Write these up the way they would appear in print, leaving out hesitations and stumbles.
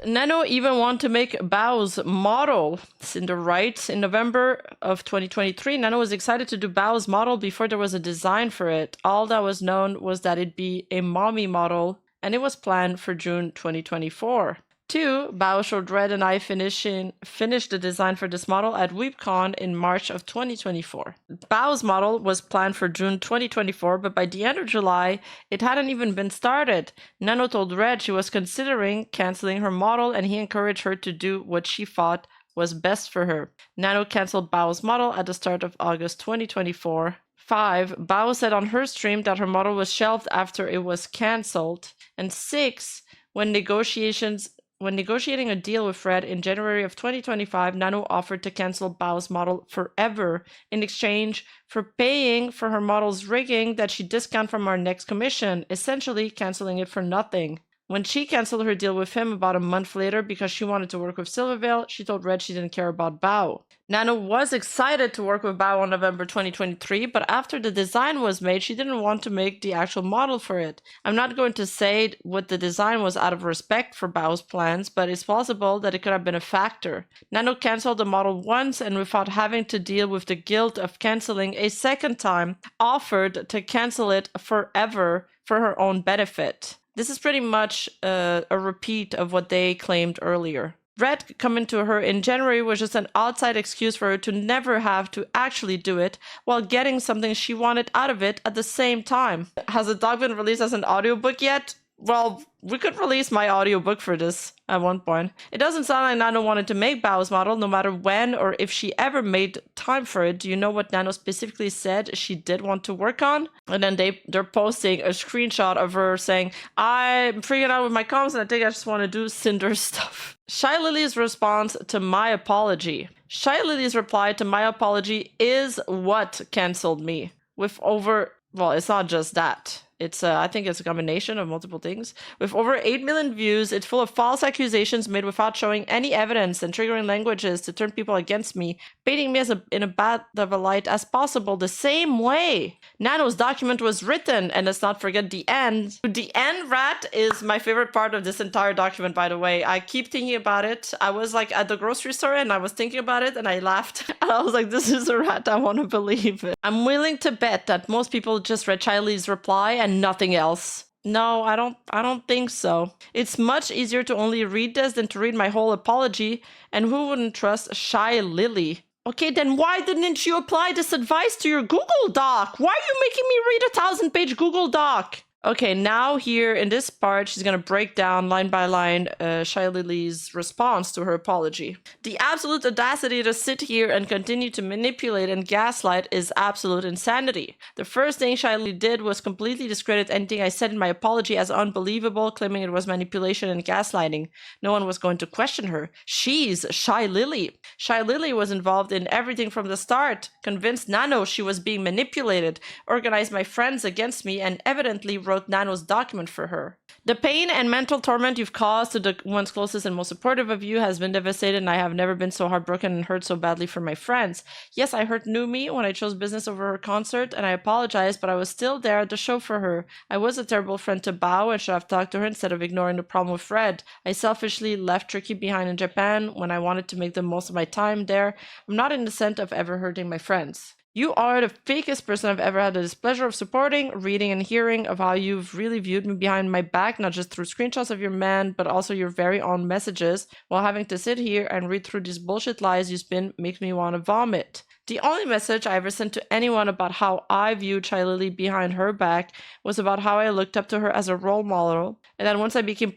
Nano even want to make Bao's model, Sinder writes. In November of 2023, Nano was excited to do Bao's model before there was a design for it. All that was known was that it'd be a mommy model, and it was planned for June 2024. 2. Bao showed Red and I finished the design for this model at WeebCon in March of 2024. Bao's model was planned for June 2024, but by the end of July, it hadn't even been started. Nano told Red she was considering canceling her model, and he encouraged her to do what she thought was best for her. Nano canceled Bao's model at the start of August 2024. 5. Bao said on her stream that her model was shelved after it was cancelled. And 6. When negotiating a deal with Red in January of 2025, Nano offered to cancel Bao's model forever in exchange for paying for her model's rigging that she'd discount from our next commission, essentially canceling it for nothing. When she canceled her deal with him about a month later because she wanted to work with Silvervale, she told Red she didn't care about Bao. Nano was excited to work with Bao in November 2023, but after the design was made, she didn't want to make the actual model for it. I'm not going to say what the design was out of respect for Bao's plans, but it's possible that it could have been a factor. Nano canceled the model once and without having to deal with the guilt of canceling a second time, offered to cancel it forever for her own benefit. This is pretty much a repeat of what they claimed earlier. Red coming to her in January was just an outside excuse for her to never have to actually do it while getting something she wanted out of it at the same time. Has the doc been released as an audiobook yet? Well, we could release my audiobook for this at one point. It doesn't sound like Nano wanted to make Bao's model, no matter when or if she ever made time for it. Do you know what Nano specifically said she did want to work on? And then they're posting a screenshot of her saying, I'm freaking out with my comms and I think I just want to do Cinder stuff. Shylily's response to my apology. Shylily's reply to my apology is what canceled me. With over, well, it's not just that. I think it's a combination of multiple things. With over 8 million views, it's full of false accusations made without showing any evidence and triggering languages to turn people against me, painting me in a bad of a light as possible the same way Nano's document was written. And let's not forget the end. The end rat is my favorite part of this entire document, by the way. I keep thinking about it. I was like at the grocery store and I was thinking about it and I laughed. And I was like, this is a rat. I want to believe it. I'm willing to bet that most people just read Shylily's reply and nothing else. No, I don't think so. It's much easier to only read this than to read my whole apology, and who wouldn't trust Shylily? Okay, then why didn't you apply this advice to your Google Doc? Why are you making me read a 1,000-page Google Doc? Okay, now here in this part, she's going to break down line by line Shylily's response to her apology. The absolute audacity to sit here and continue to manipulate and gaslight is absolute insanity. The first thing Shylily did was completely discredit anything I said in my apology as unbelievable, claiming it was manipulation and gaslighting. No one was going to question her. She's Shylily. Shylily was involved in everything from the start, convinced Nano she was being manipulated, organized my friends against me, and evidently wrote Nano's document for her. The pain and mental torment you've caused to the ones closest and most supportive of you has been devastated, and I have never been so heartbroken and hurt so badly for my friends. Yes, I hurt Numi when I chose business over her concert, and I apologize, but I was still there at the show for her. I was a terrible friend to Bao and should have talked to her instead of ignoring the problem with Red. I selfishly left Tricky behind in Japan when I wanted to make the most of my time there. I'm not innocent of ever hurting my friends. You are the fakest person I've ever had the displeasure of supporting, reading and hearing of how you've really viewed me behind my back, not just through screenshots of your man, but also your very own messages, while having to sit here and read through these bullshit lies you spin makes me want to vomit. The only message I ever sent to anyone about how I viewed Shylily behind her back was about how I looked up to her as a role model, and then once I became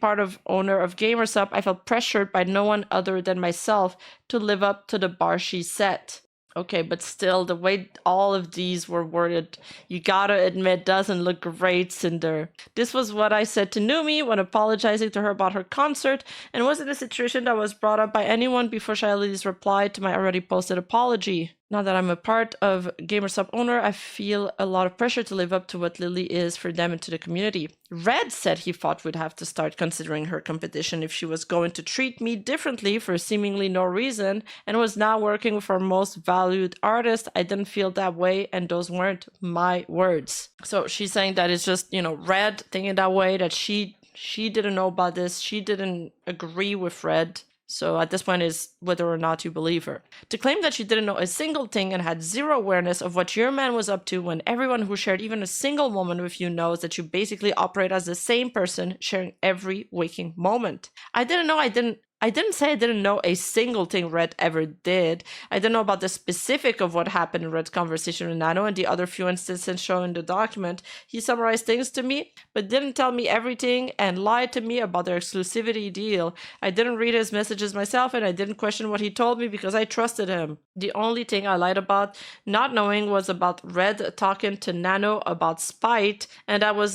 owner of GamersUp, I felt pressured by no one other than myself to live up to the bar she set. Okay, but still, the way all of these were worded, you gotta admit, doesn't look great, Sinder. This was what I said to Numi when apologizing to her about her concert, and wasn't a situation that was brought up by anyone before Shylily's reply to my already posted apology. Now that I'm a part of GamersUp owner, I feel a lot of pressure to live up to what Lily is for them and to the community. Red said he thought we'd have to start considering her competition if she was going to treat me differently for seemingly no reason, and was now working with our most valued artist. I didn't feel that way, and those weren't my words. So she's saying that it's just, Red thinking that way, that she She didn't know about this. She didn't agree with Red. So at this point is whether or not you believe her. To claim that she didn't know a single thing and had zero awareness of what your man was up to when everyone who shared even a single moment with you knows that you basically operate as the same person sharing every waking moment. I didn't say I didn't know a single thing Red ever did. I didn't know about the specific of what happened in Red's conversation with Nano and the other few instances shown in the document. He summarized things to me, but didn't tell me everything and lied to me about their exclusivity deal. I didn't read his messages myself and I didn't question what he told me because I trusted him. The only thing I lied about not knowing was about Red talking to Nano about spite, and that was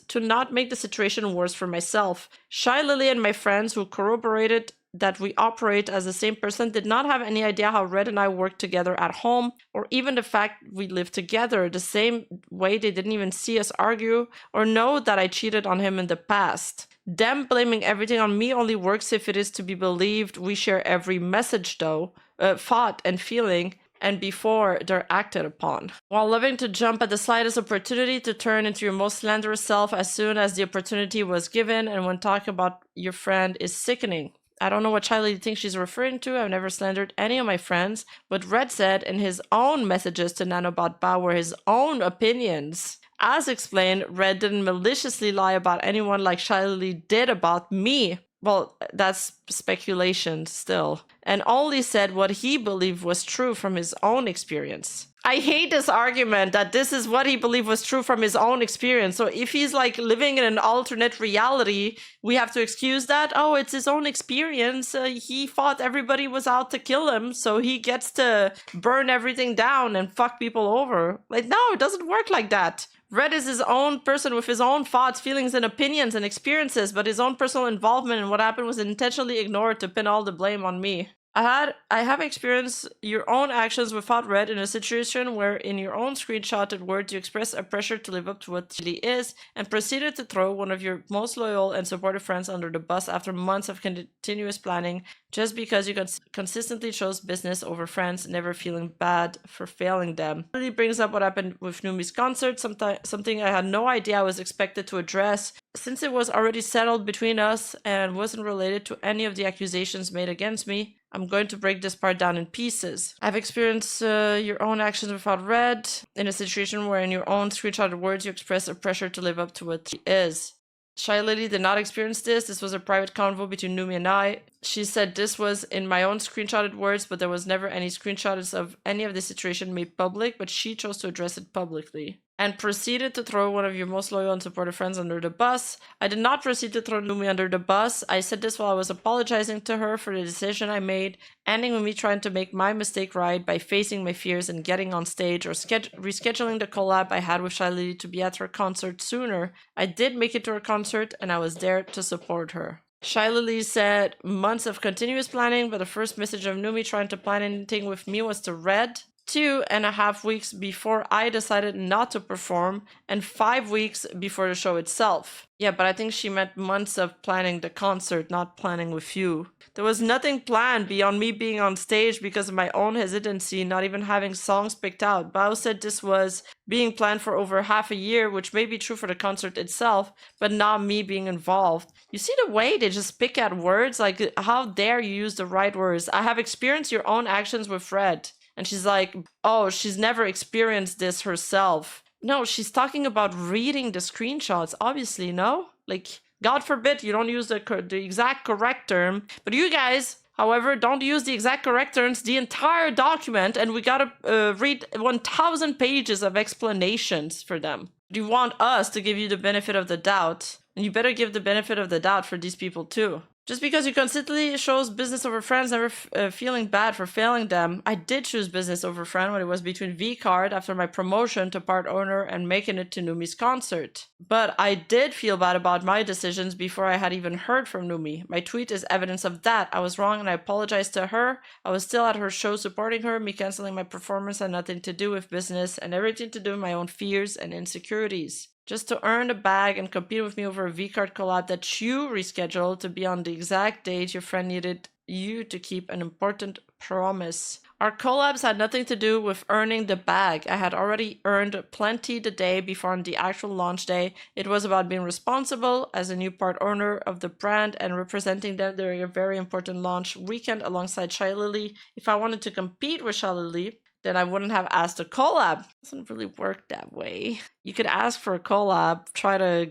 to not make the situation worse for myself. Shylily and my friends who corroborated that we operate as the same person did not have any idea how Red and I work together at home, or even the fact we live together the same way. They didn't even see us argue or know that I cheated on him in the past. Them blaming everything on me only works if it is to be believed. We share every message though, thought and feeling, and before they're acted upon. While loving to jump at the slightest opportunity to turn into your most slanderous self as soon as the opportunity was given, and when talking about your friend is sickening. I don't know what Shylily thinks she's referring to. I've never slandered any of my friends. But Red said in his own messages to Nano about Bao were his own opinions. As explained, Red didn't maliciously lie about anyone like Shylily did about me. Well, that's speculation still. And only said what he believed was true from his own experience. I hate this argument that this is what he believed was true from his own experience. So if he's like living in an alternate reality, we have to excuse that. Oh, it's his own experience. He thought everybody was out to kill him, so he gets to burn everything down and fuck people over. Like, no, it doesn't work like that. Red is his own person with his own thoughts, feelings, and opinions and experiences, but his own personal involvement in what happened was intentionally ignored to pin all the blame on me. I have experienced your own actions without Red in a situation where in your own screenshotted words you express a pressure to live up to what Shylily is and proceeded to throw one of your most loyal and supportive friends under the bus after months of continuous planning just because you consistently chose business over friends, never feeling bad for failing them. It really brings up what happened with Numi's concert, something I had no idea I was expected to address, since it was already settled between us and wasn't related to any of the accusations made against me. I'm going to break this part down in pieces. I've experienced your own actions without Red in a situation where in your own screenshotted words you express a pressure to live up to what he is. Shylily did not experience this. This was a private convo between Numi and I. She said this was in my own screenshotted words, but there was never any screenshots of any of the situation made public, but she chose to address it publicly. And proceeded to throw one of your most loyal and supportive friends under the bus. I did not proceed to throw Numi under the bus. I said this while I was apologizing to her for the decision I made, ending with me trying to make my mistake right by facing my fears and getting on stage or rescheduling the collab I had with Shylily to be at her concert sooner. I did make it to her concert and I was there to support her. Shylily said months of continuous planning, but the first message of Numi trying to plan anything with me was to Red. 2.5 weeks before I decided not to perform, and 5 weeks before the show itself. Yeah, but I think she meant months of planning the concert, not planning with you. There was nothing planned beyond me being on stage because of my own hesitancy, not even having songs picked out. Bao said this was being planned for over half a year, which may be true for the concert itself, but not me being involved. You see the way they just pick at words? Like, how dare you use the right words? I have experienced your own actions with Red. And she's like, oh, she's never experienced this herself. No, she's talking about reading the screenshots, obviously, no? Like, God forbid you don't use the exact correct term. But you guys, however, don't use the exact correct terms, the entire document, and we gotta read 1,000 pages of explanations for them. You want us to give you the benefit of the doubt, and you better give the benefit of the doubt for these people too. Just because you consistently chose business over friends, never feeling bad for failing them. I did choose business over friend when it was between V-Card after my promotion to part owner and making it to Numi's concert. But I did feel bad about my decisions before I had even heard from Numi. My tweet is evidence of that. I was wrong and I apologized to her. I was still at her show supporting her. Me canceling my performance had nothing to do with business and everything to do with my own fears and insecurities. just to earn a bag and compete with me over a V-card collab that you rescheduled to be on the exact date your friend needed you to keep an important promise. Our collabs had nothing to do with earning the bag. I had already earned plenty the day before on the actual launch day. It was about being responsible as a new part owner of the brand and representing them during a very important launch weekend alongside Shylily. If I wanted to compete with Shylily, then I wouldn't have asked a collab. It doesn't really work that way. You could ask for a collab, try to,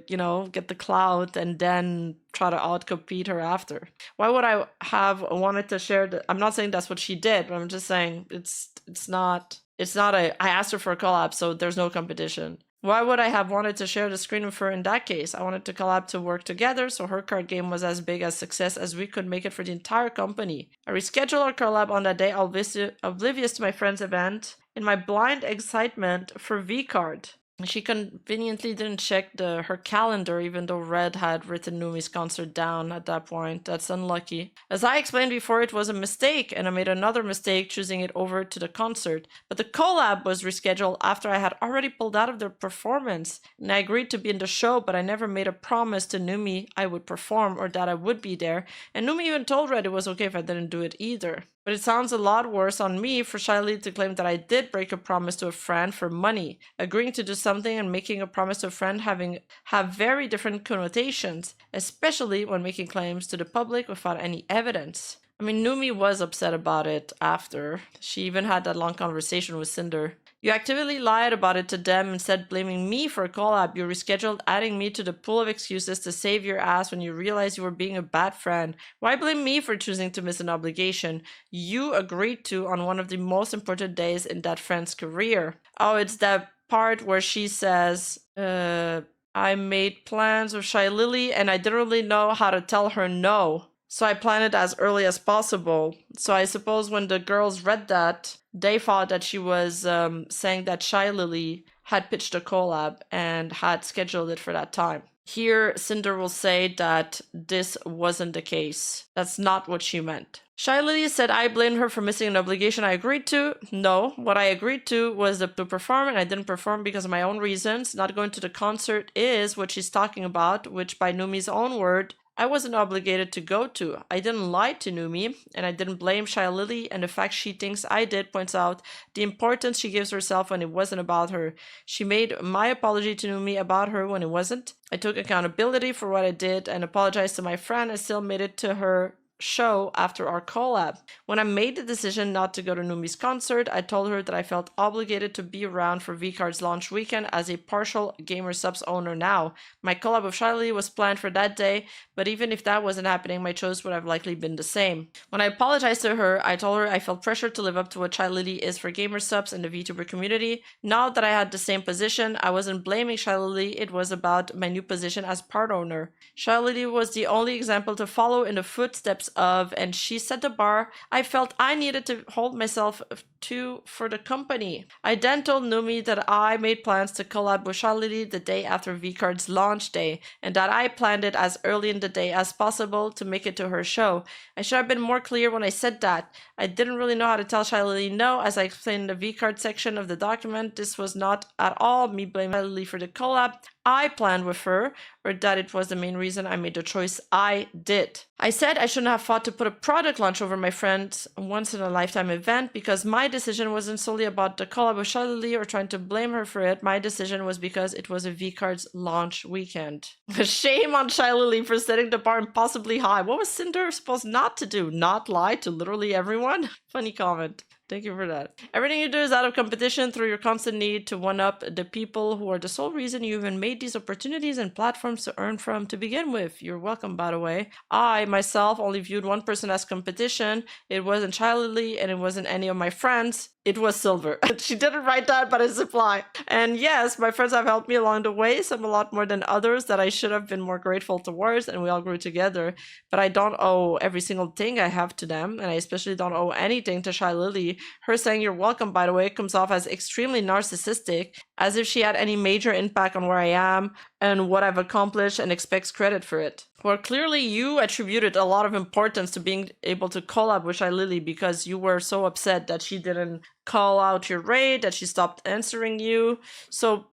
get the clout, and then try to outcompete her after. Why would I have wanted to share I'm not saying that's what she did, but I'm just saying it's not I asked her for a collab, so there's no competition. Why would I have wanted to share the screen with her in that case? I wanted to collab to work together, so her card game was as big a success as we could make it for the entire company. I rescheduled our collab on that day, oblivious to my friend's event, in my blind excitement for V-card. She conveniently didn't check her calendar, even though Red had written Numi's concert down at that point. That's unlucky. As I explained before, it was a mistake, and I made another mistake choosing it over to the concert. But the collab was rescheduled after I had already pulled out of their performance, and I agreed to be in the show, but I never made a promise to Numi I would perform or that I would be there, and Numi even told Red it was okay if I didn't do it either. But it sounds a lot worse on me for Shylily to claim that I did break a promise to a friend for money. Agreeing to do something and making a promise to a friend have very different connotations, especially when making claims to the public without any evidence. I mean, Numi was upset about it after. She even had that long conversation with Sinder. You actively lied about it to them instead blaming me for a collab. You rescheduled, adding me to the pool of excuses to save your ass when you realized you were being a bad friend. Why blame me for choosing to miss an obligation you agreed to on one of the most important days in that friend's career? Oh, it's that part where she says, I made plans with Shylily and I didn't really know how to tell her no. So I planned it as early as possible. So I suppose when the girls read that, they thought that she was saying that Shylily had pitched a collab and had scheduled it for that time. Here, Sinder will say that this wasn't the case. That's not what she meant. Shylily said I blamed her for missing an obligation I agreed to. No, what I agreed to was to perform, and I didn't perform because of my own reasons. Not going to the concert is what she's talking about, which by Numi's own word, I wasn't obligated to go to. I didn't lie to Numi, and I didn't blame Shylily, and the fact she thinks I did points out the importance she gives herself when it wasn't about her. She made my apology to Numi about her when it wasn't. I took accountability for what I did and apologized to my friend and still made it to her show after our collab. When I made the decision not to go to Numi's concert, I told her that I felt obligated to be around for V-Card's launch weekend as a partial Gamer Subs owner now. My collab with Shylily was planned for that day, but even if that wasn't happening, my choice would have likely been the same. When I apologized to her, I told her I felt pressured to live up to what Shylily is for Gamer Subs and the VTuber community. Now that I had the same position, I wasn't blaming Shylily, it was about my new position as part owner. Shylily was the only example to follow in the footsteps of, and she set the bar I felt I needed to hold myself to for the company. I then told Numi that I made plans to collab with Shylily the day after V-Card's launch day, and that I planned it as early in the day as possible to make it to her show. I should have been more clear when I said that. I didn't really know how to tell Shylily no, as I explained in the V-Card section of the document. This was not at all me blaming Shylily for the collab I planned with her, or that it was the main reason I made the choice I did. I said I shouldn't have fought to put a product launch over my friend's once-in-a-lifetime event because my decision wasn't solely about the collab with Shylily or trying to blame her for it. My decision was because it was a V-Card's launch weekend. Shame on Shylily for setting the bar impossibly high. What was Sinder supposed not to do? Not lie to literally everyone? Funny comment. Thank you for that. Everything you do is out of competition through your constant need to one-up the people who are the sole reason you even made these opportunities and platforms to earn from to begin with. You're welcome, by the way. I, myself, only viewed one person as competition. It wasn't Shylily, and it wasn't any of my friends. It was Silver. She didn't write that, but it's supply. And yes, my friends have helped me along the way, some a lot more than others that I should have been more grateful towards, and we all grew together. But I don't owe every single thing I have to them, and I especially don't owe anything to Shylily. Her saying you're welcome, by the way, comes off as extremely narcissistic, as if she had any major impact on where I am and what I've accomplished and expects credit for it. Well, clearly you attributed a lot of importance to being able to collab with Shylily because you were so upset that she didn't call out your raid, that she stopped answering you. So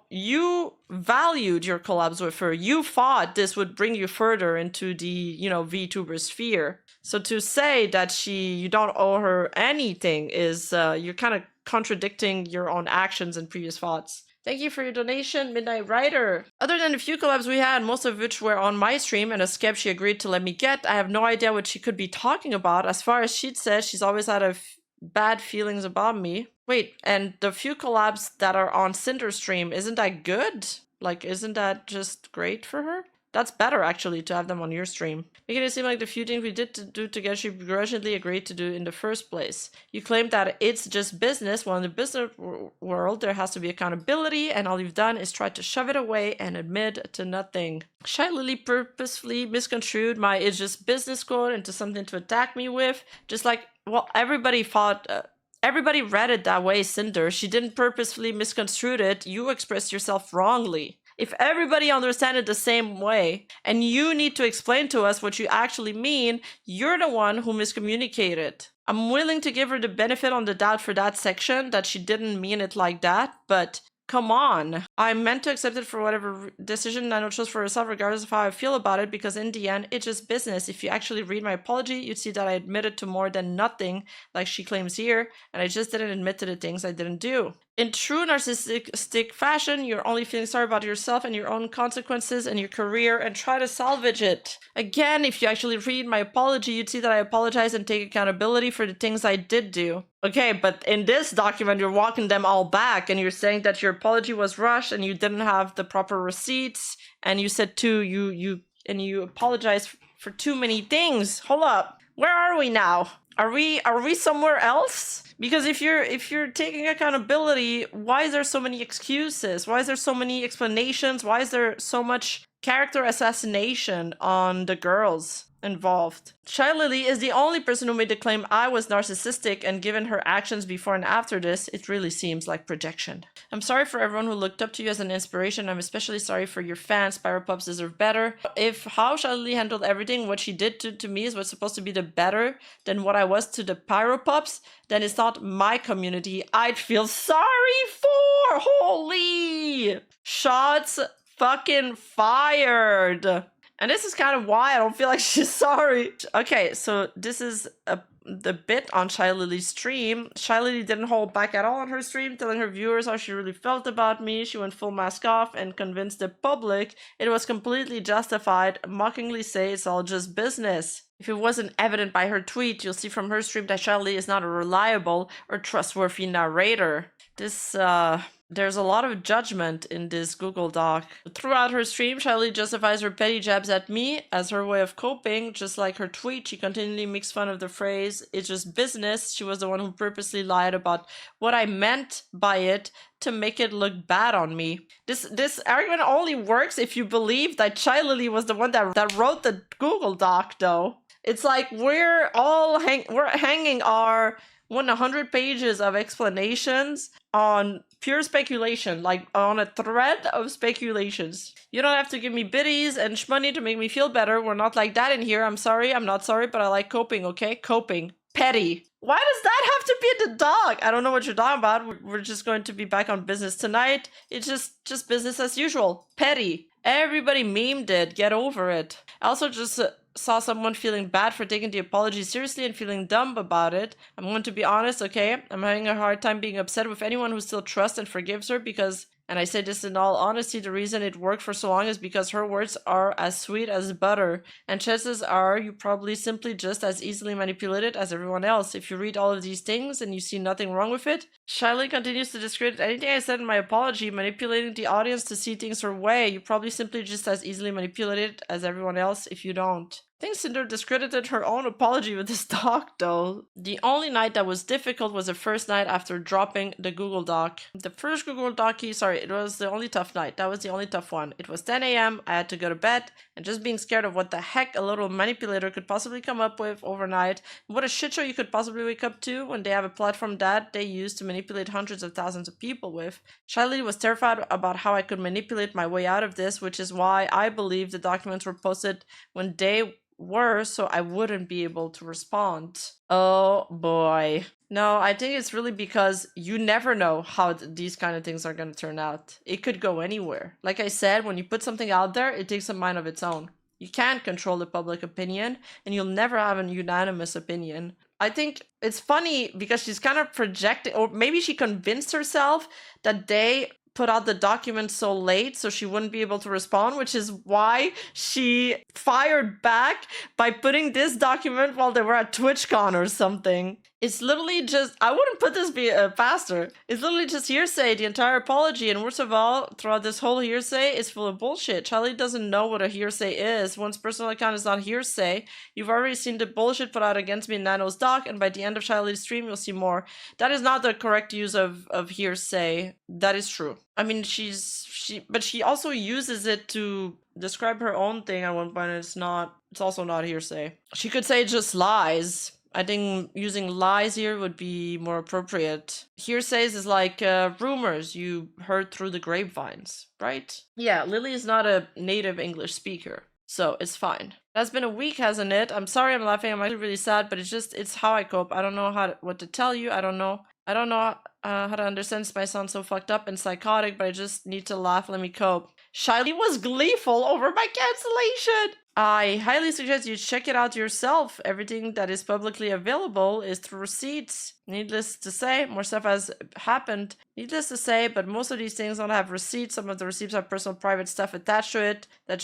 you valued your collabs with her. You thought this would bring you further into the, VTuber sphere. So to say that you don't owe her anything is, you're kind of contradicting your own actions and previous thoughts. Thank you for your donation, Midnight Rider. Other than the few collabs we had, most of which were on my stream and a skep she agreed to let me get, I have no idea what she could be talking about. As far as she said, she's always had bad feelings about me. Wait, and the few collabs that are on Sinder stream, isn't that good? Like, isn't that just great for her? That's better, actually, to have them on your stream. Making it seem like the few things we did do together she begrudgingly agreed to do in the first place. You claimed that it's just business. Well, in the business world, there has to be accountability, and all you've done is try to shove it away and admit to nothing. Shylily purposefully misconstrued my "it's just business" quote into something to attack me with. Just like, well, everybody thought... everybody read it that way, Sinder. She didn't purposefully misconstrue it. You expressed yourself wrongly. If everybody understands it the same way, and you need to explain to us what you actually mean, you're the one who miscommunicated. I'm willing to give her the benefit on the doubt for that section, that she didn't mean it like that, but come on. I meant to accept it for whatever decision Nano chose for herself, regardless of how I feel about it, because in the end, it's just business. If you actually read my apology, you'd see that I admitted to more than nothing, like she claims here, and I just didn't admit to the things I didn't do. In true narcissistic fashion, you're only feeling sorry about yourself and your own consequences and your career and try to salvage it. Again, if you actually read my apology, you'd see that I apologize and take accountability for the things I did do. Okay, but in this document, you're walking them all back and you're saying that your apology was rushed and you didn't have the proper receipts, and you said too, you apologized for too many things. Hold up. Where are we now? Are we somewhere else? Because if you're taking accountability, why is there so many excuses? Why is there so many explanations? Why is there so much character assassination on the girls involved? Shylily is the only person who made the claim I was narcissistic, and given her actions before and after this, it really seems like projection. I'm sorry for everyone who looked up to you as an inspiration. I'm especially sorry for your fans. Pyropups deserve better. If how Shylily handled everything, what she did to me is what's supposed to be the better than what I was to the Pyropups, then it's not my community I'd feel sorry for. Holy shots fucking fired. And this is kind of why I don't feel like she's sorry. Okay, so this is the bit on Shylily's stream. Shylily didn't hold back at all on her stream, telling her viewers how she really felt about me. She went full mask off and convinced the public it was completely justified, mockingly say it's all just business. If it wasn't evident by her tweet, you'll see from her stream that Shylily is not a reliable or trustworthy narrator. There's a lot of judgment in this Google Doc. Throughout her stream, Shylily justifies her petty jabs at me as her way of coping. Just like her tweet, she continually makes fun of the phrase, "it's just business." She was the one who purposely lied about what I meant by it to make it look bad on me. This argument only works if you believe that Shylily was the one that wrote the Google Doc, though. It's like we're hanging our 100 pages of explanations on pure speculation, like on a thread of speculations. You don't have to give me biddies and shmoney to make me feel better. We're not like that in here. I'm sorry, I'm not sorry, but I like coping, okay? Coping. Petty. Why does that have to be in the doc? I don't know what you're talking about. We're just going to be back on business tonight. It's just business as usual. Petty. Everybody memed it. Get over it. I also just saw someone feeling bad for taking the apology seriously and feeling dumb about it. I'm going to be honest, okay? I'm having a hard time being upset with anyone who still trusts and forgives her because, and I say this in all honesty, the reason it worked for so long is because her words are as sweet as butter. And chances are you probably simply just as easily manipulated as everyone else. If you read all of these things and you see nothing wrong with it, Shylily continues to discredit anything I said in my apology, manipulating the audience to see things her way. You probably simply just as easily manipulated as everyone else if you don't. I think Sinder discredited her own apology with this doc, though. The only night that was difficult was the first night after dropping the Google Doc. The first Google Doc key, sorry, it was the only tough night. That was the only tough one. It was 10 a.m. I had to go to bed, and just being scared of what the heck a little manipulator could possibly come up with overnight. What a shit show you could possibly wake up to when they have a platform that they use to manipulate hundreds of thousands of people with. Shylily was terrified about how I could manipulate my way out of this, which is why I believe the documents were posted when they were, so I wouldn't be able to respond. Oh boy. No, I think it's really because you never know how these kind of things are going to turn out. It could go anywhere. Like I said, when you put something out there, it takes a mind of its own. You can't control the public opinion, and you'll never have a unanimous opinion. I think it's funny because she's kind of projecting, or maybe she convinced herself that they put out the document so late so she wouldn't be able to respond, which is why she fired back by putting this document while they were at TwitchCon or something. It's literally just, I wouldn't put this past her. It's literally just hearsay, the entire apology. And worst of all, throughout this whole hearsay, it's full of bullshit. Shylily doesn't know what a hearsay is. One's personal account is not hearsay. You've already seen the bullshit put out against me in Nano's doc, and by the end of Shylily's stream, you'll see more. That is not the correct use of hearsay. That is true. I mean, but she also uses it to describe her own thing at one point. It's also not hearsay. She could say just lies. I think using lies here would be more appropriate. Hearsays is like rumors you heard through the grapevines, right? Yeah, Lily is not a native English speaker, so it's fine. That's been a week, hasn't it? I'm sorry I'm laughing. I'm actually really sad, but it's how I cope. I don't know what to tell you. I don't know how to understand. This might sound so fucked up and psychotic, but I just need to laugh. Let me cope. Shylily was gleeful over my cancellation. I highly suggest you check it out yourself. Everything that is publicly available is through receipts. Needless to say, more stuff has happened. Needless to say, but most of these things don't have receipts. Some of the receipts have personal private stuff attached to it that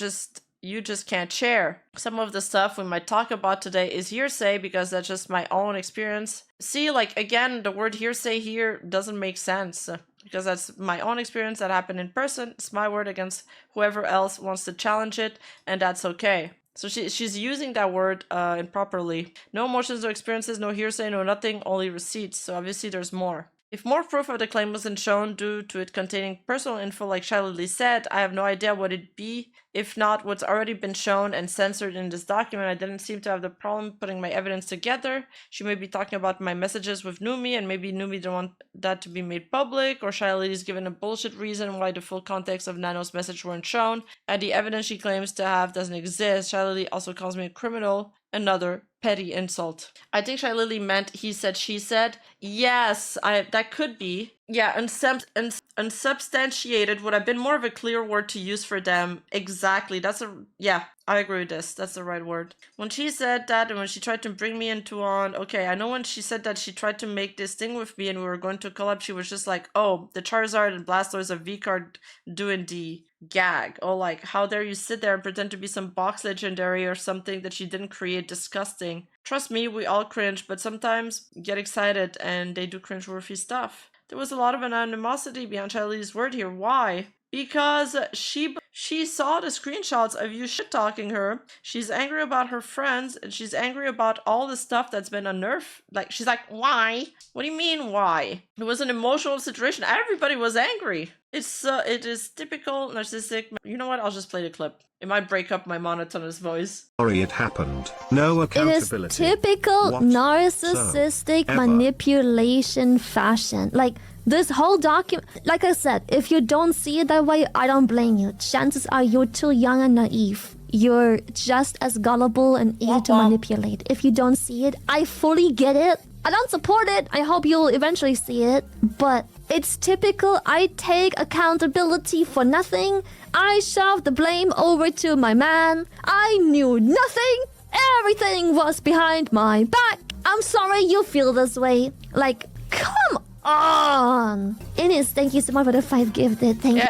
you just can't share. Some of the stuff we might talk about today is hearsay because that's just my own experience. See, like, again, the word hearsay here doesn't make sense because that's my own experience that happened in person. It's my word against whoever else wants to challenge it, and that's okay. So she's using that word improperly. No emotions, no experiences, no hearsay, no nothing, only receipts. So obviously there's more. If more proof of the claim wasn't shown due to it containing personal info like Shylily said, I have no idea what it'd be. If not what's already been shown and censored in this document, I didn't seem to have the problem putting my evidence together. She may be talking about my messages with Numi, and maybe Numi don't want that to be made public, or Shylily's given a bullshit reason why the full context of Nano's message weren't shown, and the evidence she claims to have doesn't exist. Shylily also calls me a criminal. Another petty insult. I think Shylily meant he said, she said. Yes, that could be. Yeah, unsubstantiated would have been more of a clear word to use for them. Exactly. Yeah, I agree with this. That's the right word. When she said that and when she tried to bring me into okay, I know when she said that she tried to make this thing with me and we were going to collab, she was just like, oh, the Charizard and Blastoise of V-Card doing the gag. Oh, like, how dare you sit there and pretend to be some box legendary or something that she didn't create. Disgusting. Trust me, we all cringe, but sometimes get excited and they do cringe-worthy stuff. There was a lot of animosity behind Shylily's word here. Why? Because she saw the screenshots of you shit-talking her. She's angry about her friends, and she's angry about all the stuff that's been unnerved. Like, she's like, why? What do you mean, why? It was an emotional situation. Everybody was angry. It is typical narcissistic. You know what? I'll just play the clip. It might break up my monotonous voice. Sorry, it happened. No accountability. It is typical narcissistic manipulation fashion. Like, this whole document, like I said, if you don't see it that way, I don't blame you. Chances are you're too young and naive. You're just as gullible and easy to manipulate. If you don't see it, I fully get it. I don't support it. I hope you'll eventually see it. But it's typical. I take accountability for nothing. I shove the blame over to my man. I knew nothing. Everything was behind my back. I'm sorry you feel this way. Like, come on. Ines, thank you so much for the 5 gifted. Thank you.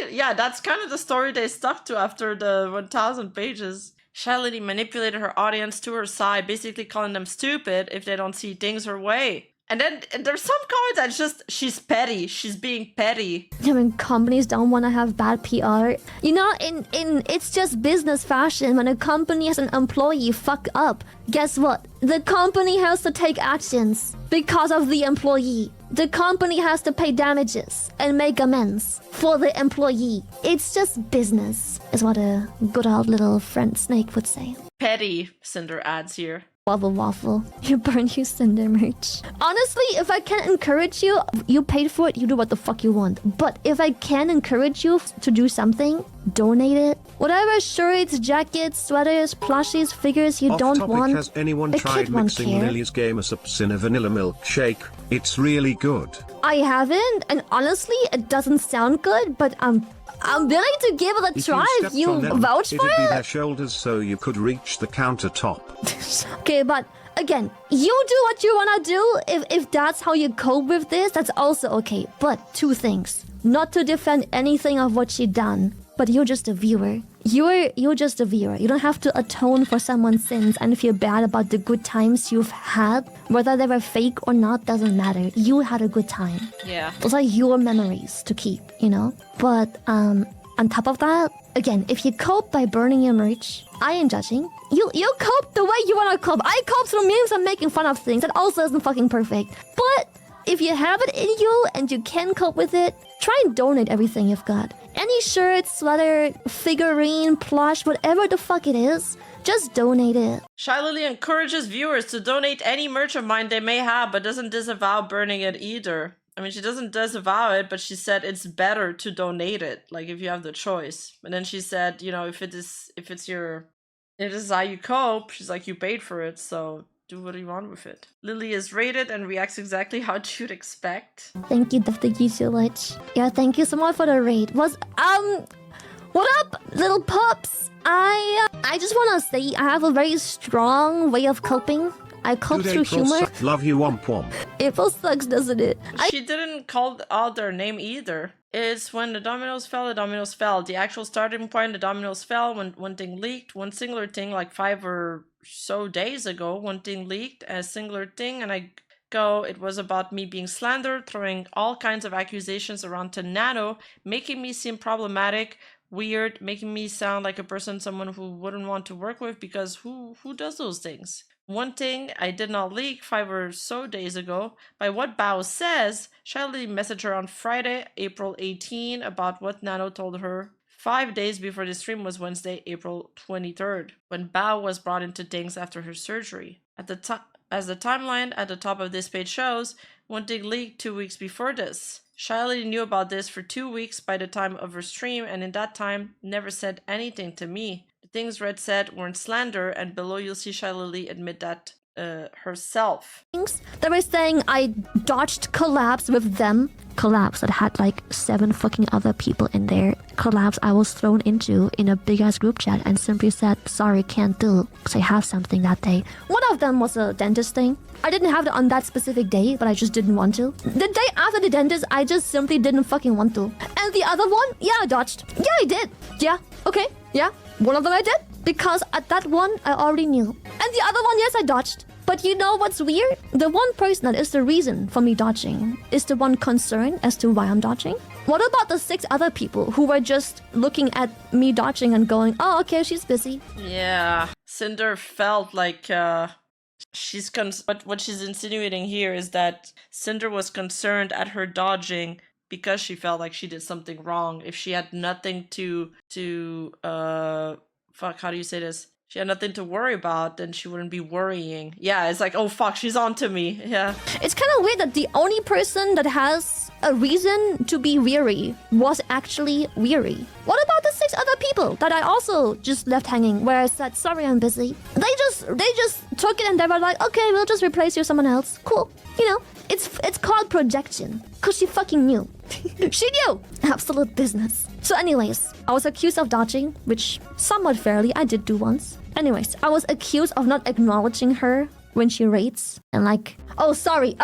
Yeah, that's kind of the story they stuck to after the 1,000 pages. Shylily manipulated her audience to her side, basically calling them stupid if they don't see things her way. And then there's some comments that's just, she's petty. She's being petty. I mean, companies don't want to have bad PR. You know, in it's just business fashion. When a company has an employee fuck up, guess what? The company has to take actions because of the employee. The company has to pay damages and make amends for the employee. It's just business, is what a good old little friend snake would say. Petty, Sinder adds here. Waffle waffle. You burn you Sinder merch. Honestly, if I can encourage you, you paid for it, you do what the fuck you want. But if I can encourage you to do something, donate it. Whatever shirts, jackets, sweaters, plushies, figures you don't want. Has anyone tried mixing Lily's Gamer Subs in a vanilla milkshake? It's really good. I haven't, and honestly, it doesn't sound good, but I'm willing to give it a try if you vouch for it. It'd be their shoulders so you could reach the countertop. Okay, but again, you do what you wanna do. If that's how you cope with this, that's also okay. But two things. Not to defend anything of what she done, but you're just a viewer. You're just a viewer. You don't have to atone for someone's sins and feel bad about the good times you've had. Whether they were fake or not doesn't matter. You had a good time. Yeah. Those are your memories to keep, you know? But on top of that, again, if you cope by burning your merch, I ain't judging. You cope the way you wanna cope. I cope through memes and making fun of things. That also isn't fucking perfect. But if you have it in you and you can cope with it, try and donate everything you've got. Any shirt, sweater, figurine, plush, whatever the fuck it is, just donate it. Shylily encourages viewers to donate any merch of mine they may have, but doesn't disavow burning it either. I mean, she doesn't disavow it, but she said it's better to donate it, like if you have the choice. And then she said, you know, if it is how you cope, she's like, you paid for it, so do what you want with it. Lily is rated and reacts exactly how you'd expect. Thank you, Dr. so much. Yeah, thank you so much for the raid. What up, little pups? I just wanna say I have a very strong way of coping. I cope through humor. Love you, womp womp. April sucks, doesn't it? She didn't call out their name either. It's when the dominoes fell, the dominoes fell. The actual starting point, the dominoes fell when one thing leaked. One singular thing, like 5 or so days ago, one thing leaked, a singular thing, and it was about me being slandered, throwing all kinds of accusations around to Nano, making me seem problematic, weird, making me sound like a person someone who wouldn't want to work with, because who does those things? One thing I did not leak 5 or so days ago. By what Bao says, Shylily messaged her on Friday, April 18, about what Nano told her 5 days before the stream was Wednesday, April 23rd, when Bao was brought into things after her surgery. As the timeline at the top of this page shows, one thing leaked 2 weeks before this. Shylily knew about this for 2 weeks by the time of her stream, and in that time, never said anything to me. The things Red said weren't slander, and below you'll see Shylily admit that herself. They were saying I dodged collabs with them. Collabs that had like 7 fucking other people in there. Collabs I was thrown into in a big ass group chat and simply said, sorry, can't do, because I have something that day. One of them was a dentist thing. I didn't have it on that specific day, but I just didn't want to. The day after the dentist, I just simply didn't fucking want to. And the other one, yeah, I dodged. Yeah, I did. Yeah, okay, yeah. One of them I did, because at that one, I already knew. And the other one, yes, I dodged. But you know what's weird? The one person that is the reason for me dodging is the one concerned as to why I'm dodging. What about the 6 other people who were just looking at me dodging and going, oh, okay, she's busy? Yeah, Sinder felt like what she's insinuating here is that Sinder was concerned at her dodging because she felt like she did something wrong. If she had nothing how do you say this? She had nothing to worry about, then she wouldn't be worrying. Yeah, it's like, oh fuck, she's on to me. Yeah. It's kind of weird that the only person that has a reason to be weary was actually weary. What about the 6 other people that I also just left hanging, where I said, sorry, I'm busy? They just took it and they were like, okay, we'll just replace you with someone else. Cool. You know, it's called projection. Cause she fucking knew. She knew! Absolute business. So anyways, I was accused of dodging, which somewhat fairly I did do once. Anyways, I was accused of not acknowledging her when she rates. And like, oh, sorry,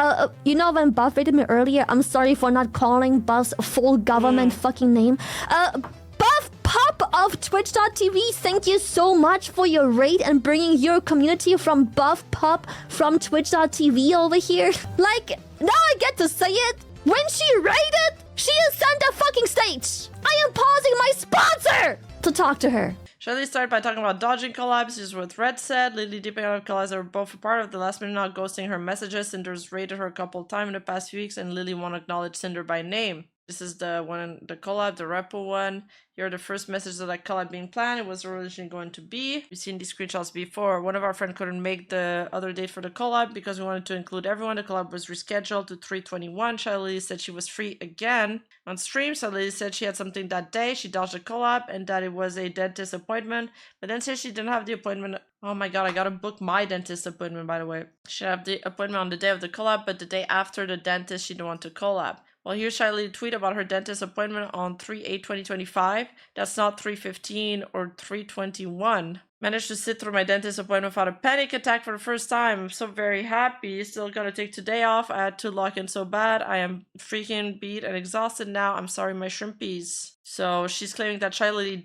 you know when Buff rated me earlier, I'm sorry for not calling Buff's full government fucking name. Buff Pop Pup of Twitch.tv, thank you so much for your raid and bringing your community from Buff Pup from Twitch.tv over here. Like, now I get to say it. When she raided, she is sent a fucking stage. I am pausing my sponsor to talk to her. Shylily started by talking about dodging collabs. This is what Rrats said. Lily deeping out of collabs that were both a part of the last minute, not ghosting her messages. Cinder's raided her a couple of times in the past few weeks, and Lily won't acknowledge Cinder by name. This is the one, the collab, the repo one. Here are the first messages of that collab being planned. It was originally going to be. We've seen these screenshots before. One of our friends couldn't make the other date for the collab because we wanted to include everyone. The collab was rescheduled to 3/21. Shylily said she was free again on stream. Shylily said she had something that day. She dodged the collab and that it was a dentist appointment, but then said she didn't have the appointment. Oh my god, I gotta book my dentist appointment, by the way. She had the appointment on the day of the collab, but the day after the dentist, she didn't want to collab. Well, here's Shylily tweet about her dentist appointment on 3/8/2025. That's not 3/15 or 3/21. Managed to sit through my dentist appointment without a panic attack for the first time. I'm so very happy. Still gotta take today off. I had to lock in so bad. I am freaking beat and exhausted now. I'm sorry, my shrimpies. So she's claiming that Shylily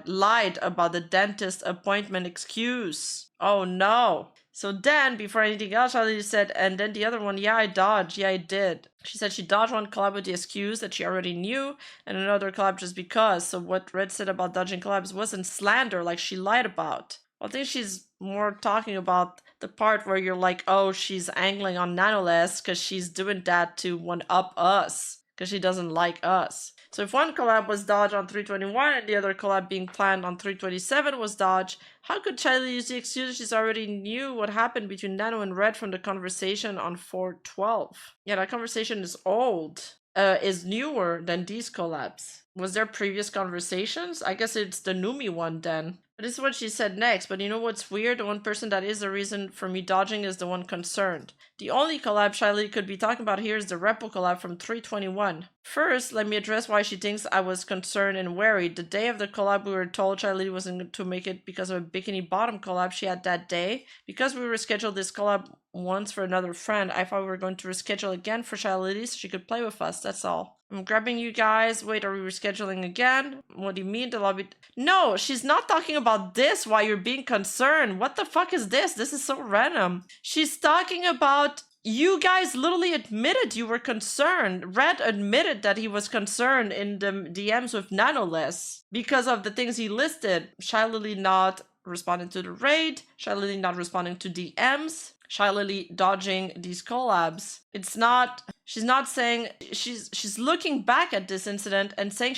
lied about the dentist appointment excuse. Oh no. So then, before anything else, Shylily said, and then the other one, yeah, I dodged. Yeah, I did. She said she dodged one collab with the excuse that she already knew, and another collab just because. So what Red said about dodging collabs wasn't slander, like she lied about. I think she's more talking about the part where you're like, oh, she's angling on Nanoless because she's doing that to one-up us, because she doesn't like us. So if one collab was dodged on 3/21 and the other collab being planned on 3/27 was dodged, how could Shylily use the excuse she's already knew what happened between Nano and Red from the conversation on 4/12? Yeah, that conversation is old. Is newer than these collabs. Was there previous conversations? I guess it's the Numi one then. But this is what she said next. But you know what's weird? The one person that is the reason for me dodging is the one concerned. The only collab Shylily could be talking about here is the Repo collab from 3/21. First, let me address why she thinks I was concerned and worried. The day of the collab, we were told Shylily wasn't going to make it because of a Bikini Bottom collab she had that day. Because we rescheduled this collab once for another friend, I thought we were going to reschedule again for Shylily so she could play with us, that's all. I'm grabbing you guys. Wait, are we rescheduling again? What do you mean the lobby? No, she's not talking about this, why you're being concerned. What the fuck is this? This is so random. She's talking about you guys literally admitted you were concerned. Red admitted that he was concerned in the DMs with Nanoless because of the things he listed. Shylily not responding to the raid, Shylily not responding to DMs, Shylily dodging these collabs. It's not, she's not saying, she's looking back at this incident and saying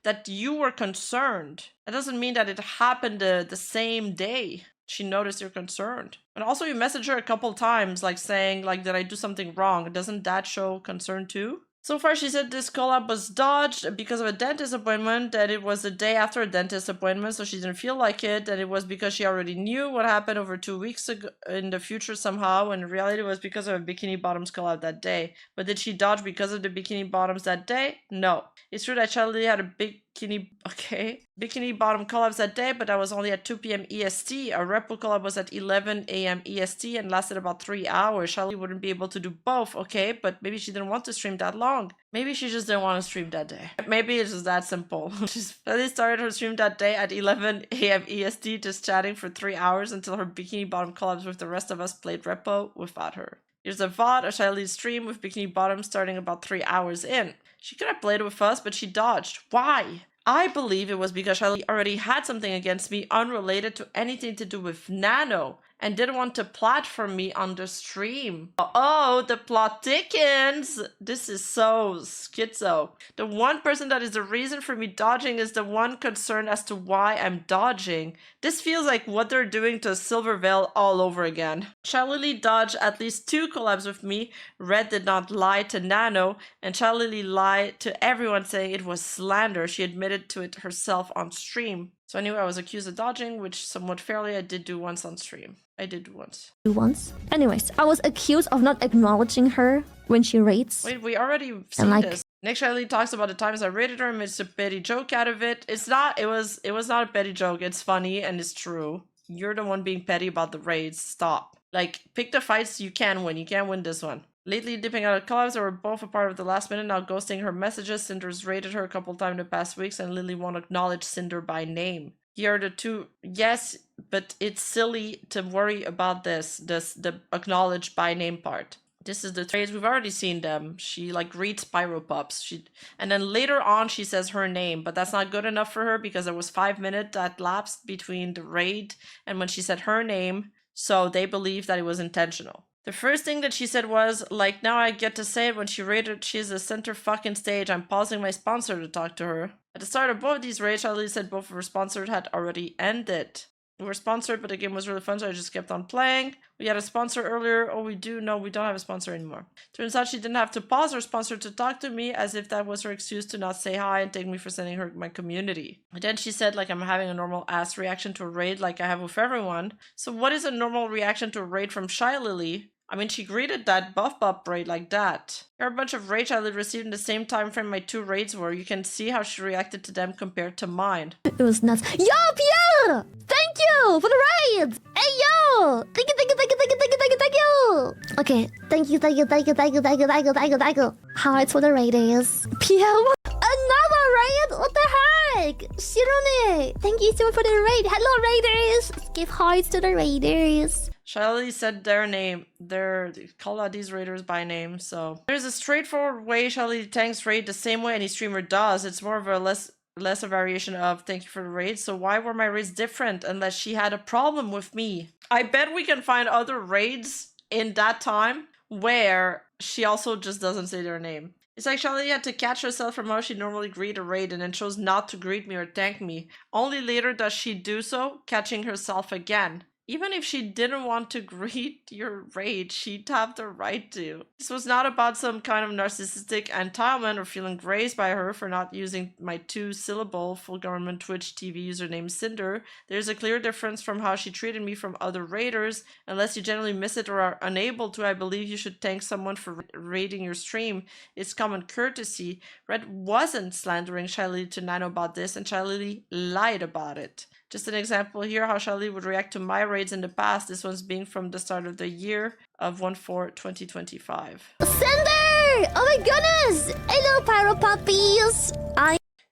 that you were concerned. That doesn't mean that it happened the same day she noticed you're concerned. And also you messaged her a couple times, like saying, like, did I do something wrong? Doesn't that show concern too? So far, she said this collab was dodged because of a dentist appointment, that it was the day after a dentist appointment, so she didn't feel like it, that it was because she already knew what happened over 2 weeks ago in the future somehow, and in reality it was because of a Bikini Bottoms collab that day. But did she dodge because of the Bikini Bottoms that day? No. It's true that Shylily had a Bikini Bottom collabs that day, but that was only at 2 p.m. EST. A Repo collab was at 11 a.m. EST and lasted about 3 hours. Shylily wouldn't be able to do both, okay? But maybe she didn't want to stream that long. Maybe she just didn't want to stream that day. Maybe it's just that simple. Shylily started her stream that day at 11 a.m. EST, just chatting for 3 hours until her Bikini Bottom collabs with the rest of us played Repo without her. Here's a VOD of Shylily's stream with Bikini Bottom starting about 3 hours in. She could have played with us, but she dodged. Why? I believe it was because Shylily already had something against me unrelated to anything to do with Nano and didn't want to plot for me on the stream. Oh, the plot thickens! This is so schizo. The one person that is the reason for me dodging is the one concerned as to why I'm dodging. This feels like what they're doing to Silver Veil all over again. Shylily dodged at least 2 collabs with me. Red did not lie to Nano, and Shylily lied to everyone saying it was slander. She admitted to it herself on stream. So anyway, I was accused of dodging, which somewhat fairly I did do once on stream. I did do once. Anyways, I was accused of not acknowledging her when she rates. Wait, we already seen this. Next, Shylily talks about the times I rated her and makes a petty joke out of it. It's not, it was not a petty joke. It's funny and it's true. You're the one being petty about the raids. Stop. Like, pick the fights you can win. You can't win this one. Lately dipping out of collabs that were both a part of the last minute, now ghosting her messages. Cinder's rated her a couple times in the past weeks, and Lily won't acknowledge Cinder by name. Here are the two. Yes, but it's silly to worry about the acknowledged by name part. This is the trades. We've already seen them. She like reads Pyropups. And then later on she says her name, but that's not good enough for her because there was 5 minutes that lapsed between the raid and when she said her name, so they believe that it was intentional. The first thing that she said was, like, now I get to say it when she raided, she's the center fucking stage. I'm pausing my sponsor to talk to her. At the start of both these raids, Shylily said both of her sponsors had already ended. We were sponsored, but the game was really fun, so I just kept on playing. We had a sponsor earlier. Oh, we do? No, we don't have a sponsor anymore. Turns out she didn't have to pause her sponsor to talk to me, as if that was her excuse to not say hi and take me for sending her my community. And then she said, like, I'm having a normal ass reaction to a raid like I have with everyone. So what is a normal reaction to a raid from Shylily? I mean, she greeted that buff bop raid like that. There are a bunch of raids I received in the same time frame my 2 raids were. You can see how she reacted to them compared to mine. It was nuts. Yo, Pierre! Thank you for the raids! Hey, yo! Thank you, thank you, thank you, thank you, thank you, thank you, thank you! Okay, thank you, thank you, thank you, thank you, thank you, thank you, thank you, thank you. Hearts for the raiders. Pierre, another raid? What the heck? Shirone, thank you so much for the raid. Hello, raiders! Let's give hearts to the raiders. Shylily said their name. They call out these raiders by name, so there's a straightforward way Shylily thanks raid the same way any streamer does. It's more of a less a variation of thank you for the raid. So why were my raids different unless she had a problem with me? I bet we can find other raids in that time where she also just doesn't say their name. It's like Shylily had to catch herself from how she normally greet a raid and then chose not to greet me or thank me. Only later does she do so, catching herself again. Even if she didn't want to greet your raid, she'd have the right to. This was not about some kind of narcissistic entitlement or feeling grazed by her for not using my 2-syllable full government Twitch TV username Sinder. There's a clear difference from how she treated me from other raiders. Unless you generally miss it or are unable to, I believe you should thank someone for raiding your stream. It's common courtesy. Red wasn't slandering Shylily to Nano about this, and Shylily lied about it. Just an example here how Shylily would react to my raids in the past, this one's being from the start of the year of 1/4/2025. Cinder! Oh my goodness! Hello, Pyro Puppies!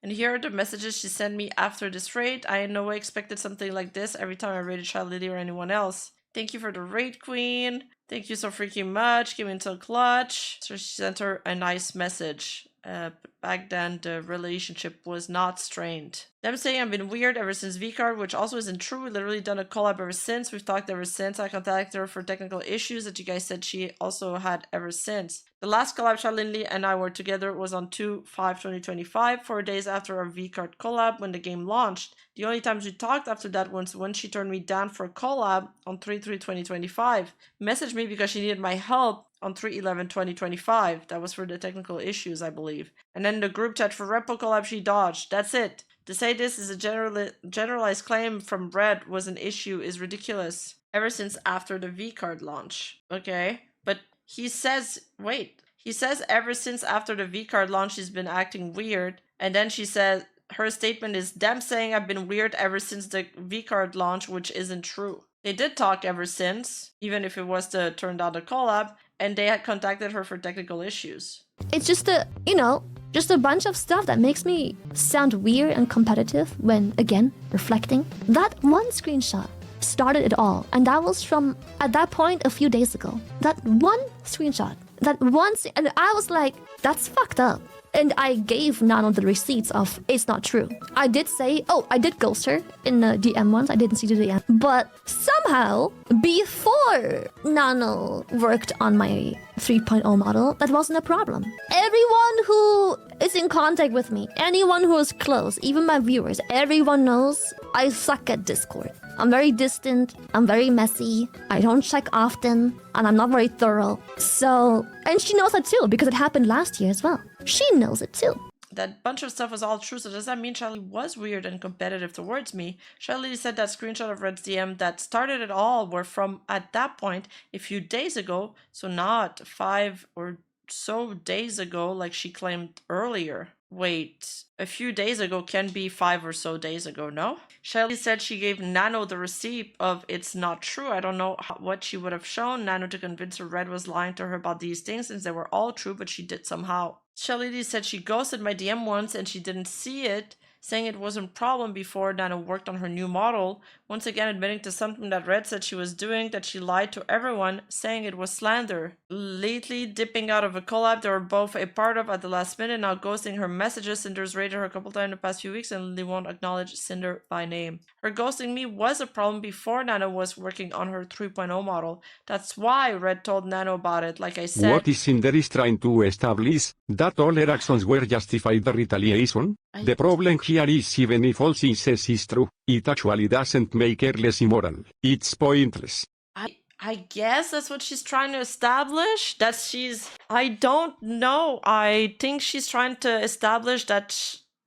And here are the messages she sent me after this raid. I in no way expected something like this every time I raided Shylily or anyone else. Thank you for the raid, queen. Thank you so freaking much. Give me until clutch. So she sent her a nice message. But back then the relationship was not strained. Them saying I've been weird ever since VCard, which also isn't true. We've literally done a collab ever since. We've talked ever since. I contacted her for technical issues that you guys said she also had ever since. The last collab Shylily and I were together was on 2/5/2025, 4 days after our VCard collab when the game launched. The only times we talked after that was when she turned me down for a collab on 3/3/2025. Messaged me because she needed my help on 3/11/2025. That was for the technical issues, I believe. And then the group chat for Repo collab she dodged. That's it. To say this is a generalized claim from Red was an issue is ridiculous. Ever since after the V-card launch. Okay, but he says, wait. He says ever since after the V-card launch she's been acting weird. And then she said her statement is them saying I've been weird ever since the V-card launch, which isn't true. They did talk ever since, even if it was to turn down the collab, and they had contacted her for technical issues. It's just just a bunch of stuff that makes me sound weird and competitive when, again, reflecting. That one screenshot started it all, and that was from, at that point, a few days ago. That one screenshot, and I was like, that's fucked up. And I gave Nano the receipts of it's not true. I did say, I did ghost her in the DM once. I didn't see the DM. But somehow, before Nano worked on my 3.0 model, that wasn't a problem. Everyone who is in contact with me, anyone who is close, even my viewers, everyone knows I suck at Discord. I'm very distant, I'm very messy, I don't check often, and I'm not very thorough. So, and she knows that too, because it happened last year as well. She knows it too. That bunch of stuff was all true, so does that mean Shylily was weird and competitive towards me? Shylily said that screenshot of Red's DM that started it all were from, at that point, a few days ago, so not 5 or so days ago, like she claimed earlier. Wait, a few days ago can be 5 or so days ago, no? Shylily said she gave Nano the receipt of it's not true. I don't know what she would have shown Nano to convince her Red was lying to her about these things since they were all true, but she did somehow. Shylily said she ghosted my DM once and she didn't see it, saying it wasn't a problem before Nano worked on her new model, once again admitting to something that Red said she was doing, that she lied to everyone, saying it was slander. Lately, dipping out of a collab they were both a part of at the last minute, now ghosting her messages. Cinder's raided her a couple times in the past few weeks and they won't acknowledge Sinder by name. Her ghosting me was a problem before Nano was working on her 3.0 model. That's why Red told Nano about it, like I said. What is Sinder is trying to establish? That all her actions were justified the retaliation? The problem here is even if all she says is true, it actually doesn't make her less immoral. It's pointless. I guess that's what she's trying to establish. That she's... I don't know. I think she's trying to establish that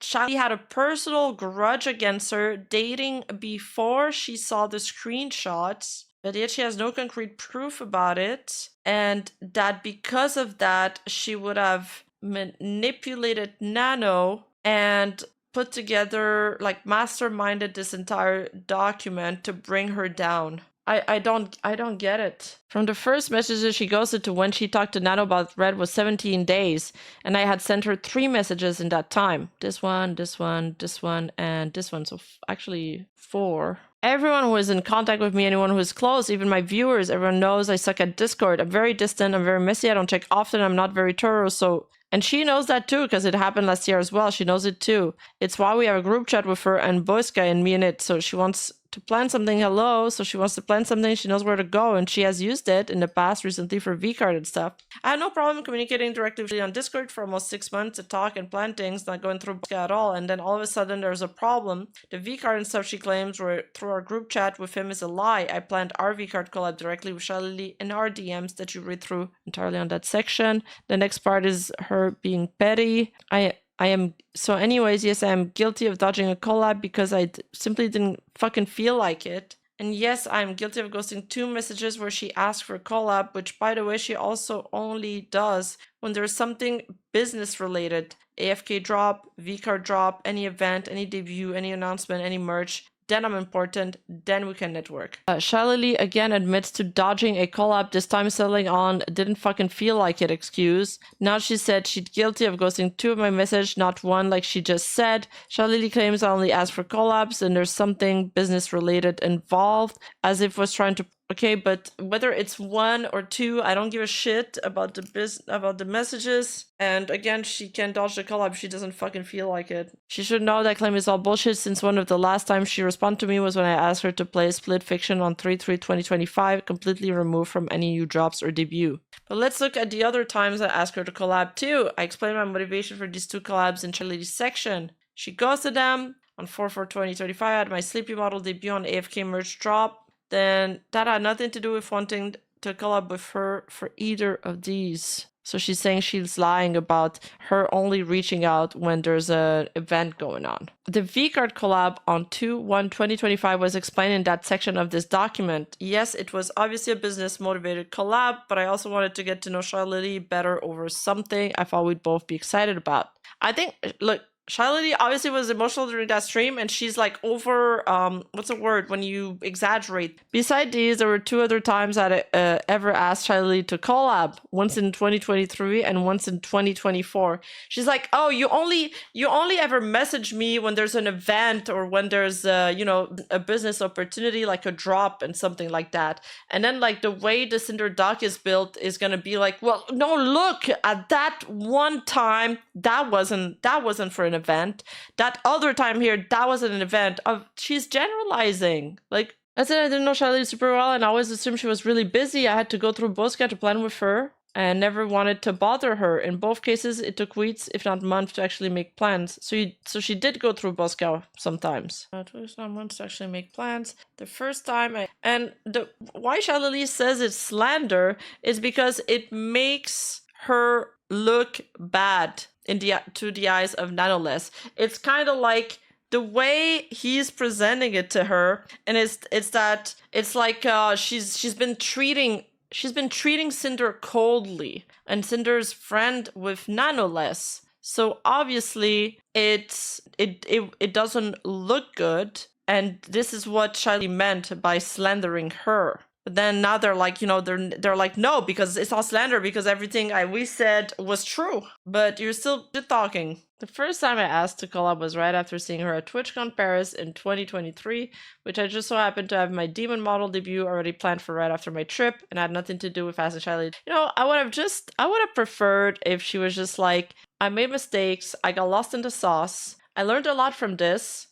Shylily had a personal grudge against her dating before she saw the screenshots, but yet she has no concrete proof about it. And that because of that, she would have manipulated Nano and put together, like, masterminded this entire document to bring her down. I don't get it. From the first messages she ghosted to when she talked to Nano about Red was 17 days, and I had sent her 3 messages in that time. This one, this one, this one, and this one. So actually 4. Everyone who is in contact with me, anyone who is close, even my viewers, everyone knows I suck at Discord. I'm very distant, I'm very messy, I don't check often, I'm not very thorough, so... And she knows that too, because it happened last year as well. She knows it too. It's why we have a group chat with her and Boyska and me in it. So she wants to plan something. Hello. So she wants to plan something. She knows where to go. And she has used it in the past recently for V-card and stuff. I had no problem communicating directly with her on Discord for almost 6 months to talk and plan things, not going through Boyska at all. And then all of a sudden there's a problem. The V-card and stuff she claims were through our group chat with him is a lie. I planned our V-card collab directly with Shylily in our DMs that you read through entirely on that section. The next part is her being petty. I am, so anyways, yes, I am guilty of dodging a collab because I simply didn't fucking feel like it. And yes, I'm guilty of ghosting 2 messages where she asked for a collab, which by the way, she also only does when there's something business related. AFK drop, VCard drop, any event, any debut, any announcement, any merch. Then I'm important, then we can network. Shylily again admits to dodging a collab, this time settling on didn't fucking feel like it excuse. Now she said she's guilty of ghosting 2 of my messages, not 1 like she just said. Shylily claims I only asked for collabs and there's something business related involved, as if was trying to... Okay, but whether it's 1 or 2, I don't give a shit about the messages. And again, she can dodge the collab. She doesn't fucking feel like it. She should know that claim is all bullshit, since one of the last times she responded to me was when I asked her to play Split Fiction on 3/3/2025, completely removed from any new drops or debut. But let's look at the other times I asked her to collab too. I explained my motivation for these 2 collabs in Shylily's section. She ghosted them. On 4/4/2025, I had my Sleepy model debut on AFK merch drop. Then that had nothing to do with wanting to collab with her for either of these. So she's saying she's lying about her only reaching out when there's an event going on. The V-Card collab on 2/1/2025 was explained in that section of this document. Yes, it was obviously a business motivated collab, but I also wanted to get to know Shylily better over something I thought we'd both be excited about. I think, look, Shylily obviously was emotional during that stream, and she's like over, what's the word when you exaggerate? Beside these, there were 2 other times that I ever asked Shylily to collab. Once in 2023 and once in 2024. She's like, oh, you only ever message me when there's an event or when there's, you know, a business opportunity, like a drop and something like that. And then like the way the Sinder doc is built is gonna be like, well, no, look at that one time, that wasn't for an event. That other time here, that wasn't an event. She's generalizing. Like, I said, I didn't know Shylily super well and I always assumed she was really busy. I had to go through Boska to plan with her and never wanted to bother her. In both cases, it took weeks, if not months, to actually make plans. So she did go through Boska sometimes. It was not months to actually make plans. The first time, why Shylily says it's slander is because it makes her look bad to the eyes of Nanoless. It's kind of like the way he's presenting it to her, and it's like she's been treating she's been treating Sinder coldly, and Sinder's friend with Nano less. So obviously it doesn't look good, and this is what Shylily meant by slandering her. But then now they're like, they're like, no, because it's not slander, because everything we said was true. But you're still talking. The first time I asked to collab was right after seeing her at TwitchCon Paris in 2023, which I just so happened to have my demon model debut already planned for right after my trip, and had nothing to do with asking Shylily. I would have preferred if she was just like, I made mistakes, I got lost in the sauce, I learned a lot from this.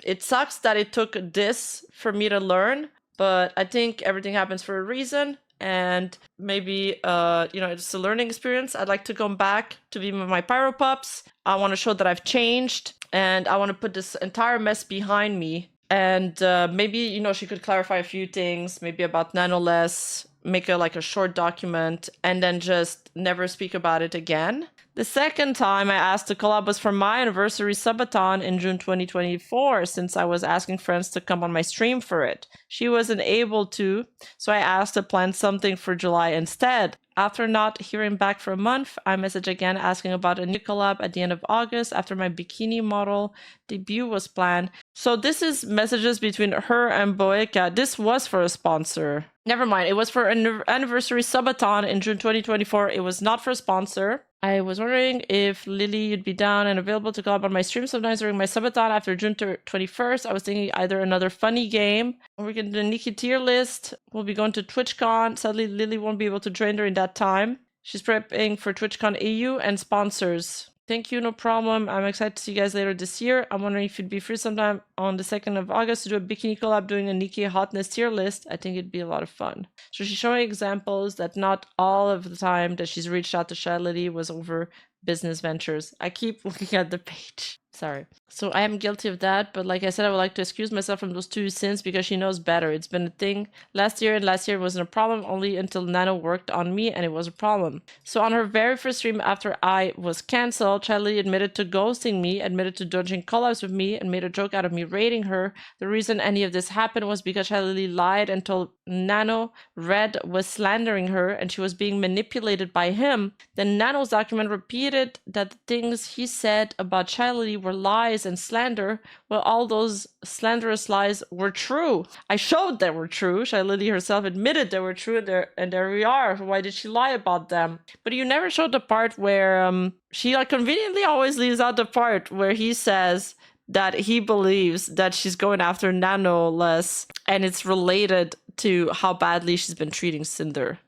It sucks that it took this for me to learn, but I think everything happens for a reason, and maybe, it's a learning experience. I'd like to come back to be with my Pyro Pups. I want to show that I've changed, and I want to put this entire mess behind me. And maybe, she could clarify a few things, maybe about Nanoless, make a short document, and then just never speak about it again. The second time I asked to collab was for my anniversary subathon in June 2024, since I was asking friends to come on my stream for it. She wasn't able to, so I asked to plan something for July instead. After not hearing back for a month, I messaged again asking about a new collab at the end of August after my bikini model debut was planned. So this is messages between her and Boeka. This was for a sponsor. Never mind, it was for an anniversary subathon in June 2024. It was not for a sponsor. I was wondering if Lily, you'd be down and available to collab on my stream sometimes during my subathon after June 21st. I was thinking either another funny game, or we can do a Nikki tier list. We'll be going to TwitchCon. Sadly, Lily won't be able to join during that time. She's prepping for TwitchCon EU and sponsors. Thank you, no problem. I'm excited to see you guys later this year. I'm wondering if you'd be free sometime on the 2nd of August to do a bikini collab doing a Nikki hotness tier list. I think it'd be a lot of fun. So she's showing examples that not all of the time that she's reached out to Shylily was over business ventures. I keep looking at the page. Sorry. So I am guilty of that, but like I said, I would like to excuse myself from those two sins because she knows better. It's been a thing last year, and last year wasn't a problem only until Nano worked on me and it was a problem. So on her very first stream after I was cancelled, Shylily admitted to ghosting me, admitted to dodging collabs with me, and made a joke out of me rating her. The reason any of this happened was because Shylily lied and told Nano Red was slandering her and she was being manipulated by him. Then Nano's document repeated that the things he said about Shylily were lies and slander, well, all those slanderous lies were true. I showed they were true. Shylily herself admitted they were true, and there we are. Why did she lie about them? But you never showed the part where she conveniently always leaves out the part where he says that he believes that she's going after Nano less, and it's related to how badly she's been treating Sinder.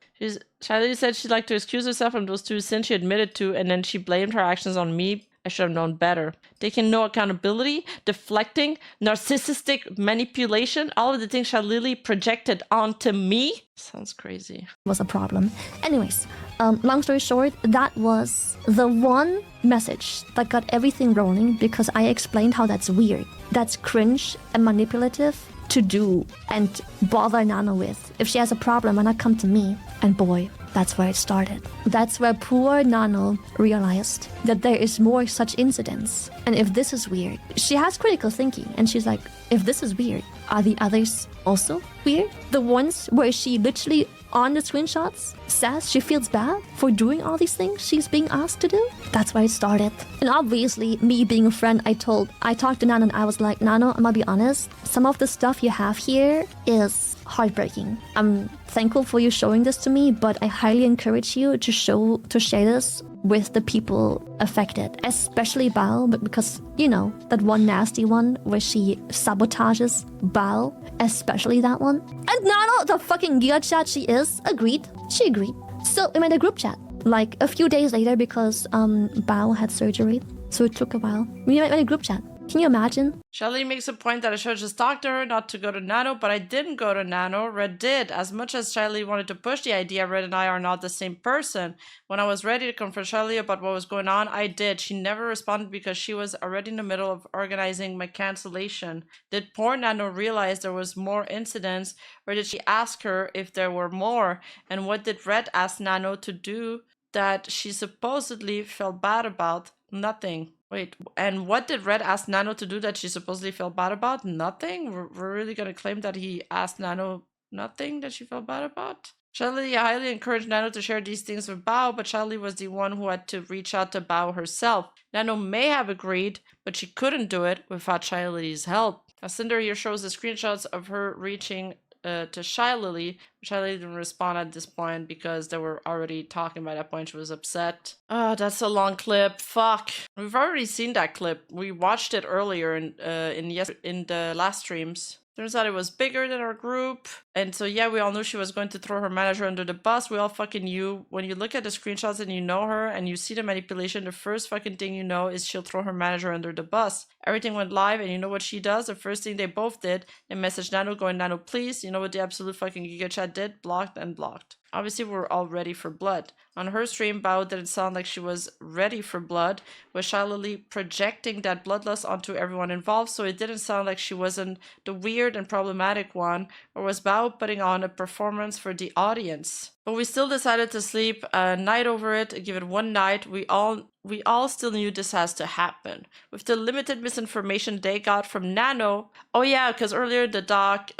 Shylily said she'd like to excuse herself from those two sins she admitted to, and then she blamed her actions on me. I should have known better. Taking no accountability, deflecting, narcissistic manipulation, all of the things Shylily projected onto me. Sounds crazy. Was a problem. Anyways, long story short, that was the one message that got everything rolling because I explained how that's weird. That's cringe and manipulative to do and bother Nano with. If she has a problem, why not come to me? And boy, that's where it started. That's where poor Nano realized that there is more such incidents. And if this is weird, she has critical thinking and she's like, if this is weird, are the others also weird? The ones where she literally on the screenshots says she feels bad for doing all these things she's being asked to do? That's where it started. And obviously, me being a friend, I talked to Nano and I was like, Nano, I'm gonna be honest, some of the stuff you have here is heartbreaking. I'm thankful for you showing this to me, but I highly encourage you to share this with the people affected, especially Bao, but because, that one nasty one where she sabotages Bao, especially that one. And Nano, the fucking Giga chat she is, agreed. She agreed. So we made a group chat, like a few days later because Bao had surgery, so it took a while. We made a group chat. Can you imagine? Shylily makes a point that I should have just talked to her, not to go to Nano, but I didn't go to Nano. Red did. As much as Shylily wanted to push the idea, Red and I are not the same person. When I was ready to confront Shylily about what was going on, I did. She never responded because she was already in the middle of organizing my cancellation. Did poor Nano realize there was more incidents, or did she ask her if there were more? And what did Red ask Nano to do that she supposedly felt bad about? Nothing. Wait, and what did Red ask Nano to do that she supposedly felt bad about? Nothing? We're really gonna claim that he asked Nano nothing that she felt bad about? Shylily highly encouraged Nano to share these things with Bao, but Shylily was the one who had to reach out to Bao herself. Nano may have agreed, but she couldn't do it without Shylily's help. Now, Sinder here shows the screenshots of her reaching to Shylily. Shylily didn't respond at this point because they were already talking by that point. She was upset. Oh, that's a long clip. Fuck. We've already seen that clip. We watched it earlier in the last streams. Turns out it was bigger than our group. And so, yeah, we all knew she was going to throw her manager under the bus. We all fucking knew. When you look at the screenshots and you know her and you see the manipulation, the first fucking thing you know is she'll throw her manager under the bus. Everything went live and you know what she does? The first thing they both did, they messaged Nano going, Nano, please. You know what the absolute fucking Giga Chat did? Blocked and blocked. Obviously, we're all ready for blood. On her stream, Bao didn't sound like she was ready for blood, with Shylily projecting that bloodlust onto everyone involved, so it didn't sound like she wasn't the weird and problematic one, or was Bao putting on a performance for the audience. But we still decided to sleep a night over it, give it one night. We all still knew this has to happen. With the limited misinformation they got from Nano. Oh yeah, because earlier the doc,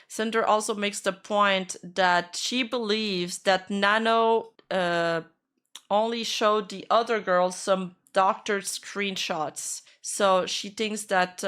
Sinder also makes the point that she believes that Nano only showed the other girls some doctored screenshots. So she thinks that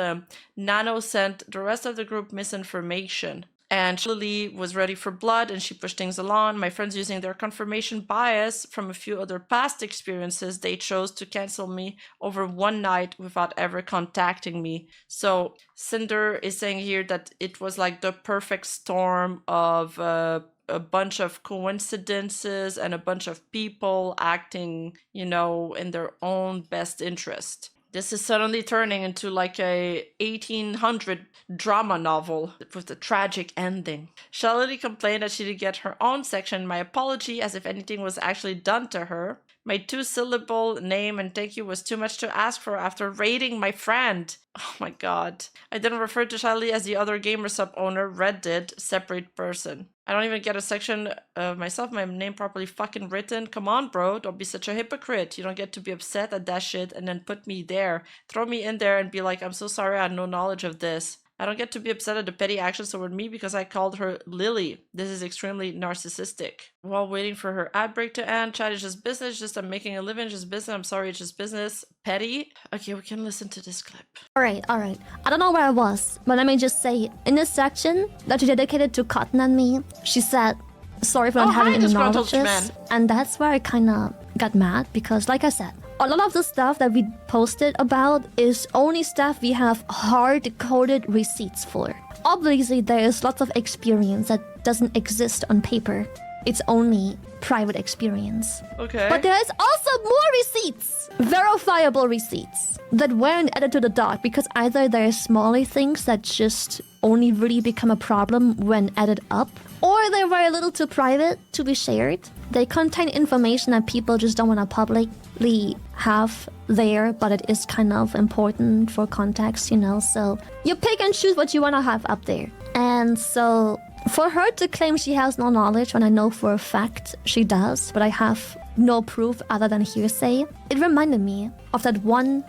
Nano sent the rest of the group misinformation. And Shylily was ready for blood and she pushed things along. My friends, using their confirmation bias from a few other past experiences, they chose to cancel me over one night without ever contacting me. So Sinder is saying here that it was like the perfect storm of a bunch of coincidences and a bunch of people acting, you know, in their own best interest. This is suddenly turning into like a 1800 drama novel with a tragic ending. Shylily complained that she didn't get her own section. My apology, as if anything was actually done to her. My 2-syllable name and thank you was too much to ask for after raiding my friend. Oh my god. I didn't refer to Shylily as the other gamer sub owner. Red did. Separate person. I don't even get a section of myself, my name properly fucking written. Come on, bro. Don't be such a hypocrite. You don't get to be upset at that shit and then put me there. Throw me in there and be like, I'm so sorry I had no knowledge of this. I don't get to be upset at the petty actions toward me because I called her Lily. This is extremely narcissistic. While waiting for her ad break to end, chat is just business, just I'm making a living, just business, I'm sorry, it's just business. Petty? Okay, we can listen to this clip. Alright. I don't know where I was, but let me just say, in this section that you dedicated to Cotton and me, she said, sorry for not having any knowledge of this. And that's where I kind of got mad because, like I said, a lot of the stuff that we posted about is only stuff we have hard-coded receipts for. Obviously, there is lots of experience that doesn't exist on paper. It's only private experience. Okay. But there is also more receipts, verifiable receipts, that weren't added to the doc because either there are smaller things that just only really become a problem when added up, or they were a little too private to be shared. They contain information that people just don't want to publicly have there, but it is kind of important for context, you know? So you pick and choose what you want to have up there. And so for her to claim she has no knowledge when I know for a fact she does, but I have no proof other than hearsay, it reminded me of that one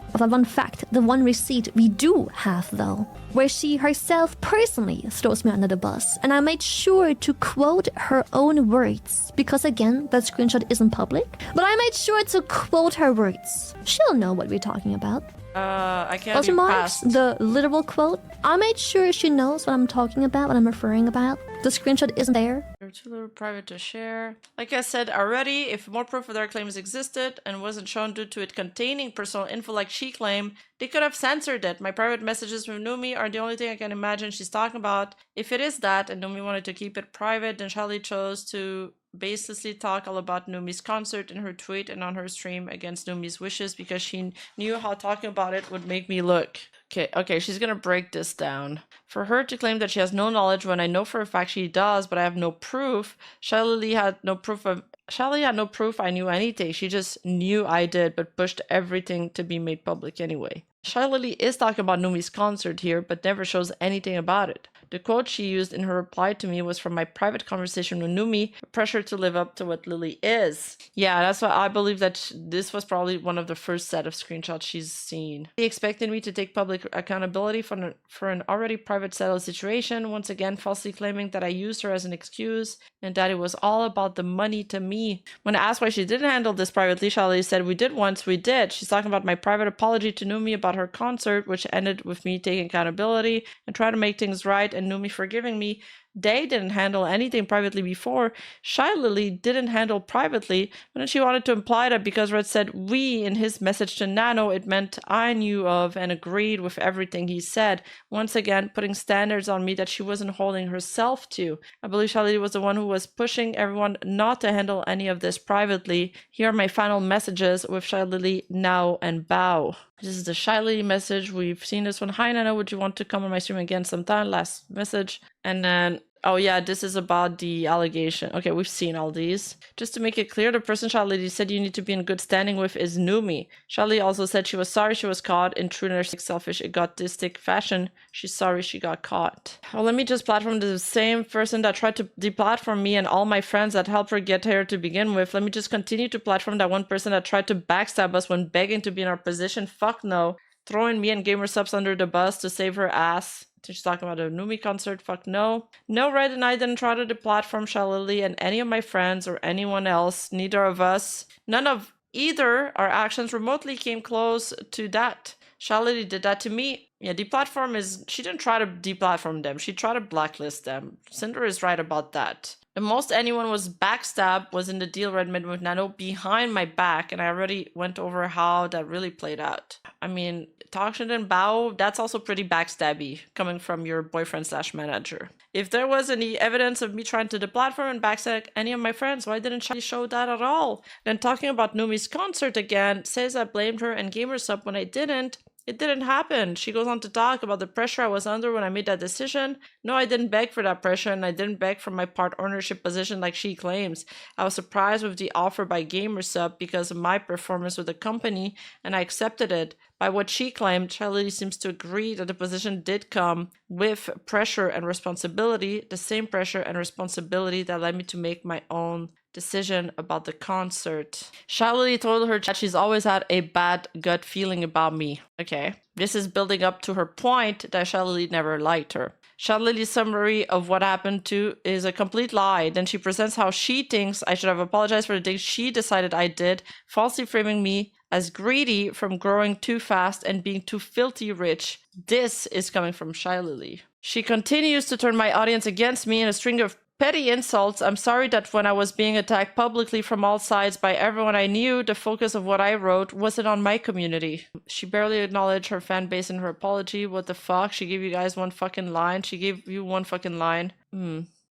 fact, the one receipt we do have though, where she herself personally throws me under the bus, and I made sure to quote her own words, because again, that screenshot isn't public, but I made sure to quote her words. She'll know what we're talking about. I can't Those be remarks, past. the literal quote, I made sure she knows what I'm talking about, what I'm referring about. The screenshot isn't there. They're too little private to share. Like I said already, if more proof of their claims existed and wasn't shown due to it containing personal info like she claimed, they could have censored it. My private messages with Numi are the only thing I can imagine she's talking about. If it is that, and Numi wanted to keep it private, then Shylily chose to baselessly talk all about Numi's concert in her tweet and on her stream against Numi's wishes because she knew how talking about it would make me look. Okay, she's gonna break this down. For her to claim that she has no knowledge when I know for a fact she does, but I have no proof, Shylily had no proof I knew anything. She just knew I did, but pushed everything to be made public anyway. Shylily is talking about Numi's concert here, but never shows anything about it. The quote she used in her reply to me was from my private conversation with Numi, pressure to live up to what Lily is. Yeah, that's why I believe that this was probably one of the first set of screenshots she's seen. He expected me to take public accountability for an already private settled situation, once again falsely claiming that I used her as an excuse and that it was all about the money to me. When asked why she didn't handle this privately, Shylily said, "We did once, we did." She's talking about my private apology to Numi about her concert, which ended with me taking accountability and trying to make things right and Numi forgiving me. They didn't handle anything privately before. Shylily didn't handle privately, but then she wanted to imply that because Red said we in his message to Nano, it meant I knew of and agreed with everything he said. Once again, putting standards on me that she wasn't holding herself to. I believe Shylily was the one who was pushing everyone not to handle any of this privately. Here are my final messages with Shylily, now, and bow. This is the Shylily message. We've seen this one. Hi Nano, would you want to come on my stream again sometime? Last message. And then, oh yeah, this is about the allegation. Okay, we've seen all these. Just to make it clear, the person Shylily said you need to be in good standing with is Numi. Shylily also said she was sorry she was caught in true narcissistic, selfish, egotistic fashion. She's sorry she got caught. Well, let me just platform the same person that tried to deplatform me and all my friends that helped her get here to begin with. Let me just continue to platform that one person that tried to backstab us when begging to be in our position. Fuck no. Throwing me and gamer subs under the bus to save her ass. She's talking about a Numi concert. Fuck no. No, Red and I didn't try to deplatform Shylily and any of my friends or anyone else. Neither of us. None of either our actions remotely came close to that. Shylily did that to me. Yeah, deplatform is... She didn't try to deplatform them. She tried to blacklist them. Sinder is right about that. The most anyone was backstabbed was in the deal Red made with Nano behind my back, and I already went over how that really played out. I mean, Toxin and Bao, that's also pretty backstabby, coming from your boyfriend/manager. If there was any evidence of me trying to deplatform and backstab any of my friends, why didn't she show that at all? Then talking about Numi's concert again, says I blamed her and GamerSup when I didn't. It didn't happen. She goes on to talk about the pressure I was under when I made that decision. No, I didn't beg for that pressure, and I didn't beg for my part ownership position like she claims. I was surprised with the offer by GamerSup because of my performance with the company, and I accepted it. By what she claimed, Shylily seems to agree that the position did come with pressure and responsibility, the same pressure and responsibility that led me to make my own decision about the concert. Shylily told her that she's always had a bad gut feeling about me. Okay. This is building up to her point that Shylily never liked her. Shylily's summary of what happened to is a complete lie. Then she presents how she thinks I should have apologized for the things she decided I did, falsely framing me as greedy from growing too fast and being too filthy rich. This is coming from Shylily. She continues to turn my audience against me in a string of petty insults. I'm sorry that when I was being attacked publicly from all sides by everyone I knew, the focus of what I wrote wasn't on my community. She barely acknowledged her fan base in her apology. What the fuck? She gave you guys one fucking line. She gave you one fucking line.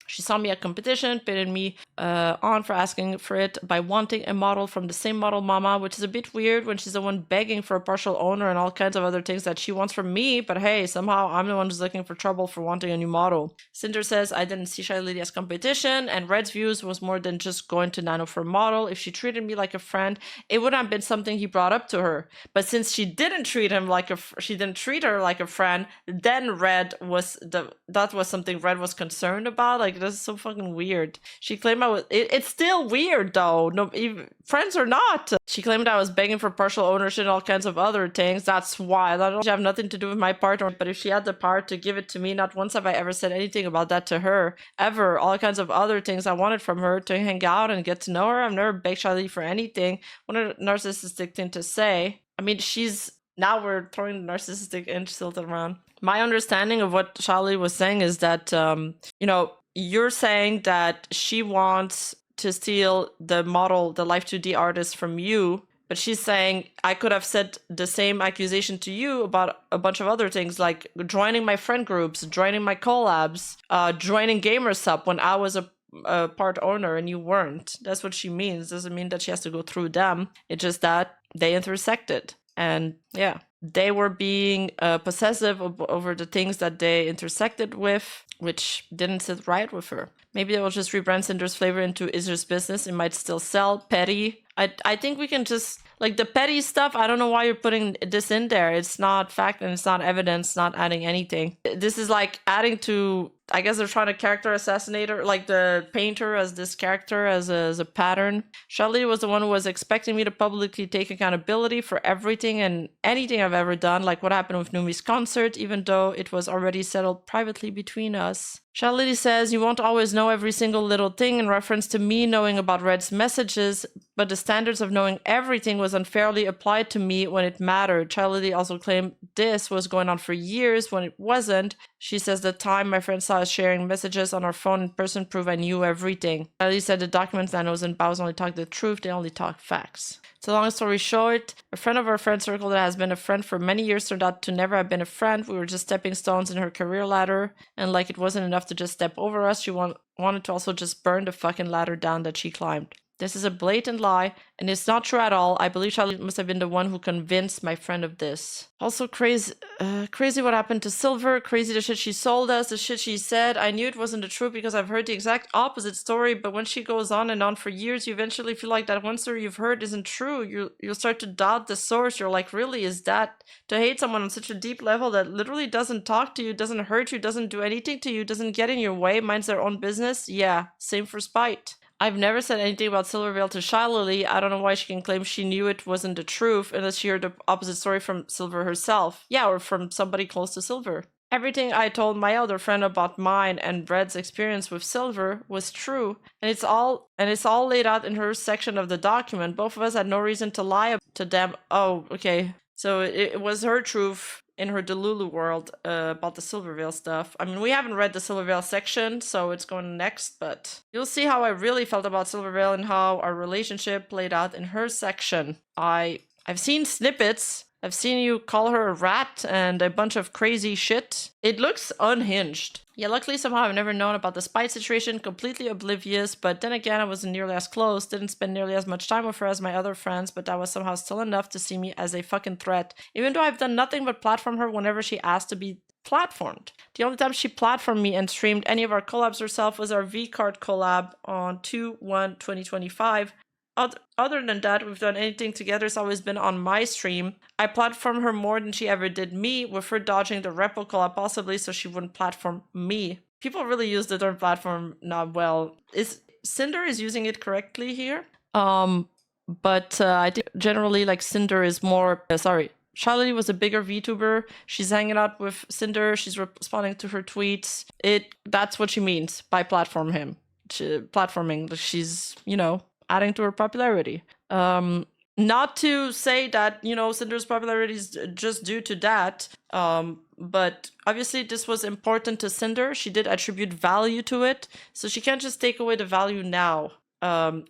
She saw me at competition, pitted me on for asking for it by wanting a model from the same model mama, which is a bit weird when she's the one begging for a partial owner and all kinds of other things that she wants from me. But hey, somehow I'm the one who's looking for trouble for wanting a new model. Sinder says I didn't see Shylily as competition, and Red's views was more than just going to Nano for a model. If she treated me like a friend, it would have been something he brought up to her. But since she didn't treat him like she didn't treat her like a friend, then that was something Red was concerned about. Like, this is so fucking weird. She claimed I was... It's still weird, though. No, even, friends or not. She claimed I was begging for partial ownership and all kinds of other things. That's wild. I don't have nothing to do with my partner, but if she had the power to give it to me, not once have I ever said anything about that to her. Ever. All kinds of other things I wanted from her, to hang out and get to know her. I've never begged Shylily for anything. What a narcissistic thing to say. I mean, now we're throwing the narcissistic insult around. My understanding of what Shylily was saying is that, you're saying that she wants to steal the model, the Life 2D artist from you, but she's saying I could have said the same accusation to you about a bunch of other things, like joining my friend groups, joining my collabs, joining GamerSup when I was a part owner and you weren't. That's what she means. Doesn't mean that she has to go through them. It's just that they intersected. And yeah, they were being possessive over the things that they intersected with, which didn't sit right with her. Maybe they will just rebrand Sinder's flavor into Is This Business. It might still sell. Petty. I think we can just, like, the petty stuff, I don't know why you're putting this in there. It's not fact and it's not evidence, not adding anything. This is like adding to, I guess they're trying to character assassinate her, like the painter as this character as a pattern. Shylily was the one who was expecting me to publicly take accountability for everything and anything I've ever done, like what happened with Numi's concert, even though it was already settled privately between us. Shylily says, you won't always know every single little thing in reference to me knowing about Red's messages, but the standards of knowing everything was unfairly applied to me when it mattered. Shylily also claimed this was going on for years when it wasn't. She says the time my friend saw us sharing messages on our phone in person proved I knew everything. Shylily said the documents Nanos and Baos only talk the truth, they only talk facts. So long story short, a friend of our friend circle that has been a friend for many years turned out to never have been a friend. We were just stepping stones in her career ladder, and like it wasn't enough to just step over us, she wanted to also just burn the fucking ladder down that she climbed. This is a blatant lie, and it's not true at all. I believe Shylily must have been the one who convinced my friend of this. Also crazy what happened to Silver, crazy the shit she sold us, the shit she said. I knew it wasn't the truth because I've heard the exact opposite story, but when she goes on and on for years, you eventually feel like that one story you've heard isn't true. You'll start to doubt the source. You're like, really, is that to hate someone on such a deep level that literally doesn't talk to you, doesn't hurt you, doesn't do anything to you, doesn't get in your way, minds their own business? Yeah, same for spite. I've never said anything about Silvervale to Shylily. I don't know why she can claim she knew it wasn't the truth unless she heard the opposite story from Silver herself. Yeah, or from somebody close to Silver. Everything I told my other friend about mine and Red's experience with Silver was true, and it's all laid out in her section of the document. Both of us had no reason to lie to them. Oh, okay. So it was her truth in her Delulu world about the Silvervale stuff. I mean, we haven't read the Silvervale section, so it's going next, but you'll see how I really felt about Silvervale and how our relationship played out in her section. I've seen snippets. I've seen you call her a rat and a bunch of crazy shit. It looks unhinged. Yeah, luckily somehow I've never known about the spite situation, completely oblivious, but then again I wasn't nearly as close, didn't spend nearly as much time with her as my other friends, but that was somehow still enough to see me as a fucking threat, even though I've done nothing but platform her whenever she asked to be platformed. The only time she platformed me and streamed any of our collabs herself was our V-Card collab on 2/1/2025. Other than that, we've done anything together, it's always been on my stream. I platformed her more than she ever did me, with her dodging the repo collab possibly so she wouldn't platform me. People really use the term platform not well. Sinder is using it correctly here. But I think generally like Sinder is more, Shylily was a bigger VTuber. She's hanging out with Sinder. She's responding to her tweets. That's what she means by platforming. She's, adding to her popularity. Not to say that, Cinder's popularity is just due to that. But obviously this was important to Cinder. She did attribute value to it. So she can't just take away the value now.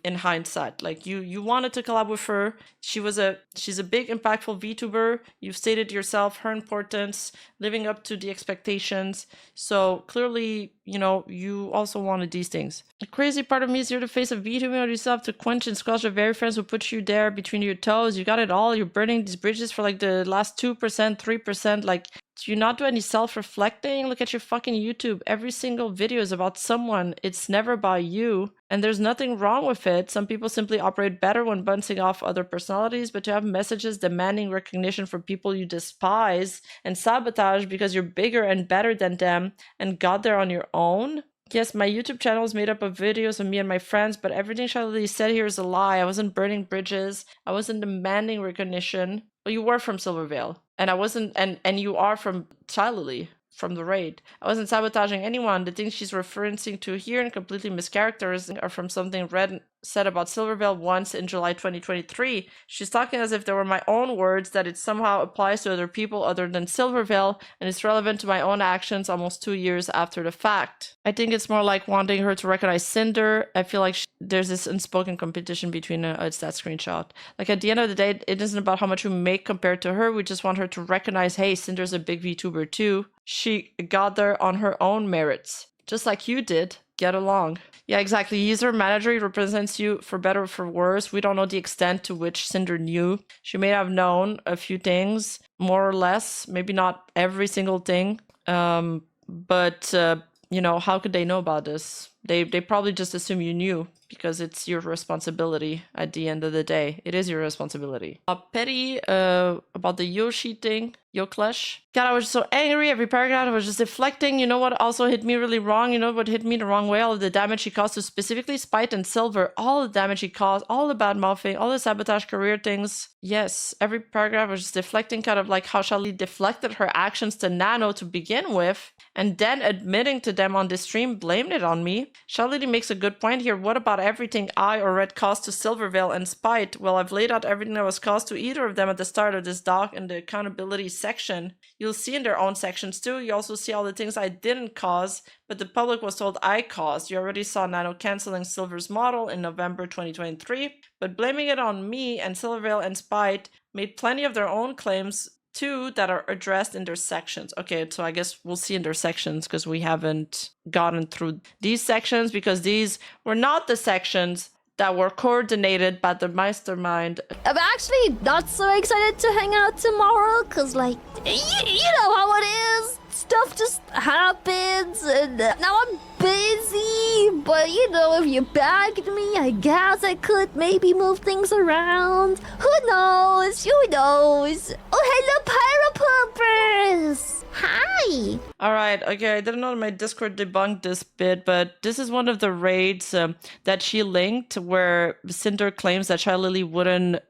In hindsight, like you wanted to collab with her. She's a big impactful VTuber. You've stated yourself her importance, living up to the expectations. So clearly, you also wanted these things. The crazy part of me is you're the face of VTubing, you still have to quench and squelch the very friends who put you there between your toes. You got it all. You're burning these bridges for like the last 2%, 3%. Like, do you not do any self-reflecting? Look at your fucking YouTube. Every single video is about someone. It's never about you. And there's nothing wrong with it. Some people simply operate better when bouncing off other personalities, but to have messages demanding recognition for people you despise and sabotage because you're bigger and better than them and got there on your own? Yes, my YouTube channel is made up of videos of me and my friends, but everything Shylily said here is a lie. I wasn't burning bridges. I wasn't demanding recognition. Well, you were from Silvervale. And I wasn't, and you are from Shylily, from the raid. I wasn't sabotaging anyone. The things she's referencing to here and completely mischaracterizing are from something Red said about Silvervale once in July 2023. She's talking as if they were my own words, that it somehow applies to other people other than Silvervale, and it's relevant to my own actions almost 2 years after the fact. I think it's more like wanting her to recognize Cinder. I feel like there's this unspoken competition between it's that screenshot. Like at the end of the day, it isn't about how much we make compared to her. We just want her to recognize, hey, Cinder's a big VTuber too. She got there on her own merits, just like you did. Get along. Yeah, exactly. He's her manager. He represents you for better or for worse. We don't know the extent to which Cinder knew. She may have known a few things, more or less. Maybe not every single thing. But how could they know about this? They probably just assume you knew because it's your responsibility at the end of the day. It is your responsibility. Petty about the Yoshi thing. Yoklesh. God, I was so angry. Every paragraph I was just deflecting. You know what also hit me really wrong? You know what hit me the wrong way? All of the damage he caused to specifically Spite and Silver. All the damage he caused. All the bad mouthing. All the sabotage career things. Yes, every paragraph was just deflecting, kind of like how Shylily deflected her actions to Nano to begin with, and then admitting to them on the stream, blamed it on me. Shylily makes a good point here. What about everything I or Red caused to Silvervale and Spite? Well, I've laid out everything that was caused to either of them at the start of this doc in the accountability section. You'll see in their own sections too. You also see all the things I didn't cause, but the public was told I caused. You already saw Nano canceling Silver's model in November 2023, but blaming it on me and Silvervale and Spite made plenty of their own claims too that are addressed in their sections. Okay, so I guess we'll see in their sections because we haven't gotten through these sections because these were not the sections that were coordinated by the mastermind. I'm actually not so excited to hang out tomorrow because, like, you know how it is. Stuff just happens and now I'm busy. But, you know, if you bagged me, I guess I could maybe move things around. Who knows? Who knows? Oh, hello, Pyro Poopers! Hi! Alright, okay, I didn't know my Discord debunked this bit, but this is one of the raids that she linked where Sinder claims that Shylily wouldn't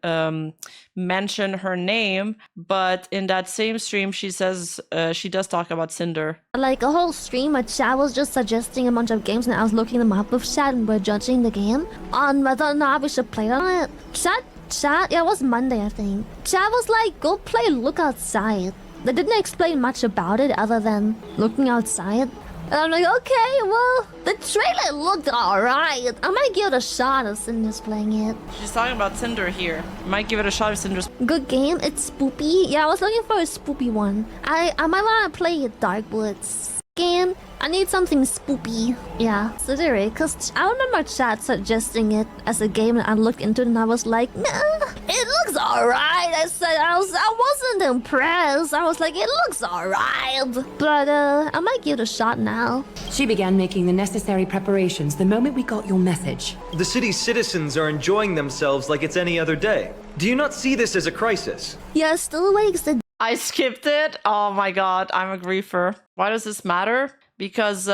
mention her name, but in that same stream she says she does talk about Sinder. Like a whole stream of chat was just suggesting a bunch of games and I was looking them up with chat and we're judging the game on whether or not we should play on it. Chat, yeah, it was Monday I think. Chat was like, go play Look Outside. They didn't explain much about it other than looking outside. And I'm like, okay, well, the trailer looked alright. I might give it a shot if Cinder's playing it. She's talking about Cinder here. Might give it a shot if Cinder's... Good game, it's spoopy. Yeah, I was looking for a spoopy one. I might want to play Dark Woods. Game, I need something spoopy. Yeah, consider it, because I remember chat suggesting it as a game and I looked into it and I was like, nah, it looks alright. I said, I wasn't impressed. I was like, it looks alright. But I might give it a shot now. She began making the necessary preparations the moment we got your message. The city's citizens are enjoying themselves like it's any other day. Do you not see this as a crisis? Yeah, still wakes the... I skipped it. Oh my god, I'm a griefer. Why does this matter? Because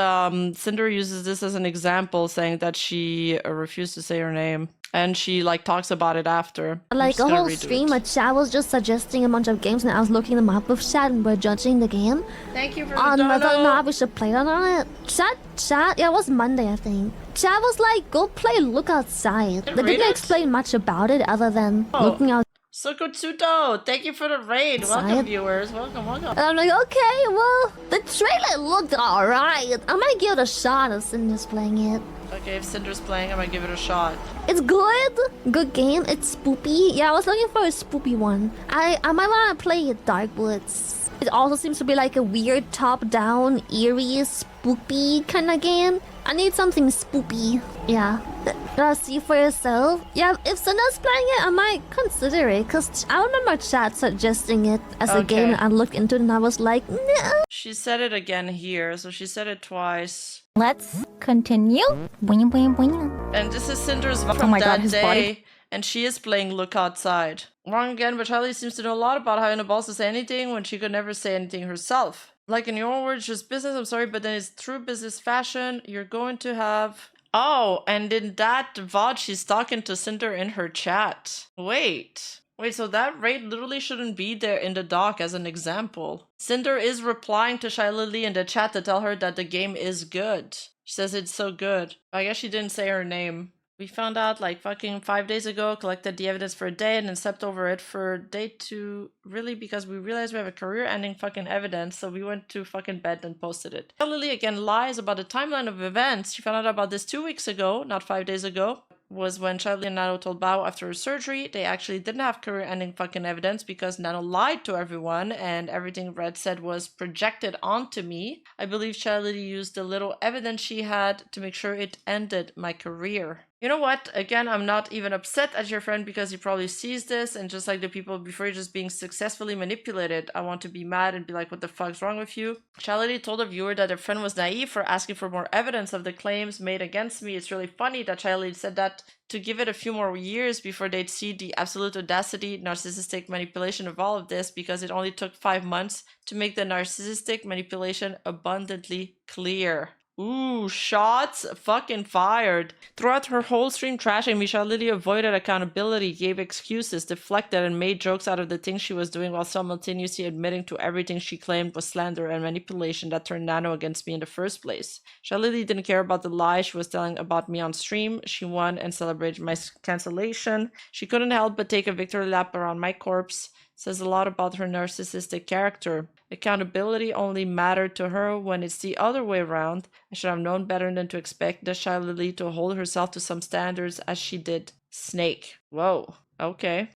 Cinder uses this as an example, saying that she refused to say her name. And she like talks about it after. Like a whole stream of chat was just suggesting a bunch of games and I was looking them up with chat and we're judging the game. Thank you for on the whether or dono. not we should play it on it. Chat, yeah, it was Monday I think. Chat was like, go play Look Outside. They didn't explain much about it other than looking out. Sokotsuto, thank you for the raid. Welcome, viewers. Welcome. And I'm like, okay, well, the trailer looked alright. I might give it a shot if Cinder's playing it. Okay, if Cinder's playing, I might give it a shot. It's good. Good game. It's spoopy. Yeah, I was looking for a spoopy one. I might want to play Dark Woods. It also seems to be like a weird top-down, eerie, spoopy kind of game. I need something spoopy. Yeah. See for yourself. Yeah, if Cinder's playing it, I might consider it. Because I remember chat suggesting it as a game. And I looked into it and I was like, nah. She said it again here, so she said it twice. Let's continue. And this is Cinder's vibe from that his day. body. And she is playing Look Outside. Wrong again, but Shylily seems to know a lot about having the balls to say anything when she could never say anything herself. Like in your own words, just business, I'm sorry, but then it's true business fashion. You're going to have... Oh, and in that VOD, she's talking to Cinder in her chat. Wait, so that raid literally shouldn't be there in the doc as an example. Cinder is replying to Shylily in the chat to tell her that the game is good. She says it's so good. I guess she didn't say her name. We found out like fucking 5 days ago, collected the evidence for a day and then slept over it for day 2, really, because we realized we have a career-ending fucking evidence, so we went to fucking bed and posted it. Shylily again lies about the timeline of events. She found out about this 2 weeks ago, not 5 days ago, was when Shylily and Nano told Bao after her surgery they actually didn't have career-ending fucking evidence because Nano lied to everyone and everything Red said was projected onto me. I believe Shylily used the little evidence she had to make sure it ended my career. You know what? Again, I'm not even upset at your friend because he probably sees this, and just like the people before, you're just being successfully manipulated. I want to be mad and be like, what the fuck's wrong with you? Shylily told a viewer that her friend was naive for asking for more evidence of the claims made against me. It's really funny that Shylily said that to give it a few more years before they'd see the absolute audacity, narcissistic manipulation of all of this, because it only took 5 months to make the narcissistic manipulation abundantly clear. Ooh, shots fucking fired. Throughout her whole stream trashing me, Shylily avoided accountability, gave excuses, deflected, and made jokes out of the things she was doing while simultaneously admitting to everything she claimed was slander and manipulation that turned Nano against me in the first place. Shylily didn't care about the lies she was telling about me on stream. She won and celebrated my cancellation. She couldn't help but take a victory lap around my corpse. Says a lot about her narcissistic character. Accountability only mattered to her when it's the other way around. I should have known better than to expect the Shylily to hold herself to some standards as she did Snake. Whoa. Okay.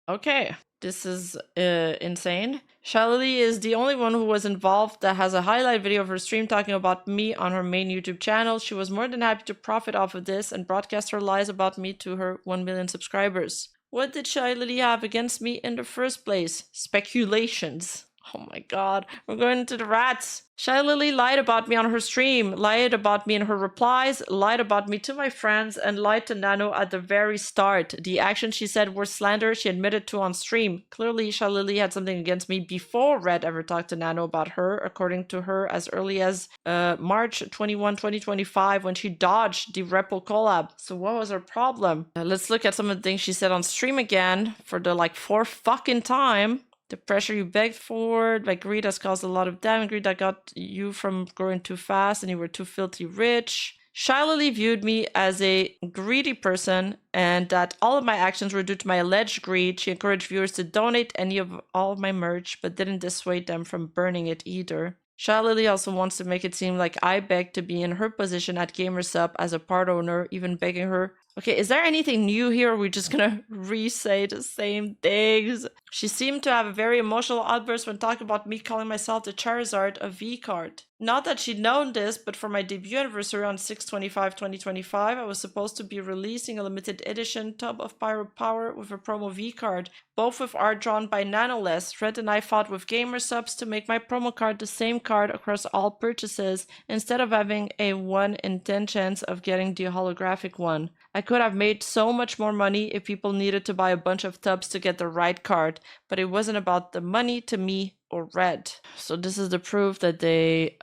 This is insane. Shylily is the only one who was involved that has a highlight video of her stream talking about me on her main YouTube channel. She was more than happy to profit off of this and broadcast her lies about me to her 1 million subscribers. What did Shylily have against me in the first place? Speculations. Oh my god. We're going into the rats. Shylily lied about me on her stream, lied about me in her replies, lied about me to my friends, and lied to Nano at the very start. The actions she said were slander she admitted to on stream. Clearly, Shylily had something against me before Red ever talked to Nano about her, according to her as early as March 21, 2025, when she dodged the Repo collab. So what was her problem? Let's look at some of the things she said on stream again for the 4th fucking time. The pressure you begged for, greed has caused a lot of damage. Greed that got you from growing too fast and you were too filthy rich. Shylily viewed me as a greedy person and that all of my actions were due to my alleged greed. She encouraged viewers to donate any of all of my merch, but didn't dissuade them from burning it either. Shylily also wants to make it seem like I begged to be in her position at GamerSup as a part owner, even begging her. Okay, is there anything new here, or are we just gonna re-say the same things? She seemed to have a very emotional outburst when talking about me calling myself the Charizard of V-Card. Not that she'd known this, but for my debut anniversary on 6/25/2025, I was supposed to be releasing a limited edition Tub of Pyro Power with a promo V-Card, both with art drawn by Nanoless. Red and I fought with GamerSubs to make my promo card the same card across all purchases, instead of having a 1 in 10 chance of getting the holographic one. I could have made so much more money if people needed to buy a bunch of tubs to get the right card, but it wasn't about the money to me or Red. So this is the proof that they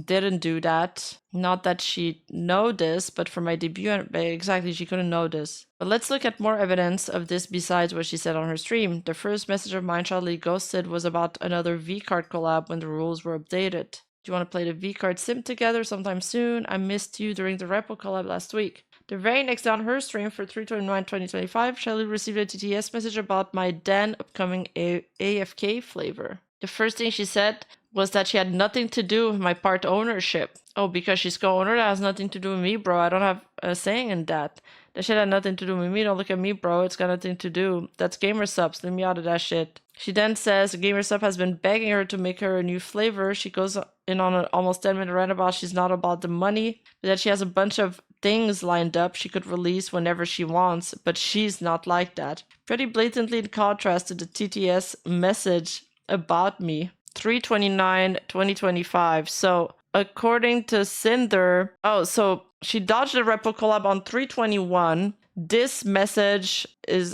didn't do that. Not that she know this, but for my debut, exactly, she couldn't know this. But let's look at more evidence of this besides what she said on her stream. The first message of mine Shylily ghosted was about another V-Card collab when the rules were updated. Do you want to play the V-Card sim together sometime soon? I missed you during the Repo collab last week. The very next day on her stream for 3/29/2025, Shylily received a TTS message about my then upcoming AFK flavor. The first thing she said was that she had nothing to do with my part ownership. Oh, because she's co-owner, that has nothing to do with me, bro. I don't have a saying in that. That shit had nothing to do with me. Don't look at me, bro. It's got nothing to do. That's GamerSubs. Leave me out of that shit. She then says GamerSub has been begging her to make her a new flavor. She goes in on an almost 10-minute rant about she's not about the money, but that she has a bunch of things lined up she could release whenever she wants, but she's not like that. Pretty blatantly in contrast to the TTS message about me. 3/29/2025. So according to Sinder, so she dodged the Repo collab on 3/21. This message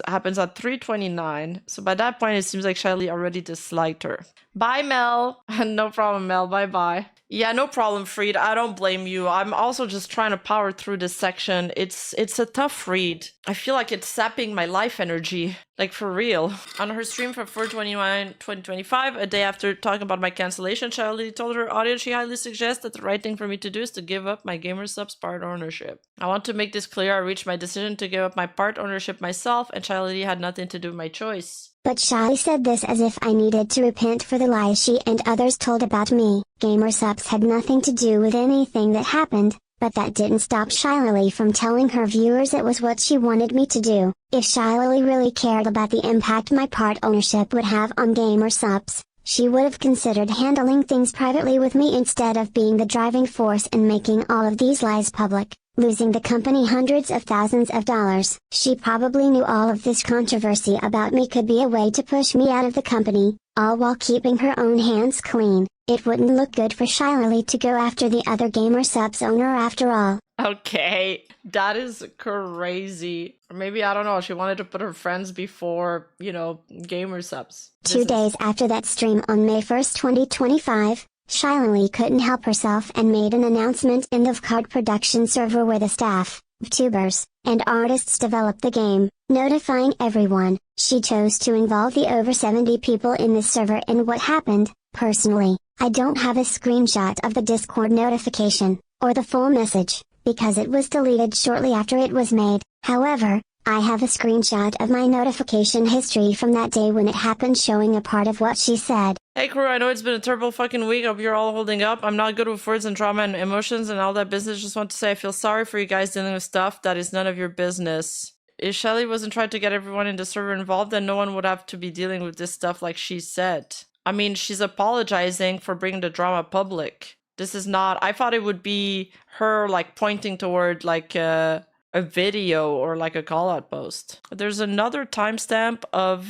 happens at 3/29. So by that point, it seems like Shylily already disliked her. Bye, Mel. No problem, Mel. Bye-bye. Yeah, no problem, Freed. I don't blame you. I'm also just trying to power through this section. It's a tough read. I feel like it's sapping my life energy. Like, for real. On her stream for 4/29/2025, a day after talking about my cancellation, Shylily told her audience she highly suggests that the right thing for me to do is to give up my GamerSubs part ownership. I want to make this clear. I reached my decision to give up my part ownership myself, and Shylily had nothing to do with my choice. But Shylily said this as if I needed to repent for the lies she and others told about me. GamerSubs had nothing to do with anything that happened, but that didn't stop Shylily from telling her viewers it was what she wanted me to do. If Shylily really cared about the impact my part ownership would have on GamerSubs, she would have considered handling things privately with me instead of being the driving force in making all of these lies public. losing the company hundreds of thousands of dollars. She probably knew all of this controversy about me could be a way to push me out of the company, all while keeping her own hands clean. It wouldn't look good for Shylily to go after the other GamerSupps owner after all. Okay, that is crazy. Or maybe, I don't know, she wanted to put her friends before, GamerSupps. 2 days after that stream on May 1st, 2025, Shylily couldn't help herself and made an announcement in the VCard production server where the staff, VTubers, and artists developed the game, notifying everyone. She chose to involve the over 70 people in this server in what happened. Personally, I don't have a screenshot of the Discord notification, or the full message, because it was deleted shortly after it was made. However, I have a screenshot of my notification history from that day when it happened, showing a part of what she said. Hey crew, I know it's been a terrible fucking week. Hope you're all holding up. I'm not good with words and trauma and emotions and all that business. Just want to say I feel sorry for you guys dealing with stuff that is none of your business. If Shelly wasn't trying to get everyone in the server involved, then no one would have to be dealing with this stuff like she said. I mean, she's apologizing for bringing the drama public. This is not... I thought it would be her, like, pointing toward, like, a video or, like, a call-out post. There's another timestamp of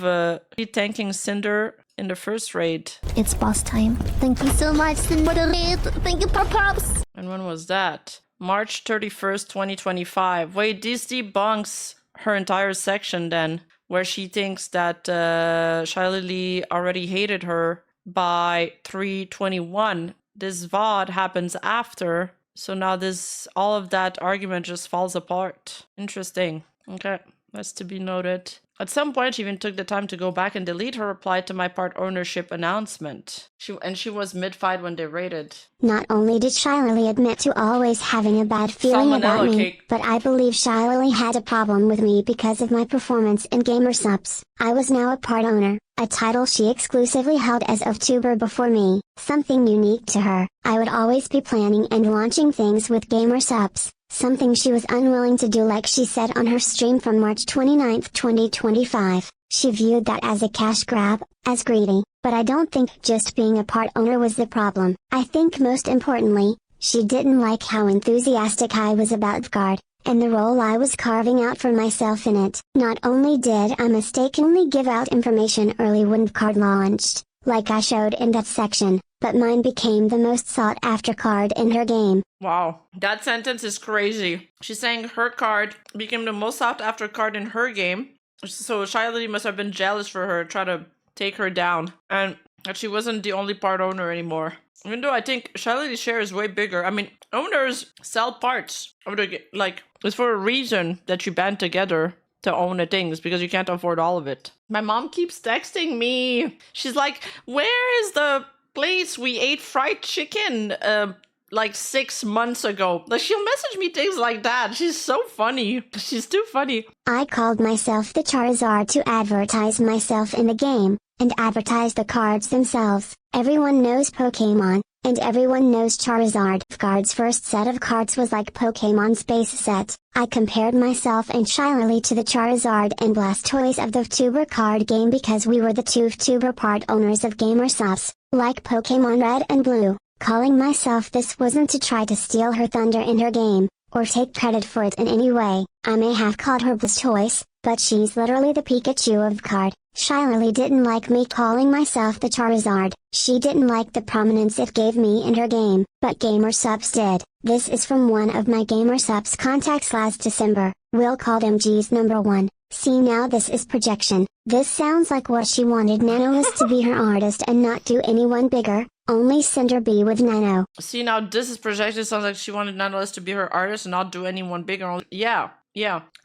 she thanking Sinder in the first raid. It's boss time. Thank you so much, Sinder, for the raid. Thank you, Pops. And when was that? March 31st, 2025. Wait, this debunks her entire section then, where she thinks that Shylily already hated her by 3/21. This VOD happens after, so now all of that argument just falls apart. Interesting. Okay, that's to be noted. At some point, she even took the time to go back and delete her reply to my part ownership announcement. She was mid-fight when they raided. Not only did Shylily admit to always having a bad feeling about me, but I believe Shylily had a problem with me because of my performance in GamerSupps. I was now a part owner, a title she exclusively held as of Vtuber before me, something unique to her. I would always be planning and launching things with GamerSupps, something she was unwilling to do, like she said on her stream from March 29, 2025. She viewed that as a cash grab, as greedy, but I don't think just being a part owner was the problem. I think most importantly, she didn't like how enthusiastic I was about VCard, and the role I was carving out for myself in it. Not only did I mistakenly give out information early when VCard launched, like I showed in that section, but mine became the most sought after card in her game. Wow, that sentence is crazy. She's saying her card became the most sought after card in her game. So Shylily must have been jealous for her, trying to take her down. And that she wasn't the only part owner anymore. Even though I think Shylily's share is way bigger. I mean, owners sell parts. Like, it's for a reason that you band together to own the things, because you can't afford all of it. My mom keeps texting me. She's like, where is the place we ate fried chicken like 6 months ago? Like, she'll message me things like that. She's so funny. She's too funny. I called myself the Charizard to advertise myself in the game, and advertise the cards themselves. Everyone knows Pokemon, and everyone knows Charizard. VCard's first set of cards was like Pokemon's base set. I compared myself and Shylily to the Charizard and Blastoise of the Vtuber card game because we were the two Vtuber part owners of GamerSupps, like Pokemon Red and Blue. Calling myself this wasn't to try to steal her thunder in her game, or take credit for it in any way. I may have called her Blastoise, but she's literally the Pikachu of VCard. Shylily didn't like me calling myself the Charizard. She didn't like the prominence it gave me in her game, but GamerSupps did. This is from one of my GamerSupps contacts last December. Will called MG's #1. See, now this is projection. This sounds like what she wanted Nanolis to be her artist and not do anyone bigger. Only Sinder be with Nano. See, now this is projection. Sounds like she wanted Nanolis to be her artist and not do anyone bigger. Yeah.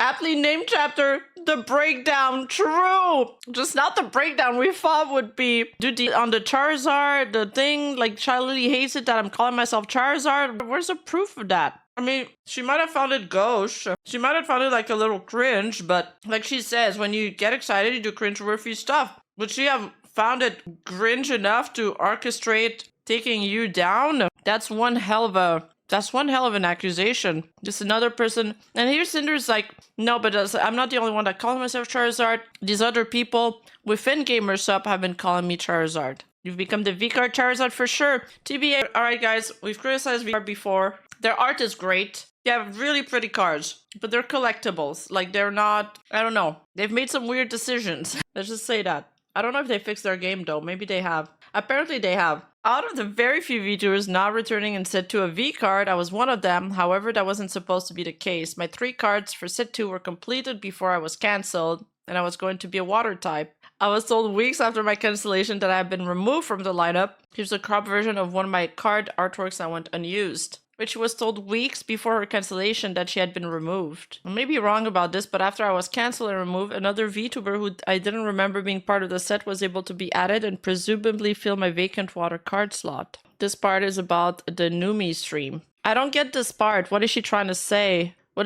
Aptly named chapter, the breakdown. True. Just not the breakdown we thought would be. On the Charizard, the thing, like, Shylily hates it that I'm calling myself Charizard. Where's the proof of that? I mean, she might have found it gauche. She might have found it like a little cringe, but like she says, when you get excited, you do cringe-worthy stuff. Would she have found it cringe enough to orchestrate taking you down? That's one hell of an accusation. Just another person. And here Cinder's like, no, but I'm not the only one that calls myself Charizard. These other people within GamerSupp have been calling me Charizard. You've become the VCard Charizard for sure. TBA. Alright guys, we've criticized VCard before. Their art is great. They have really pretty cards, but they're collectibles. Like, they're not, I don't know. They've made some weird decisions. Let's just say that. I don't know if they fixed their game though. Maybe they have. Apparently they have. Out of the very few VTubers not returning in set 2 a V card, I was one of them. However, that wasn't supposed to be the case. My 3 cards for set 2 were completed before I was cancelled, and I was going to be a water type. I was told weeks after my cancellation that I had been removed from the lineup. Here's a crop version of one of my card artworks that went unused. But she was told weeks before her cancellation that she had been removed. I may be wrong about this, but after I was cancelled and removed, another VTuber who I didn't remember being part of the set was able to be added and presumably fill my vacant water card slot. This part is about the Numi stream. I don't get this part. What is she trying to say? Why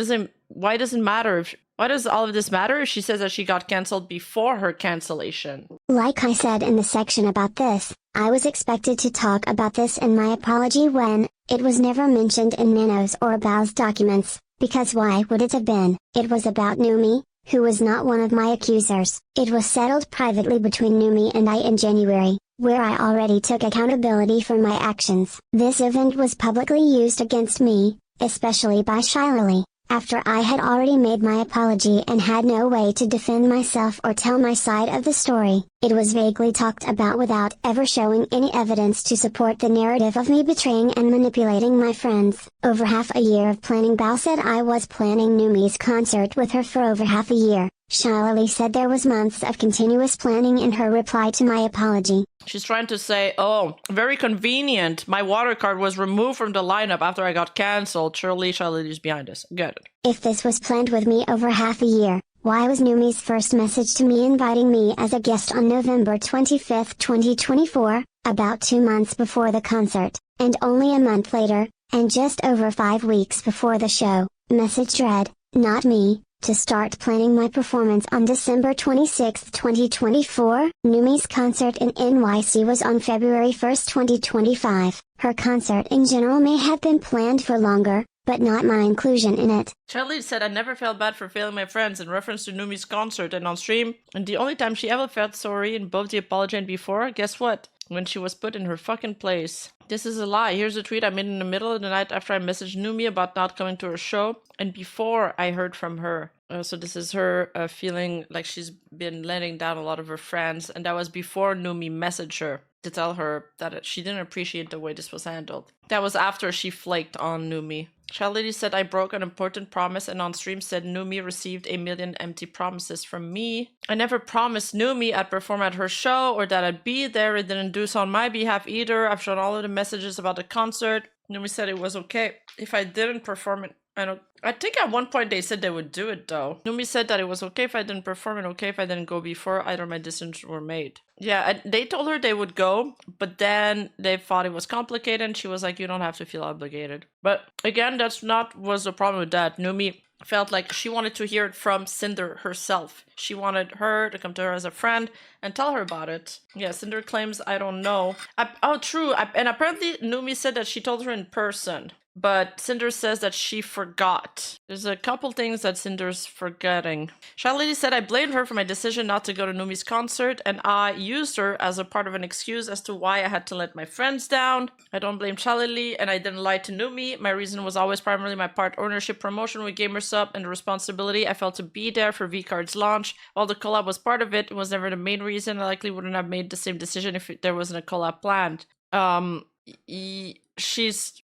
does it matter? Why does all of this matter if she says that she got cancelled before her cancellation? Like I said in the section about this, I was expected to talk about this in my apology when it was never mentioned in Nano's or Bao's documents, because why would it have been? It was about Numi, who was not one of my accusers. It was settled privately between Numi and I in January, where I already took accountability for my actions. This event was publicly used against me, especially by Shylily. After I had already made my apology and had no way to defend myself or tell my side of the story, it was vaguely talked about without ever showing any evidence to support the narrative of me betraying and manipulating my friends. Over half a year of planning. Bao said I was planning Numi's concert with her for over half a year. Shylily said there was months of continuous planning in her reply to my apology. She's trying to say, oh, very convenient. My water card was removed from the lineup after I got cancelled. Surely Shylily's behind us. Get it. If this was planned with me over half a year, why was Numi's first message to me inviting me as a guest on November 25, 2024, about 2 months before the concert, and only a month later, and just over 5 weeks before the show, message read, not me, to start planning my performance on December 26, 2024. Numi's concert in NYC was on February 1, 2025. Her concert in general may have been planned for longer, but not my inclusion in it. Shylily said I never felt bad for failing my friends in reference to Numi's concert and on stream, and the only time she ever felt sorry in both the apology and before, guess what? When she was put in her fucking place. This is a lie. Here's a tweet I made in the middle of the night after I messaged Numi about not coming to her show, and before I heard from her. So this is her feeling like she's been letting down a lot of her friends, and that was before Numi messaged her to tell her that she didn't appreciate the way this was handled. That was after she flaked on Numi. Shylily said I broke an important promise, and on stream said Numi received 1 million empty promises from me. I never promised Numi I'd perform at her show or that I'd be there. It didn't do so on my behalf either. I've shown all of the messages about the concert. Numi said it was okay if I didn't perform it. I think at one point they said they would do it though. Numi said that it was okay if I didn't perform and okay if I didn't go before either my decisions were made. Yeah, they told her they would go, but then they thought it was complicated and she was like, you don't have to feel obligated. But again, that's not was the problem with that. Numi felt like she wanted to hear it from Sinder herself. She wanted her to come to her as a friend and tell her about it. Yeah, Sinder claims I don't know. True. And apparently Numi said that she told her in person. But Sinder says that she forgot. There's a couple things that Cinder's forgetting. Shylily said I blamed her for my decision not to go to Numi's concert, and I used her as a part of an excuse as to why I had to let my friends down. I don't blame Shylily, and I didn't lie to Numi. My reason was always primarily my part ownership promotion with GamerSup and the responsibility I felt to be there for V-Card's launch. While the collab was part of it, it was never the main reason. I likely wouldn't have made the same decision if there wasn't a collab planned. She's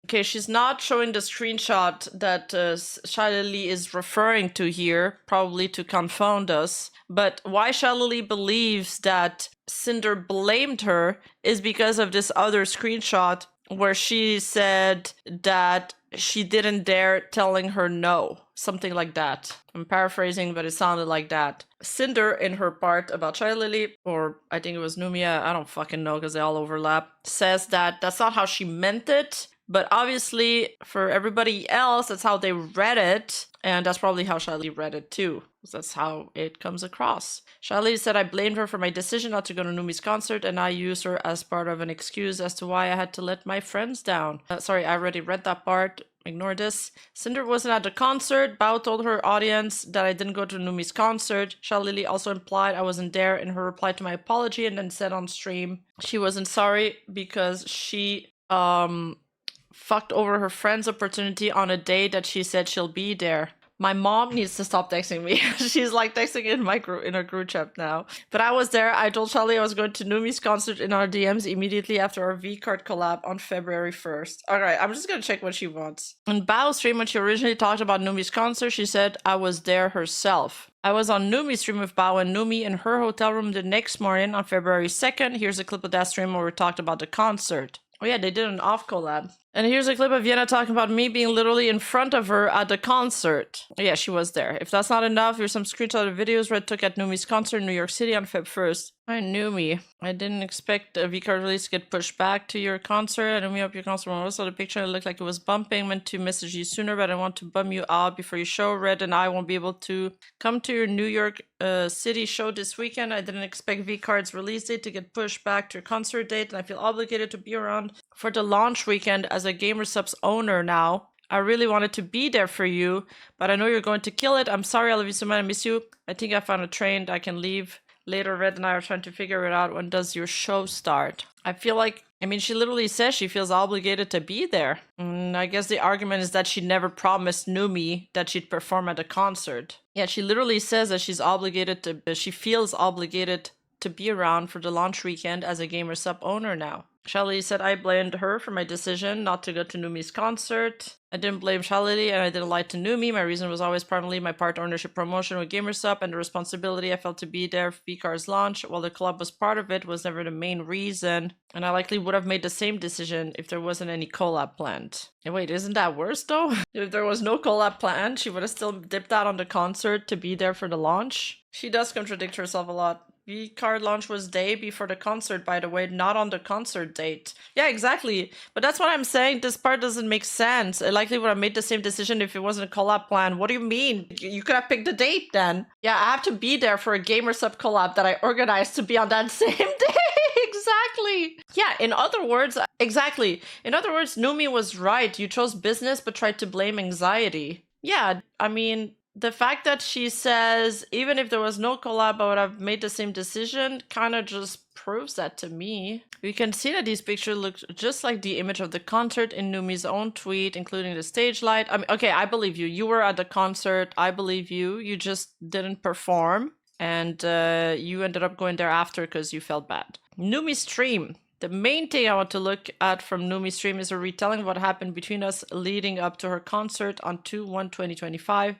not showing the screenshot that Shylily is referring to here, probably to confound us. But why Shylily believes that Sinder blamed her is because of this other screenshot where she said that she didn't dare telling her no. Something like that. I'm paraphrasing, but it sounded like that. Sinder, in her part about Shylily, or I think it was Numia, I don't fucking know because they all overlap, says that that's not how she meant it. But obviously, for everybody else, that's how they read it. And that's probably how Shylily read it too. That's how it comes across. Shylily said I blamed her for my decision not to go to Numi's concert, and I used her as part of an excuse as to why I had to let my friends down. Sorry, I already read that part. Ignore this. Cinder wasn't at the concert. Bao told her audience that I didn't go to Numi's concert. Shylily also implied I wasn't there in her reply to my apology, and then said on stream she wasn't sorry because she fucked over her friend's opportunity on a day that she said she'll be there. My mom needs to stop texting me. She's like texting in my group, in our group chat now. But I was there. I told Shylily I was going to Numi's concert in our DMs immediately after our V-Card collab on February 1st. Alright, I'm just gonna check what she wants. In Bao's stream, when she originally talked about Numi's concert, she said I was there herself. I was on Numi's stream with Bao and Numi in her hotel room the next morning on February 2nd. Here's a clip of that stream where we talked about the concert. Oh yeah, they did an off collab. And here's a clip of Vienna talking about me being literally in front of her at the concert. Yeah, she was there. If that's not enough, here's some screenshots of videos Red took at Numi's concert in New York City on Feb 1st. Hi, Numi. I didn't expect a V-Card release to get pushed back to your concert. I know me up your concert. When I saw the picture, it looked like it was bumping. Meant to message you sooner, but I want to bum you out before your show. Red and I won't be able to come to your New York City show this weekend. I didn't expect V-Card's release date to get pushed back to your concert date, and I feel obligated to be around for the launch weekend as a GamerSupps owner now. I really wanted to be there for you, but I know you're going to kill it. I'm sorry, I love you so much. I miss you. I think I found a train that I can leave. Later, Red and I are trying to figure it out. When does your show start? I feel like, I mean, she literally says she feels obligated to be there. I guess the argument is that she never promised Numi that she'd perform at a concert. Yeah, she literally says that she's obligated to, she feels obligated to be around for the launch weekend as a GamerSupp owner now. Shylily said I blamed her for my decision not to go to Numi's concert. I didn't blame Shylily and I didn't lie to Numi. My reason was always primarily my part ownership promotion with GamerSupp and the responsibility I felt to be there for V-Card's launch. While the club was part of it, was never the main reason. And I likely would have made the same decision if there wasn't any collab planned. And wait, isn't that worse though? If there was no collab planned, she would have still dipped out on the concert to be there for the launch. She does contradict herself a lot. V-Card launch was day before the concert, by the way, not on the concert date. Yeah, exactly. But that's what I'm saying. This part doesn't make sense. I likely would have made the same decision if it wasn't a collab plan. What do you mean? You could have picked the date then. Yeah, I have to be there for a GamerSupp collab that I organized to be on that same day. Exactly. Yeah, in other words, exactly. In other words, Numi was right. You chose business but tried to blame anxiety. Yeah, I mean, the fact that she says, even if there was no collab, I would have made the same decision, kind of just proves that to me. You can see that these pictures look just like the image of the concert in Numi's own tweet, including the stage light. I mean, okay, I believe you. You were at the concert. I believe you. You just didn't perform. And you ended up going there after because you felt bad. Numi's stream. The main thing I want to look at from Numi's stream is a retelling of what happened between us leading up to her concert on 2/1/2025.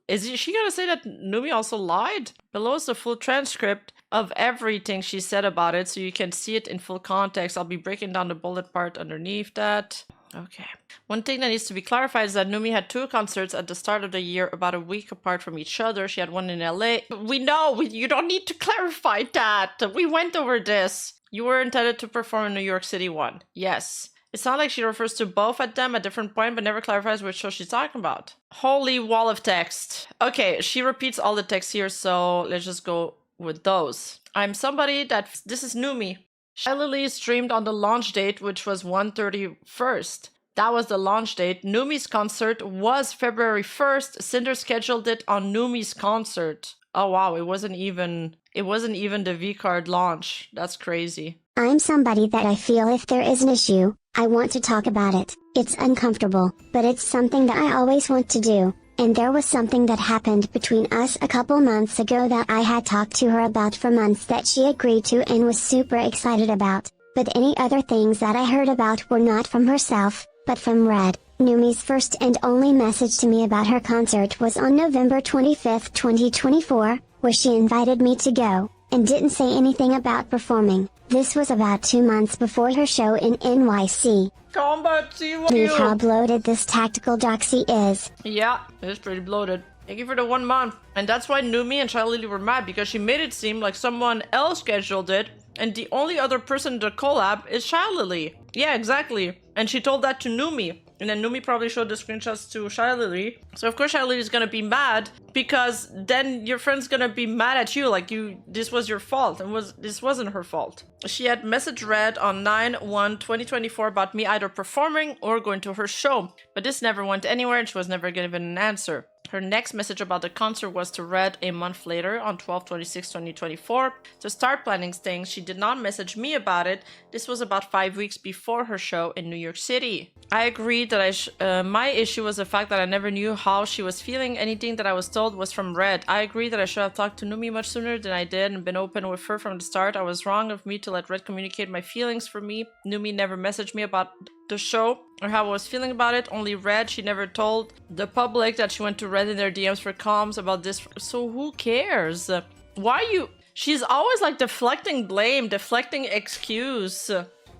Is she gonna say that Numi also lied? Below is the full transcript of everything she said about it, so you can see it in full context. I'll be breaking down the bullet part underneath that. Okay. One thing that needs to be clarified is that Numi had 2 concerts at the start of the year, about a week apart from each other. She had one in LA. We know, you don't need to clarify that. We went over this. You were intended to perform in New York City one. Yes. It's not like she refers to both at them at different point, but never clarifies which show she's talking about. Holy wall of text. Okay, she repeats all the text here, so let's just go with those. I'm somebody that... This is Numi. Shylily streamed on the launch date, which was 1/31st. That was the launch date. Numi's concert was February 1st. Sinder scheduled it on Numi's concert. Oh wow, it wasn't even the V-Card launch. That's crazy. I'm somebody that I feel if there is an issue, I want to talk about it. It's uncomfortable, but it's something that I always want to do. And there was something that happened between us a couple months ago that I had talked to her about for months that she agreed to and was super excited about. But any other things that I heard about were not from herself, but from Red. Numi's first and only message to me about her concert was on November 25th, 2024, where she invited me to go, and didn't say anything about performing. This was about 2 months before her show in NYC. Combat CYU! Read how bloated this tactical doxy is. Yeah, it's pretty bloated. Thank you for the 1 month. And that's why Numi and Shylily were mad, because she made it seem like someone else scheduled it, and the only other person in the collab is Shylily. Yeah, exactly. And she told that to Numi. And then Numi probably showed the screenshots to Shylily. So of course Shylily is gonna be mad, because then your friend's gonna be mad at you, like this was your fault, and this wasn't her fault. She had message Red on 9/1/2024 about me either performing or going to her show, but this never went anywhere and she was never given an answer. Her next message about the concert was to Red a month later on 12/26/2024 to start planning things. She did not message me about it. This was about 5 weeks before her show in New York City. I agreed that my issue was the fact that I never knew how she was feeling. Anything that I was told was from Red. I agree that I should have talked to Numi much sooner than I did and been open with her from the start. I was wrong of me to let Red communicate my feelings for me. Numi never messaged me about the show or how I was feeling about it. Only Red. She never told the public that she went to Red in their DMs for comms about this. So who cares? Why you... She's always like deflecting blame, deflecting excuse.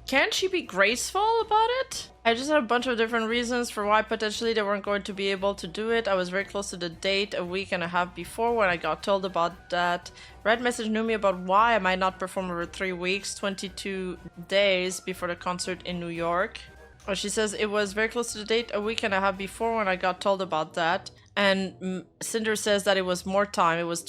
Can't she be graceful about it? I just had a bunch of different reasons for why potentially they weren't going to be able to do it. I was very close to the date a week and a half before when I got told about that. Red messaged Numi about why I might not perform over 3 weeks, 22 days before the concert in New York. She says it was very close to the date a week and a half before when I got told about that. And Sinder says that it was more time. It was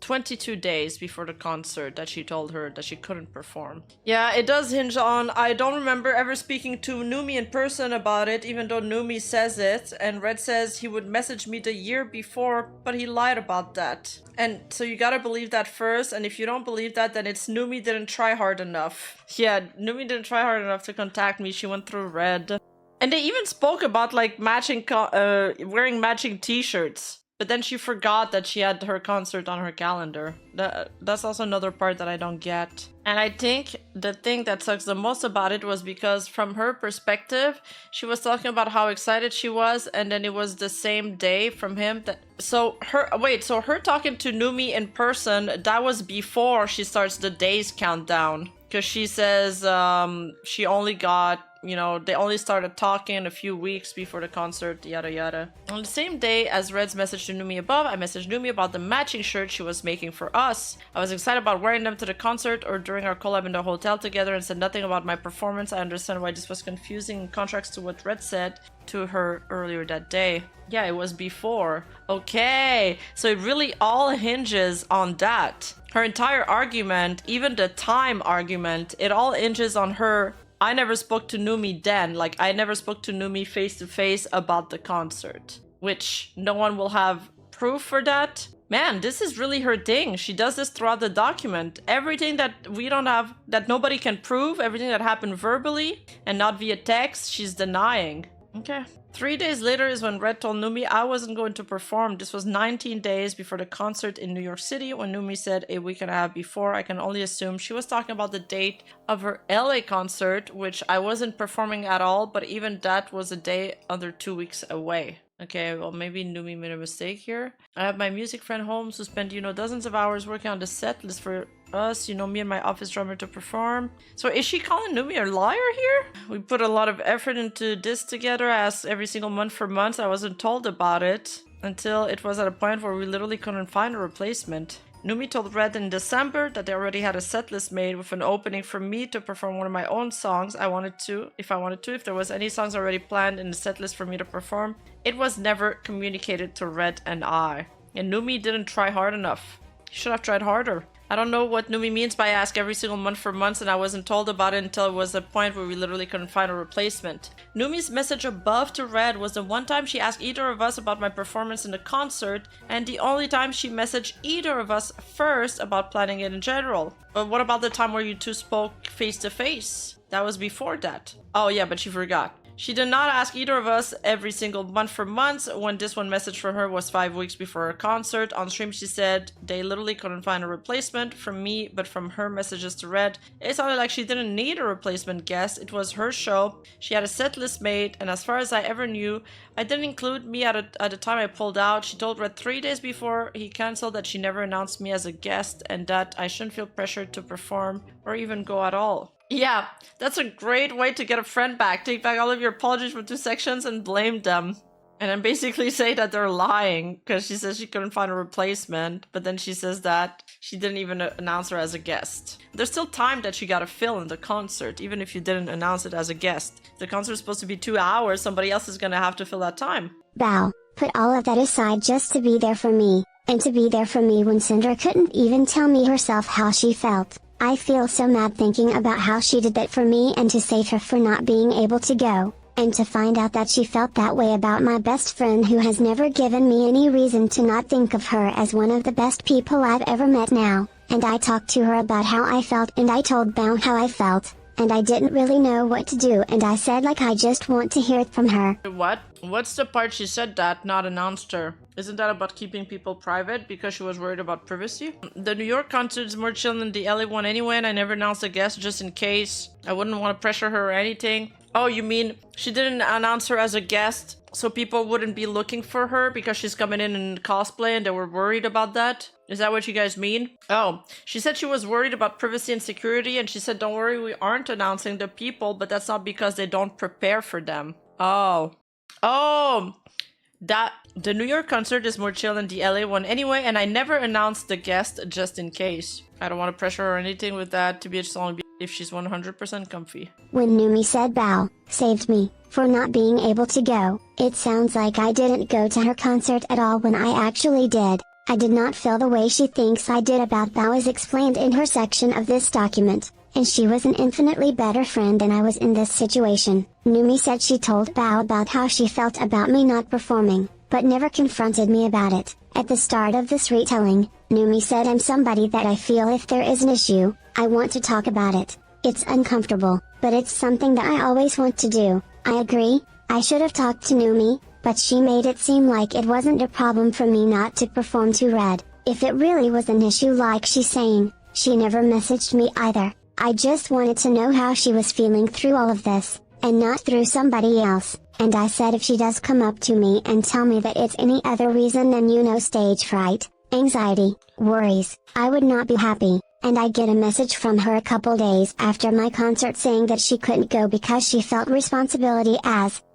22 days before the concert that she told her that she couldn't perform. Yeah, it does hinge on... I don't remember ever speaking to Numi in person about it, even though Numi says it. And Red says he would message me the year before, but he lied about that. And so you gotta believe that first, and if you don't believe that, then it's Numi didn't try hard enough. Yeah, Numi didn't try hard enough to contact me. She went through Red. And they even spoke about like matching, wearing matching t-shirts. But then she forgot that she had her concert on her calendar. That's also another part that I don't get. And I think the thing that sucks the most about it was because from her perspective, she was talking about how excited she was, and then it was the same day from him that... So her talking to Numi in person, that was before she starts the days countdown. Because she says she only got... You know, they only started talking a few weeks before the concert, yada yada. On the same day as Red's message to Numi above, I messaged Numi about the matching shirt she was making for us. I was excited about wearing them to the concert or during our collab in the hotel together and said nothing about my performance. I understand why this was confusing in contrast to what Red said to her earlier that day. Yeah, it was before. Okay, so it really all hinges on that. Her entire argument, even the time argument, it all hinges on her... I never spoke to Numi then, like I never spoke to Numi face to face about the concert, which no one will have proof for that. Man, this is really her thing. She does this throughout the document. Everything that we don't have, that nobody can prove, everything that happened verbally and not via text, she's denying. Okay. 3 days later is when Red told Numi I wasn't going to perform. This was 19 days before the concert in New York City when Numi said a week and a half before. I can only assume she was talking about the date of her LA concert, which I wasn't performing at all, but even that was a day under 2 weeks away. Okay, well, maybe Numi made a mistake here. I have my music friend Holmes who spent, you know, dozens of hours working on the set list for us, you know, me and my office drummer to perform. So is she calling Numi a liar here? We put a lot of effort into this together. I asked every single month for months. I wasn't told about it until it was at a point where we literally couldn't find a replacement. Numi told Red in December that they already had a set list made with an opening for me to perform one of my own songs if there was any songs already planned in the set list for me to perform. It was never communicated to Red and I. And Numi didn't try hard enough. He should have tried harder. I don't know what Numi means by ask every single month for months and I wasn't told about it until it was a point where we literally couldn't find a replacement. Numi's message above to Red was the one time she asked either of us about my performance in the concert and the only time she messaged either of us first about planning it in general. But what about the time where you two spoke face to face? That was before that. Oh yeah, but she forgot. She did not ask either of us every single month for months when this one message for her was 5 weeks before her concert. On stream she said they literally couldn't find a replacement from me, but from her messages to Red, it sounded like she didn't need a replacement guest. It was her show. She had a set list made, and as far as I ever knew, I didn't include me at the time I pulled out. She told Red 3 days before he canceled that she never announced me as a guest and that I shouldn't feel pressured to perform or even go at all. Yeah, that's a great way to get a friend back. Take back all of your apologies from 2 sections and blame them. And then basically say that they're lying because she says she couldn't find a replacement, but then she says that she didn't even announce her as a guest. There's still time that she gotta fill in the concert, even if you didn't announce it as a guest. If the concert's supposed to be 2 hours, somebody else is gonna have to fill that time. Bao, put all of that aside just to be there for me, and to be there for me when Cinder couldn't even tell me herself how she felt. I feel so mad thinking about how she did that for me and to save her for not being able to go. and to find out that she felt that way about my best friend who has never given me any reason to not think of her as one of the best people I've ever met now. And I talked to her about how I felt and I told Bao how I felt, and I didn't really know what to do and I said like I just want to hear it from her. What? What's the part she said that, not announced her? Isn't that about keeping people private because she was worried about privacy? The New York concert is more chill than the LA one anyway, and I never announced a guest just in case. I wouldn't want to pressure her or anything. Oh, you mean she didn't announce her as a guest so people wouldn't be looking for her because she's coming in cosplay and they were worried about that? Is that what you guys mean? Oh, she said she was worried about privacy and security, and she said, don't worry, we aren't announcing the people, but that's not because they don't prepare for them. Oh. Oh, that the New York concert is more chill than the LA one anyway, and I never announced the guest just in case. I don't want to pressure her or anything with that, to be just only if she's 100% comfy. When Numi said Bao saved me for not being able to go, it sounds like I didn't go to her concert at all when I actually did. I did not feel the way she thinks I did about Bao as explained in her section of this document, and she was an infinitely better friend than I was in this situation. Numi said she told Bao about how she felt about me not performing, but never confronted me about it. At the start of this retelling, Numi said I'm somebody that I feel if there is an issue, I want to talk about it. It's uncomfortable, but it's something that I always want to do. I agree, I should have talked to Numi, but she made it seem like it wasn't a problem for me not to perform to Red. If it really was an issue like she's saying, she never messaged me either. I just wanted to know how she was feeling through all of this, and not through somebody else, and I said if she does come up to me and tell me that it's any other reason than stage fright, anxiety, worries, I would not be happy, and I get a message from her a couple days after my concert saying that she couldn't go because she felt responsibility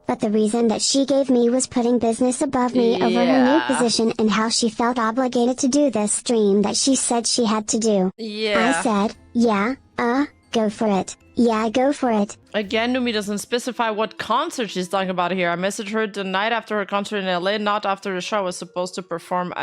but the reason that she gave me was putting business above me over her new position and how she felt obligated to do this stream that she said she had to do. I said, yeah, go for it. Yeah, go for it. Again, Numi doesn't specify what concert she's talking about here. I messaged her the night after her concert in LA, not after the show I was supposed to perform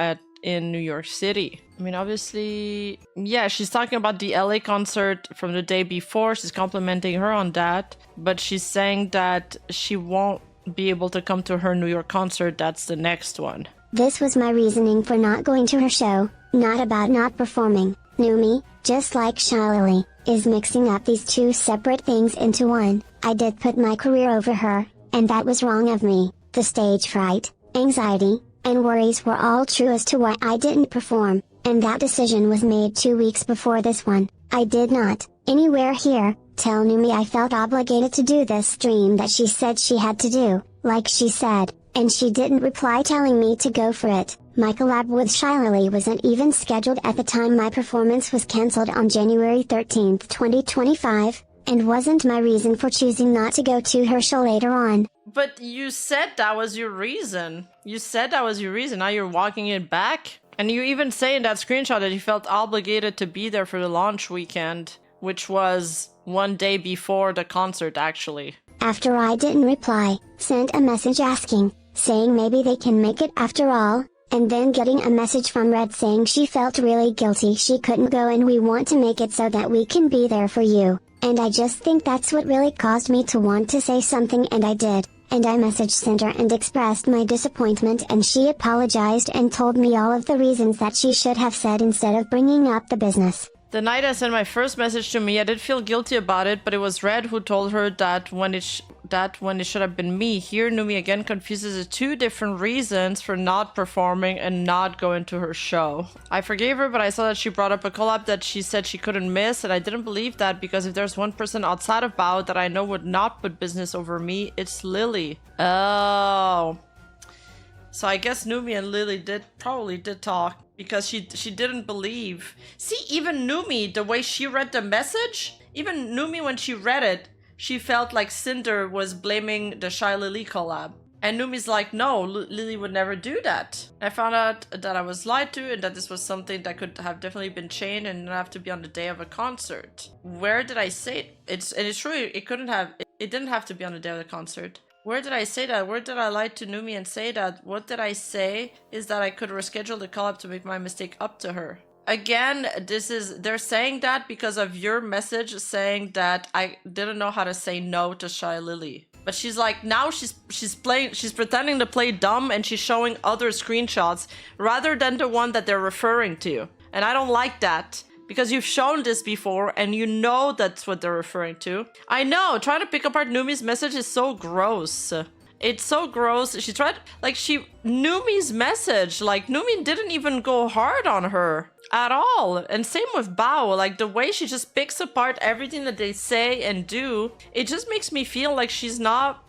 in New York City. I mean, obviously, yeah, she's talking about the LA concert from the day before. She's complimenting her on that, but she's saying that she won't be able to come to her New York concert. That's the next one. This was my reasoning for not going to her show, not about not performing. Numi, just like Shylily, is mixing up these two separate things into one. I did put my career over her, and that was wrong of me. The stage fright, anxiety, and worries were all true as to why I didn't perform, and that decision was made 2 weeks before this one. I did not, anywhere here, tell Numi I felt obligated to do this stream that she said she had to do, like she said, and she didn't reply telling me to go for it. My collab with Shylily wasn't even scheduled at the time my performance was cancelled on January 13, 2025, and wasn't my reason for choosing not to go to her show later on. But you said that was your reason. You said that was your reason. Now you're walking it back. And you even say in that screenshot that you felt obligated to be there for the launch weekend, which was 1 day before the concert, actually. After I didn't reply, sent a message saying maybe they can make it after all, and then getting a message from Red saying she felt really guilty she couldn't go and we want to make it so that we can be there for you. And I just think that's what really caused me to want to say something, and I did. And I messaged Sinder and expressed my disappointment, and she apologized and told me all of the reasons that she should have said instead of bringing up the business. The night I sent my first message to me, I did feel guilty about it, but it was Red who told her that when it should have been me. Here, Numi again confuses the two different reasons for not performing and not going to her show. I forgave her, but I saw that she brought up a collab that she said she couldn't miss, and I didn't believe that because if there's one person outside of Bao that I know would not put business over me, it's Lily. Oh. So I guess Numi and Lily probably did talk. Because she didn't believe. See, even Numi, the way she read the message, even Numi when she read it, she felt like Sinder was blaming the Shylily collab. And Numi's like, no, Lily would never do that. I found out that I was lied to and that this was something that could have definitely been changed and not have to be on the day of a concert. Where did I say it? It's true, it didn't have to be on the day of the concert. Where did I say that? Where did I lie to Numi and say that? What did I say is that I could reschedule the collab to make my mistake up to her. Again, they're saying that because of your message saying that I didn't know how to say no to Shylily. But she's like, now she's pretending to play dumb, and she's showing other screenshots rather than the one that they're referring to. And I don't like that. Because you've shown this before, and you know that's what they're referring to. I know, trying to pick apart Numi's message is so gross. It's so gross. She tried, like, Numi's message, like, Numi didn't even go hard on her at all. And same with Bao, like, the way she just picks apart everything that they say and do, it just makes me feel like she's not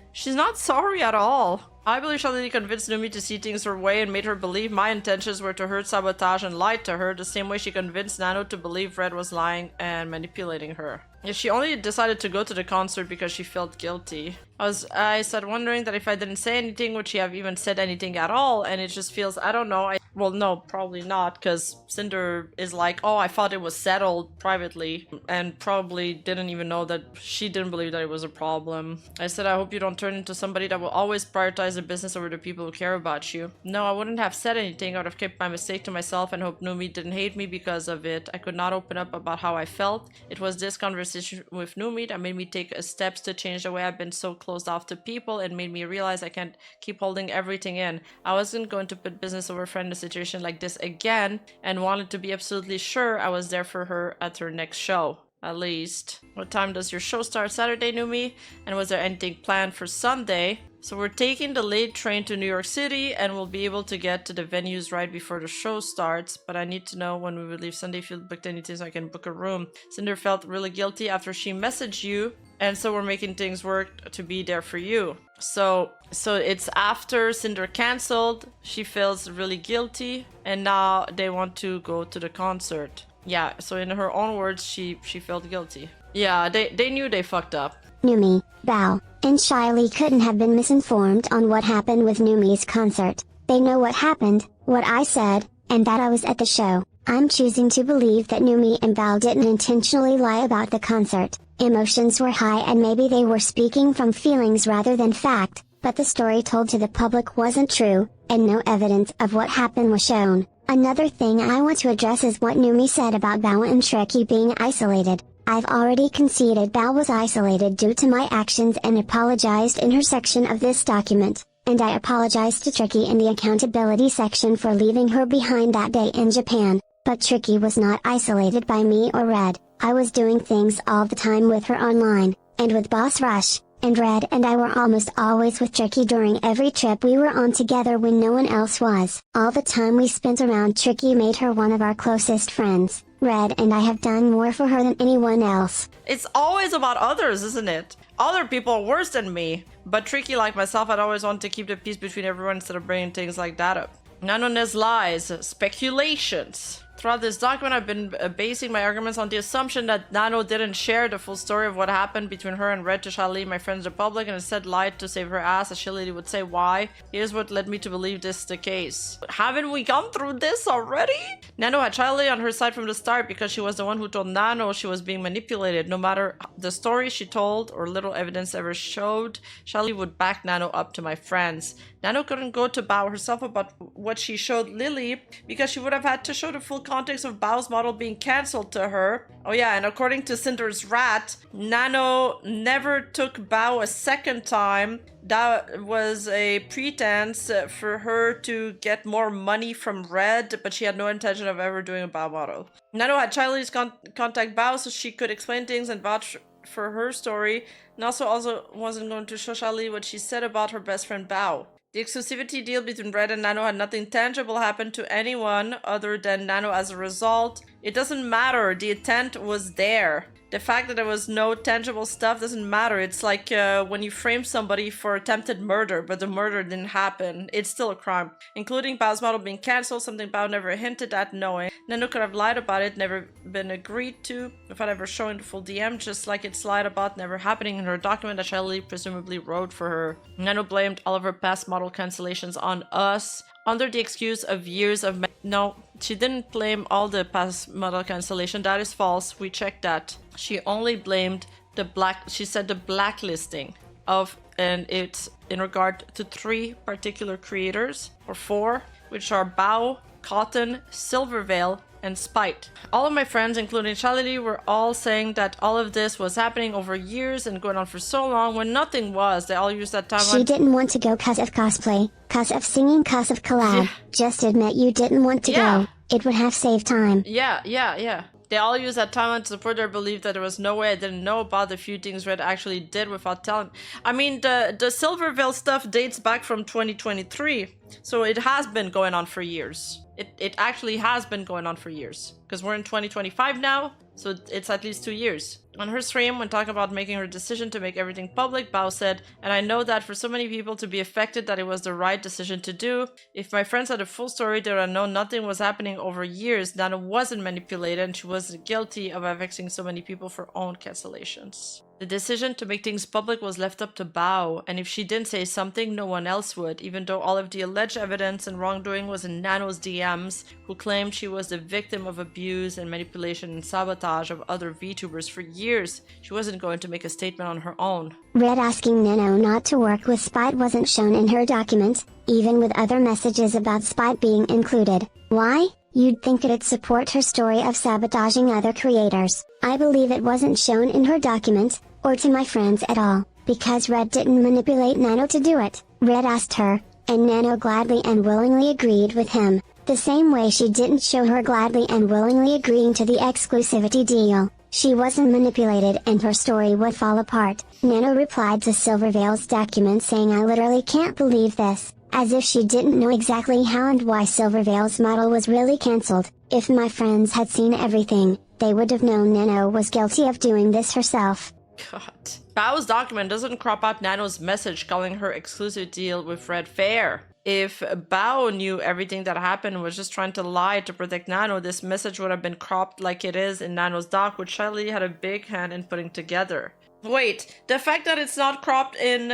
sorry at all. I believe Shylily convinced Numi to see things her way and made her believe my intentions were to hurt, sabotage, and lie to her, the same way she convinced Nano to believe Red was lying and manipulating her. She only decided to go to the concert because she felt guilty. I said wondering that if I didn't say anything, would she have even said anything at all? And it just feels, I don't know. Well, no, probably not, because Sinder is like, oh, I thought it was settled privately, and probably didn't even know that she didn't believe that it was a problem. I said, I hope you don't turn into somebody that will always prioritize the business over the people who care about you. No, I wouldn't have said anything. I would have kept my mistake to myself and hoped Numi didn't hate me because of it. I could not open up about how I felt. It was this conversation with Numi that made me take steps to change the way I've been so closed off to people, and made me realize I can't keep holding everything in. I wasn't going to put business over friend in a situation like this again, and wanted to be absolutely sure I was there for her at her next show. At least. What time does your show start? Saturday, Numi? And was there anything planned for Sunday? So we're taking the late train to New York City, and we'll be able to get to the venues right before the show starts, but I need to know when we will leave Sunday if you booked anything so I can book a room. Cinder felt really guilty after she messaged you, and so we're making things work to be there for you. So it's after Cinder canceled, she feels really guilty, and now they want to go to the concert. Yeah, so in her own words, she felt guilty. Yeah, they knew they fucked up. Numi, Bao, and Shylily couldn't have been misinformed on what happened with Numi's concert. They know what happened, what I said, and that I was at the show. I'm choosing to believe that Numi and Bao didn't intentionally lie about the concert. Emotions were high and maybe they were speaking from feelings rather than fact, but the story told to the public wasn't true, and no evidence of what happened was shown. Another thing I want to address is what Numi said about Bao and Tricky being isolated. I've already conceded Bao was isolated due to my actions and apologized in her section of this document, and I apologized to Tricky in the accountability section for leaving her behind that day in Japan, but Tricky was not isolated by me or Red. I was doing things all the time with her online, and with Boss Rush, and Red and I were almost always with Tricky during every trip we were on together when no one else was. All the time we spent around Tricky made her one of our closest friends. Red and I have done more for her than anyone else. It's always about others, isn't it? Other people are worse than me. But Tricky, like myself, I'd always want to keep the peace between everyone instead of bringing things like that up. Nanones lies, speculations. Throughout this document, I've been basing my arguments on the assumption that Nano didn't share the full story of what happened between her and Red to Shylily, my friends, the public, and instead lied to save her ass, as Shylily would say why. Here's what led me to believe this is the case. Haven't we gone through this already? Nano had Shylily on her side from the start because she was the one who told Nano she was being manipulated. No matter the story she told or little evidence ever showed, Shylily would back Nano up to my friends. Nano couldn't go to Bao herself about what she showed Lily because she would have had to show the full context of Bao's model being cancelled to her. Oh yeah, and according to Cinder's rat, Nano never took Bao a second time. That was a pretense for her to get more money from Red, but she had no intention of ever doing a Bao model. Nano had Chylily's contact Bao so she could explain things and vouch for her story, and also wasn't going to show Shylily what she said about her best friend Bao. The exclusivity deal between Red and Nano had nothing tangible happen to anyone other than Nano as a result. It doesn't matter, the intent was there. The fact that there was no tangible stuff doesn't matter. It's like when you frame somebody for attempted murder, but the murder didn't happen. It's still a crime. Including Bao's model being cancelled, something Bao never hinted at knowing. Nano could have lied about it, never been agreed to, without ever showing the full DM, just like it's lied about never happening in her document that Shylily presumably wrote for her. Nano blamed all of her past model cancellations on us, under the excuse of years of... No, she didn't blame all the past model cancellation. That is false. We checked that. She only blamed the she said the blacklisting of, and it's in regard to 3 particular creators, or 4, which are Bao, Cotton, Silverveil, and spite. All of my friends, including Shylily, were all saying that all of this was happening over years and going on for so long when nothing was. They all used that time She didn't want to go cause of cosplay, cause of singing, cause of collab. Just admit you didn't want to go. It would have saved time. Yeah. They all used that timeline to support their belief that there was no way I didn't know about the few things Red actually did without telling. I mean, the Silvervale stuff dates back from 2023, so it has been going on for years. It actually has been going on for years, because we're in 2025 now, so it's at least 2 years. On her stream, when talking about making her decision to make everything public, Bao said, and I know that for so many people to be affected that it was the right decision to do. If my friends had a full story, they would have known nothing was happening over years. Nana wasn't manipulated and she wasn't guilty of vexing so many people for own cancellations. The decision to make things public was left up to Bao, and if she didn't say something, no one else would, even though all of the alleged evidence and wrongdoing was in Nano's DMs, who claimed she was the victim of abuse and manipulation and sabotage of other VTubers for years. She wasn't going to make a statement on her own. Red asking Nano not to work with Spite wasn't shown in her document, even with other messages about Spite being included. Why? You'd think it'd support her story of sabotaging other creators. I believe it wasn't shown in her document, or to my friends at all, because Red didn't manipulate Nano to do it. Red asked her, and Nano gladly and willingly agreed with him, the same way she didn't show her gladly and willingly agreeing to the exclusivity deal. She wasn't manipulated and her story would fall apart. Nano replied to Silvervale's document saying, I literally can't believe this, as if she didn't know exactly how and why Silvervale's model was really cancelled. If my friends had seen everything, they would have known Nano was guilty of doing this herself. God. Bao's document doesn't crop out Nano's message calling her exclusive deal with Red fair. If Bao knew everything that happened and was just trying to lie to protect Nano, this message would have been cropped like it is in Nano's doc, which Shylily had a big hand in putting together. Wait, the fact that it's not cropped in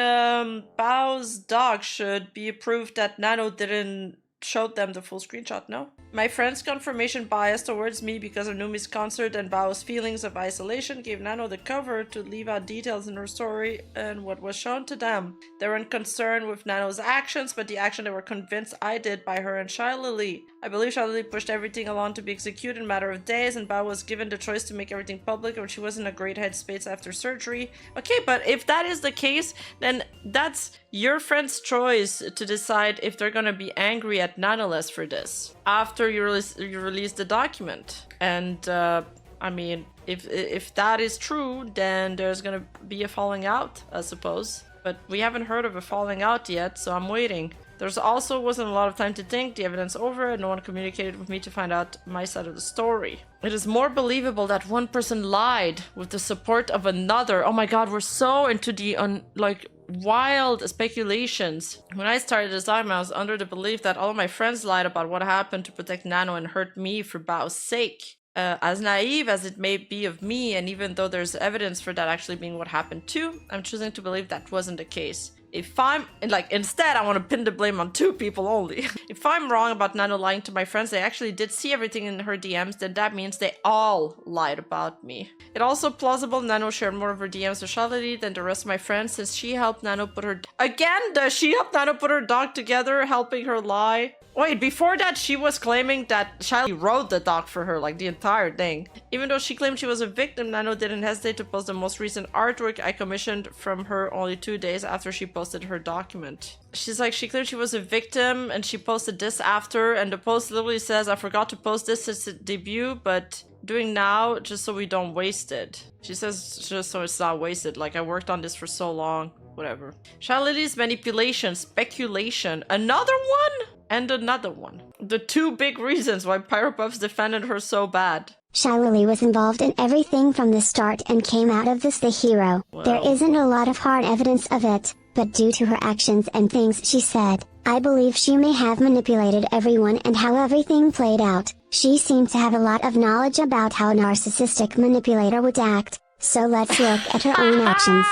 Bao's doc should be proof that Nano didn't show them the full screenshot, no? My friend's confirmation bias towards me because of Numi's concert and Bao's feelings of isolation gave Nano the cover to leave out details in her story and what was shown to them. They weren't concerned with Nano's actions, but the action they were convinced I did by her and Shylily. I believe Shylily pushed everything along to be executed in a matter of days, and Bao was given the choice to make everything public when she was in a great headspace after surgery. Okay, but if that is the case, then that's your friend's choice to decide if they're gonna be angry at Nanoless for this after you release the document. And I mean, if that is true, then there's gonna be a falling out, I suppose. But we haven't heard of a falling out yet, so I'm waiting. There's also wasn't a lot of time to think the evidence over, and no one communicated with me to find out my side of the story. It is more believable that one person lied with the support of another. Oh my god, we're so into the wild speculations. When I started this document, I was under the belief that all of my friends lied about what happened to protect Nano and hurt me for Bao's sake. As naive as it may be of me, and even though there's evidence for that actually being what happened too, I'm choosing to believe that wasn't the case. If I'm, instead I want to pin the blame on 2 people only. If I'm wrong about Nano lying to my friends, they actually did see everything in her DMs, then that means they all lied about me. It's also plausible Nano shared more of her DMs with Shylily than the rest of my friends, since she helped Nano put her... Again, does she help Nano put her doc together, helping her lie? Wait, before that she was claiming that Shylily wrote the doc for her, like the entire thing. Even though she claimed she was a victim, Nano didn't hesitate to post the most recent artwork I commissioned from her only 2 days after she posted her document. She's like, she claimed she was a victim and she posted this after, and the post literally says, I forgot to post this since its debut, but doing now just so we don't waste it. She says just so it's not wasted, like I worked on this for so long, whatever. Shylily's manipulation, speculation, another one? And another one. The 2 big reasons why Pyropuffs defended her so bad. Shylily was involved in everything from the start and came out of this the hero. Well, there isn't a lot of hard evidence of it, but due to her actions and things she said, I believe she may have manipulated everyone and how everything played out. She seemed to have a lot of knowledge about how a narcissistic manipulator would act, so let's look at her own actions.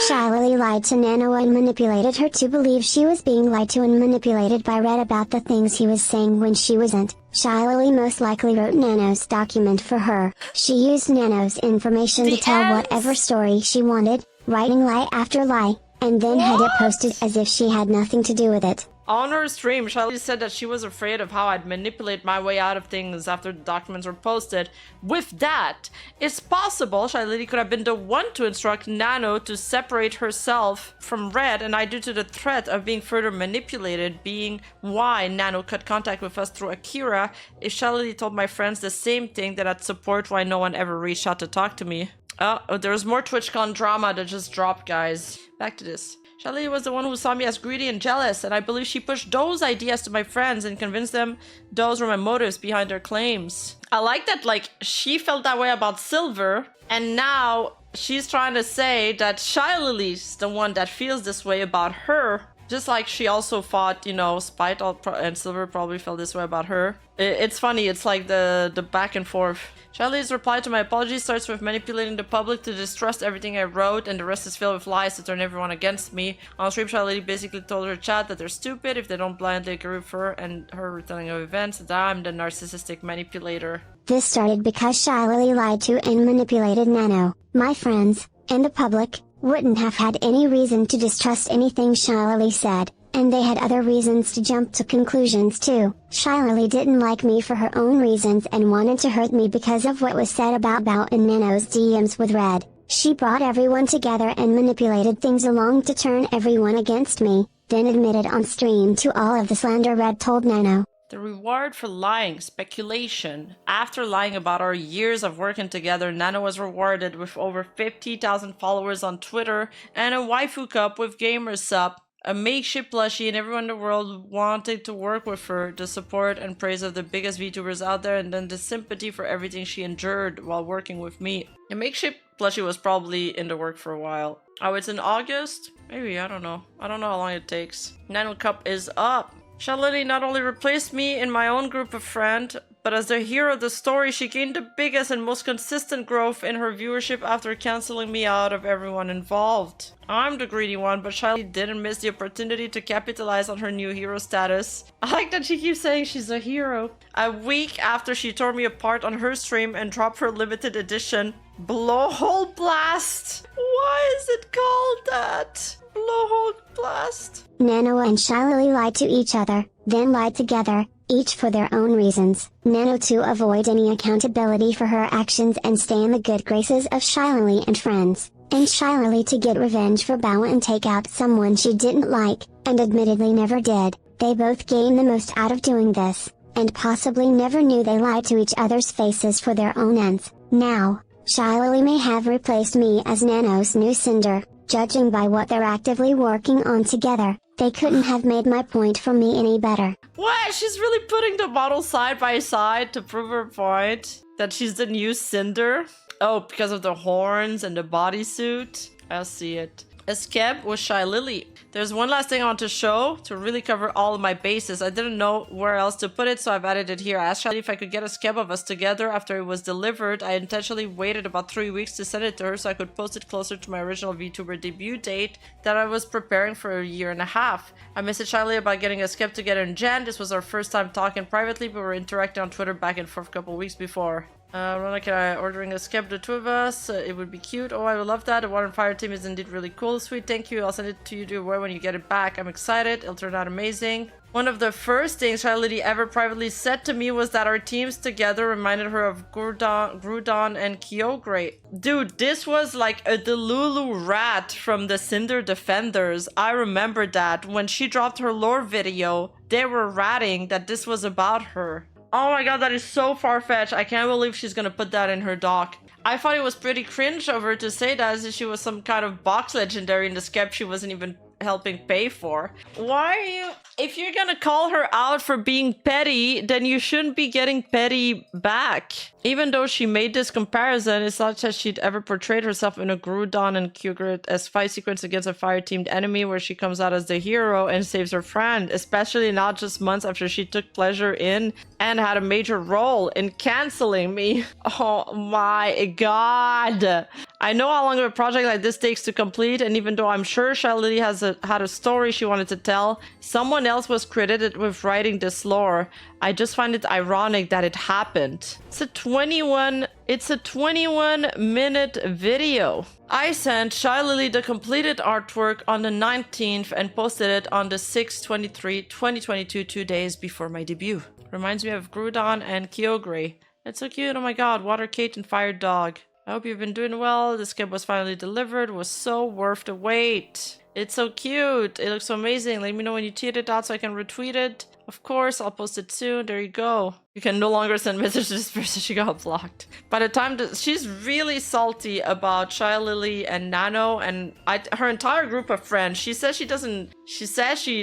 Shylily lied to Nano and manipulated her to believe she was being lied to and manipulated by Red about the things he was saying when she wasn't. Shylily most likely wrote Nano's document for her. She used Nano's information to tell whatever story she wanted, writing lie after lie, and then had it posted as if she had nothing to do with it. On her stream, Shylily said that she was afraid of how I'd manipulate my way out of things after the documents were posted. With that, it's possible Shylily could have been the one to instruct Nano to separate herself from Red, and I due to the threat of being further manipulated, being why Nano cut contact with us through Akira. If Shylily told my friends the same thing, then I'd support why no one ever reached out to talk to me. Oh, there's more TwitchCon drama that just dropped, guys. Back to this. Shylily was the one who saw me as greedy and jealous, and I believe she pushed those ideas to my friends and convinced them those were my motives behind their claims. I like that, like, she felt that way about Silver, and now she's trying to say that Shylily's the one that feels this way about her. Just like she also thought, you know, Spite and Silver probably felt this way about her. It's funny, it's like the back and forth. Shylily's reply to my apology starts with manipulating the public to distrust everything I wrote, and the rest is filled with lies to turn everyone against me. On stream, Shylily basically told her chat that they're stupid if they don't blindly agree with her and her retelling of events, that I'm the narcissistic manipulator. This started because Shylily lied to and manipulated Nano, my friends, and the public wouldn't have had any reason to distrust anything Shylily said, and they had other reasons to jump to conclusions too. Shylily didn't like me for her own reasons and wanted to hurt me because of what was said about Bao in Nano's DMs with Red. She brought everyone together and manipulated things along to turn everyone against me, then admitted on stream to all of the slander Red told Nano. The reward for lying, speculation. After lying about our years of working together, Nano was rewarded with over 50,000 followers on Twitter and a waifu cup with Gamersub, a makeshift plushie, and everyone in the world wanted to work with her, the support and praise of the biggest VTubers out there, and then the sympathy for everything she endured while working with me. A makeshift plushie was probably in the work for a while. Oh, it's in August? Maybe, I don't know. I don't know how long it takes. Nano Cup is up. Shylily not only replaced me in my own group of friends, but as the hero of the story, she gained the biggest and most consistent growth in her viewership after canceling me out of everyone involved. I'm the greedy one, but Shylily didn't miss the opportunity to capitalize on her new hero status. I like that she keeps saying she's a hero. A week after she tore me apart on her stream and dropped her limited edition Blowhole Blast. Why is it called that? Blowhole Blast. Nano and Shylily lied to each other, then lied together, each for their own reasons. Nano to avoid any accountability for her actions and stay in the good graces of Shylily and friends, and Shylily to get revenge for Bao and take out someone she didn't like, and admittedly never did. They both gained the most out of doing this, and possibly never knew they lied to each other's faces for their own ends. Now, Shylily may have replaced me as Nano's new Sinder. Judging by what they're actively working on together, they couldn't have made my point for me any better. What? She's really putting the models side by side to prove her point? That she's the new Sinder? Oh, because of the horns and the bodysuit? I'll see it. A skeb with Shylily. There's one last thing I want to show to really cover all of my bases. I didn't know where else to put it, so I've added it here. I asked Shylily if I could get a skeb of us together after it was delivered. I intentionally waited about 3 weeks to send it to her so I could post it closer to my original VTuber debut date that I was preparing for a year and a half. I messaged Shylily about getting a skeb together in Jan. This was our first time talking privately, but we were interacting on Twitter back and forth a couple weeks before. Rona, can I ordering a skeb, the two of us? It would be cute. Oh, I would love that. The Water and Fire team is indeed really cool. Sweet, thank you. I'll send it to you to wear when you get it back. I'm excited. It'll turn out amazing. One of the first things Shylily ever privately said to me was that our teams together reminded her of Groudon and Kyogre. Dude, this was like a Delulu rat from the Sinder Defenders. I remember that. When she dropped her lore video, they were ratting that this was about her. Oh my god, that is so far-fetched. I can't believe she's gonna put that in her doc. I thought it was pretty cringe of her to say that as if she was some kind of box legendary in the skep she wasn't even helping pay for. Why are you... If you're gonna call her out for being petty, then you shouldn't be getting petty back. Even though she made this comparison, it's not that she'd ever portrayed herself in a Groudon and Kyogre-esque fight sequence against a fire-teamed enemy where she comes out as the hero and saves her friend, especially not just months after she took pleasure in and had a major role in canceling me. Oh my god. I know how long of a project like this takes to complete, and even though I'm sure Shylily has had a story she wanted to tell. Someone else was credited with writing this lore. I just find it ironic that it happened. It's a 21-minute video. I sent Shylily the completed artwork on the 19th and posted it on the 6/23/2022, 2 days before my debut. Reminds me of Groudon and Kyogre. It's so cute. Oh my god, Water Kate and Fire Dog. I hope you've been doing well. The skip was finally delivered. It was so worth the wait. It's so cute. It looks so amazing. Let me know when you tweet it out so I can retweet it. Of course, I'll post it soon. There you go. You can no longer send messages to this person. She got blocked. By the time she's really salty about Shylily and Nano and her entire group of friends. She says she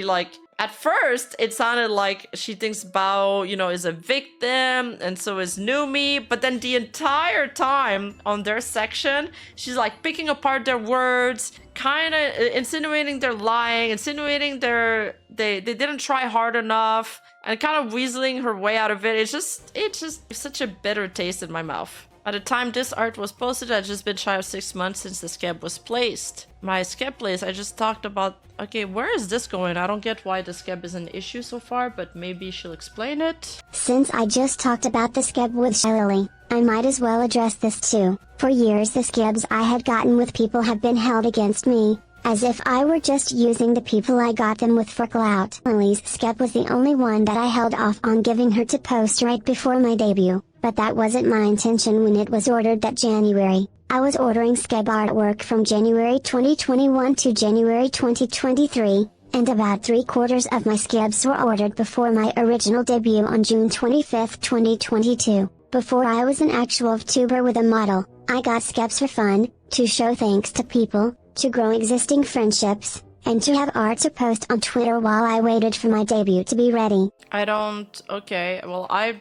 like, at first, it sounded like she thinks Bao, you know, is a victim, and so is Numi. But then the entire time on their section, she's like picking apart their words, kind of insinuating they're lying, insinuating they didn't try hard enough, and kind of weaseling her way out of it. It's just such a bitter taste in my mouth. By the time this art was posted, I'd just been shy of 6 months since the scab was placed. My scab place, I just talked about... Okay, where is this going? I don't get why the scab is an issue so far, but maybe she'll explain it. Since I just talked about the scab with Shylily, I might as well address this too. For years the scabs I had gotten with people have been held against me, as if I were just using the people I got them with for clout. Shylyly's scab was the only one that I held off on giving her to post right before my debut. But that wasn't my intention when it was ordered that January. I was ordering scab artwork from January 2021 to January 2023, and about 3/4 of my scabs were ordered before my original debut on June 25, 2022. Before I was an actual VTuber with a model, I got scabs for fun, to show thanks to people, to grow existing friendships, and to have art to post on Twitter while I waited for my debut to be ready. Okay, well, I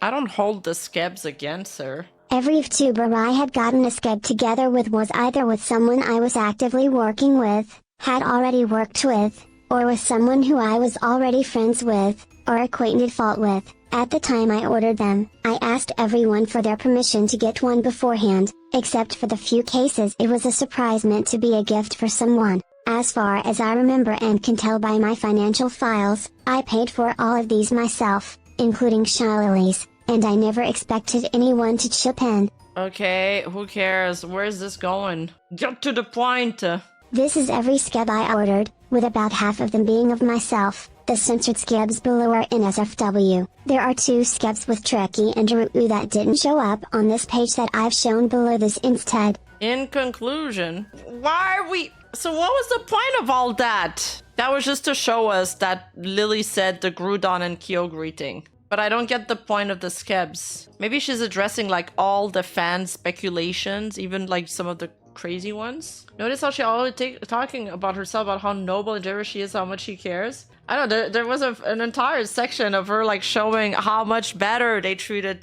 don't hold the scabs against her. Every VTuber I had gotten a scab together with was either with someone I was actively working with, had already worked with, or with someone who I was already friends with, or acquainted fault with. At the time I ordered them, I asked everyone for their permission to get one beforehand, except for the few cases it was a surprise meant to be a gift for someone. As far as I remember and can tell by my financial files, I paid for all of these myself, including Shylily's, and I never expected anyone to chip in. Okay, who cares? Where's this going? Get to the point! This is every scab I ordered, with about half of them being of myself. The censored scabs below are in SFW. There are 2 scabs with Trekkie and Ruu that didn't show up on this page that I've shown below this instead. In conclusion, why are we... So what was the point of all that? That was just to show us that Lily said the Groudon and Kyogre thing. But I don't get the point of the scabs. Maybe she's addressing like all the fan speculations, even like some of the crazy ones. Notice how she always talking about herself, about how noble and generous she is, how much she cares. I don't know, there was an entire section of her like showing how much better they treated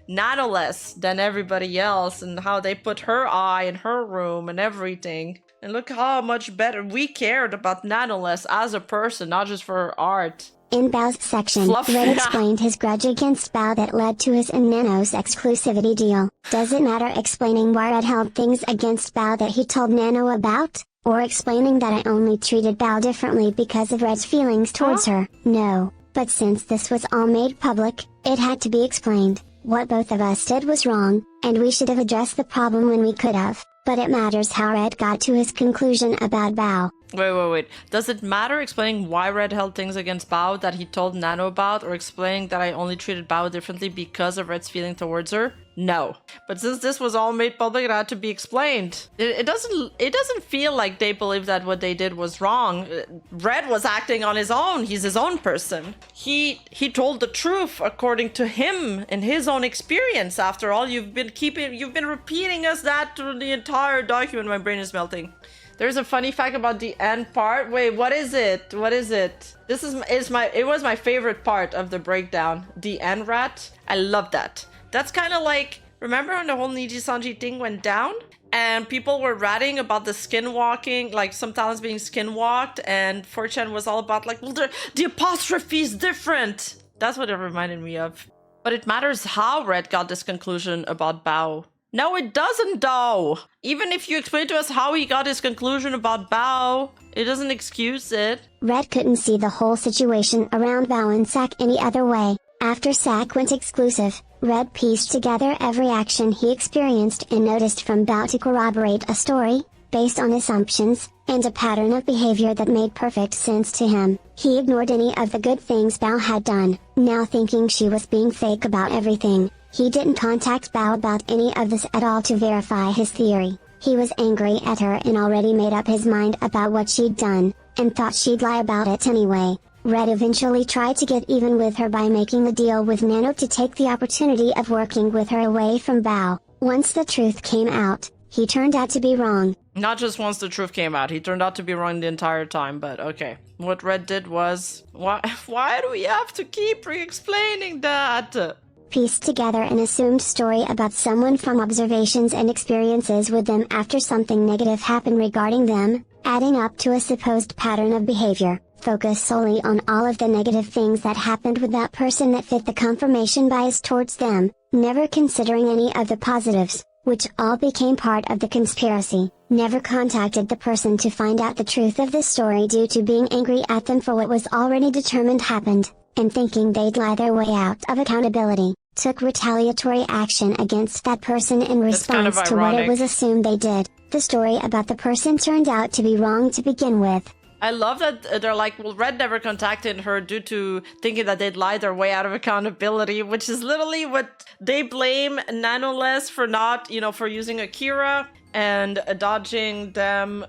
Nanoless than everybody else, and how they put her eye in her room and everything. And look how much better we cared about Nanoless as a person, not just for her art. In Bao's section, Red explained his grudge against Bao that led to his and Nano's exclusivity deal. Does it matter explaining why Red held things against Bao that he told Nano about? Or explaining that I only treated Bao differently because of Red's feelings towards her? No. But since this was all made public, it had to be explained. What both of us did was wrong, and we should have addressed the problem when we could have. But it matters how Red got to his conclusion about Bao. Wait. Does it matter explaining why Red held things against Bao that he told Nano about, or explaining that I only treated Bao differently because of Red's feeling towards her? No. But since this was all made public, it had to be explained. It doesn't feel like they believe that what they did was wrong. Red was acting on his own. He's his own person. He told the truth according to him and his own experience. After all, you've been repeating us that through the entire document. My brain is melting. There's a funny fact about the end part. Wait, what is it? What is it? This it was my favorite part of the breakdown. The end rat. I love that. That's kind of like, remember when the whole Nijisanji thing went down? And people were ratting about the skinwalking, like some talents being skinwalked, and 4chan was all about like, well, the apostrophe is different. That's what it reminded me of. But it matters how Red got this conclusion about Bao. No, it doesn't, though. Even if you explain to us how he got his conclusion about Bao, it doesn't excuse it. Red couldn't see the whole situation around Bao and Sak any other way. After Sak went exclusive, Red pieced together every action he experienced and noticed from Bao to corroborate a story, based on assumptions, and a pattern of behavior that made perfect sense to him. He ignored any of the good things Bao had done, now thinking she was being fake about everything. He didn't contact Bao about any of this at all to verify his theory. He was angry at her and already made up his mind about what she'd done, and thought she'd lie about it anyway. Red eventually tried to get even with her by making a deal with Nano to take the opportunity of working with her away from Bao. Once the truth came out, he turned out to be wrong. Not just once the truth came out, he turned out to be wrong the entire time, but okay. What Red did was... Why do we have to keep re-explaining that? Pieced together an assumed story about someone from observations and experiences with them after something negative happened regarding them, adding up to a supposed pattern of behavior. Focus solely on all of the negative things that happened with that person that fit the confirmation bias towards them, never considering any of the positives, which all became part of the conspiracy. Never contacted the person to find out the truth of this story due to being angry at them for what was already determined happened, and thinking they'd lie their way out of accountability. Took retaliatory action against that person in response to what it was assumed they did. The story about the person turned out to be wrong to begin with. I love that they're like, well, Red never contacted her due to thinking that they'd lie their way out of accountability, which is literally what they blame Nanoless for not, for using Akira and dodging them,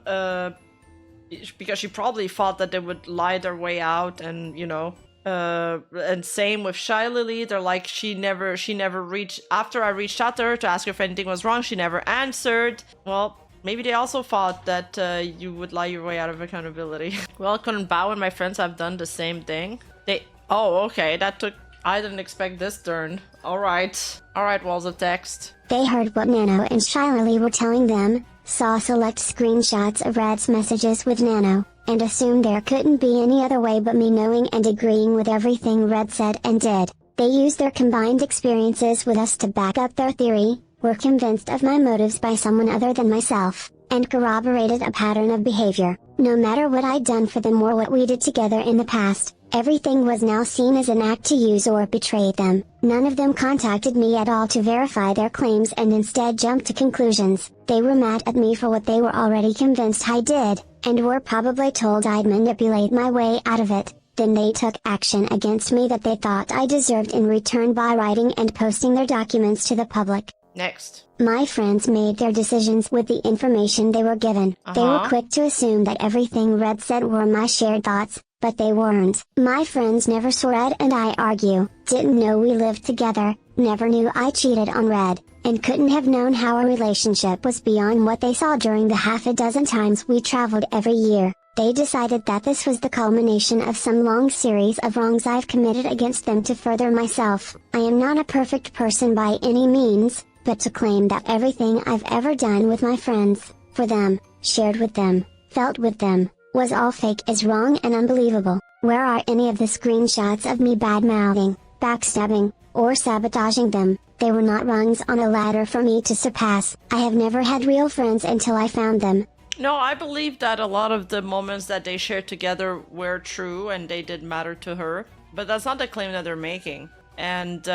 because she probably thought that they would lie their way out and, and same with Shylily. They're like, she never reached, after I reached out to her to ask her if anything was wrong, she never answered. Well, maybe they also thought that you would lie your way out of accountability. Well, couldn't Bao and my friends have done the same thing? Oh, okay, I didn't expect this turn. Alright, walls of text. They heard what Nano and Shylily were telling them, saw select screenshots of Red's messages with Nano, and assumed there couldn't be any other way but me knowing and agreeing with everything Red said and did. They used their combined experiences with us to back up their theory, were convinced of my motives by someone other than myself, and corroborated a pattern of behavior. No matter what I'd done for them or what we did together in the past, everything was now seen as an act to use or betray them. None of them contacted me at all to verify their claims and instead jumped to conclusions. They were mad at me for what they were already convinced I did, and were probably told I'd manipulate my way out of it. Then they took action against me that they thought I deserved in return by writing and posting their documents to the public. Next. My friends made their decisions with the information they were given. They were quick to assume that everything Red said were my shared thoughts, but they weren't. My friends never saw Red and I argue, didn't know we lived together, never knew I cheated on Red, and couldn't have known how our relationship was beyond what they saw during the half a dozen times we traveled every year. They decided that this was the culmination of some long series of wrongs I've committed against them to further myself. I am not a perfect person by any means, but to claim that everything I've ever done with my friends, for them, shared with them, felt with them, was all fake is wrong and unbelievable. Where are any of the screenshots of me bad-mouthing, backstabbing, or sabotaging them? They were not rungs on a ladder for me to surpass. I have never had real friends until I found them. No, I believe that a lot of the moments that they shared together were true and they did matter to her, but that's not the claim that they're making. And,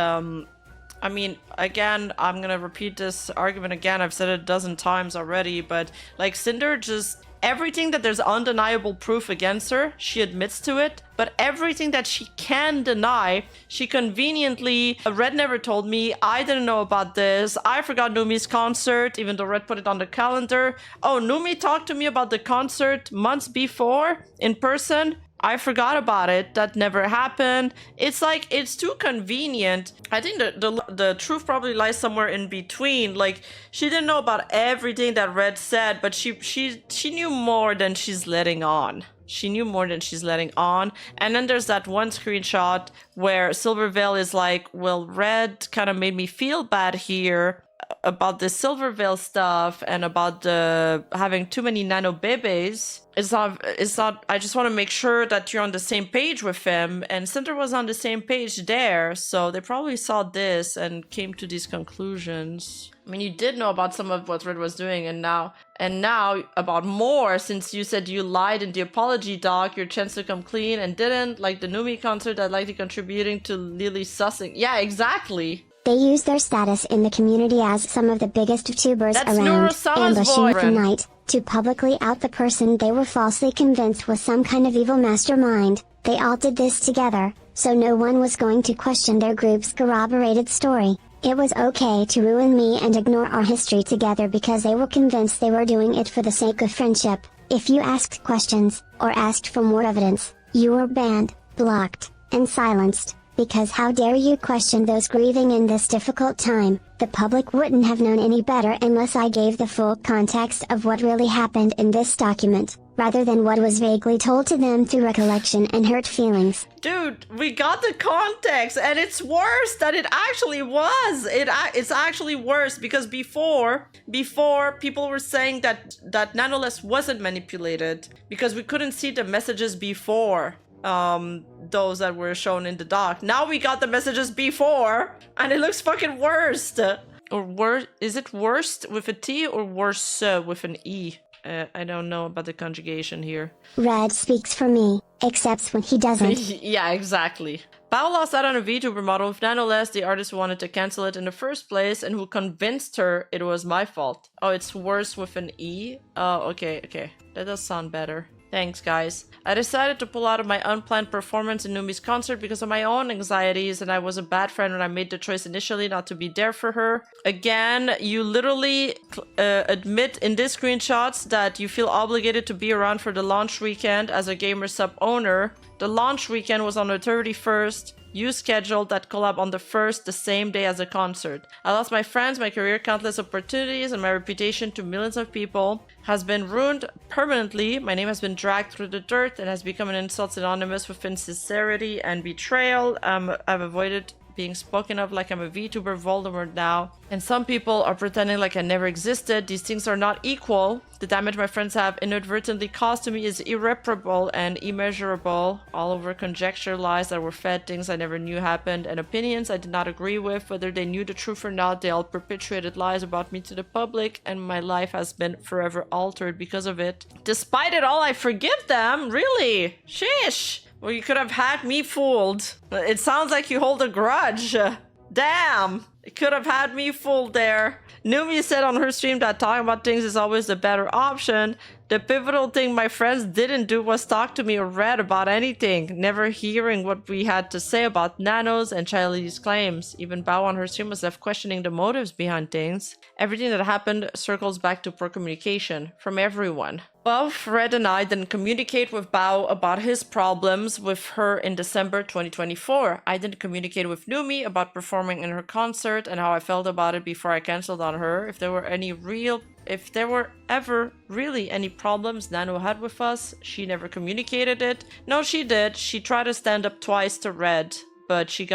I mean, again, I'm gonna repeat this argument again. I've said it a dozen times already, but like Sinder just... Everything that there's undeniable proof against her, she admits to it. But everything that she can deny, she conveniently... Red never told me, I didn't know about this, I forgot Numi's concert, even though Red put it on the calendar. Oh, Numi talked to me about the concert months before, in person. I forgot about it. That never happened. It's like, it's too convenient. I think the truth probably lies somewhere in between. Like, she didn't know about everything that Red said, but she knew more than she's letting on. She knew more than she's letting on. And then there's that one screenshot where Silverveil is like, well, Red kind of made me feel bad here. about the Silvervale stuff and about the having too many nano babies. It's not, I just want to make sure that you're on the same page with him, and Sinder was on the same page there, so they probably saw this and came to these conclusions. I mean, you did know about some of what Red was doing, and now about more, since you said you lied in the apology doc, your chance to come clean and didn't, like the Numi concert that likely contributing to Lily sussing. Yeah, exactly. They use their status in the community as some of the biggest VTubers around, ambushing the night, to publicly out the person they were falsely convinced was some kind of evil mastermind. They all did this together, so no one was going to question their group's corroborated story. It was okay to ruin me and ignore our history together because they were convinced they were doing it for the sake of friendship. If you asked questions, or asked for more evidence, you were banned, blocked, and silenced. Because how dare you question those grieving in this difficult time? The public wouldn't have known any better unless I gave the full context of what really happened in this document, rather than what was vaguely told to them through recollection and hurt feelings. Dude, we got the context, and it's worse than it actually was. It's actually worse because before people were saying that Nanoless wasn't manipulated because we couldn't see the messages before. Those that were shown in the doc. Now we got the messages before, and it looks fucking worst. Or worse, is it worst with a T or worse with an E? I don't know about the conjugation here. Red speaks for me, except when he doesn't. Yeah, exactly. Bao lost out on a VTuber model with Nanoless, the artist who wanted to cancel it in the first place, and who convinced her it was my fault. Oh, it's worse with an E? Oh, okay. That does sound better. Thanks, guys. I decided to pull out of my unplanned performance in Numi's concert because of my own anxieties, and I was a bad friend when I made the choice initially not to be there for her. Again, you literally admit in these screenshots that you feel obligated to be around for the launch weekend as a gamer sub owner. The launch weekend was on the 31st. You scheduled that collab on the 1st, the same day as the concert. I lost my friends, my career, countless opportunities, and my reputation to millions of people has been ruined permanently. My name has been dragged through the dirt and has become an insult synonymous with insincerity and betrayal. I've avoided being spoken of like I'm a VTuber Voldemort now. And some people are pretending like I never existed. These things are not equal. The damage my friends have inadvertently caused to me is irreparable and immeasurable. All over conjecture, lies that were fed, things I never knew happened, and opinions I did not agree with. Whether they knew the truth or not, they all perpetuated lies about me to the public, and my life has been forever altered because of it. Despite it all, I forgive them? Really? Sheesh! Well, you could have had me fooled. It sounds like you hold a grudge. Damn! You could have had me fooled there. Numi said on her stream that talking about things is always the better option. The pivotal thing my friends didn't do was talk to me or read about anything, never hearing what we had to say about Nanos and Shylily's claims. Even Bao on her stream was left questioning the motives behind things. Everything that happened circles back to poor communication from everyone. Both Red and I didn't communicate with Bao about his problems with her in December 2024. I didn't communicate with Numi about performing in her concert and how I felt about it before I cancelled on her. If there were ever really any problems Nano had with us, she never communicated it. No, she did. She tried to stand up twice to Red, but she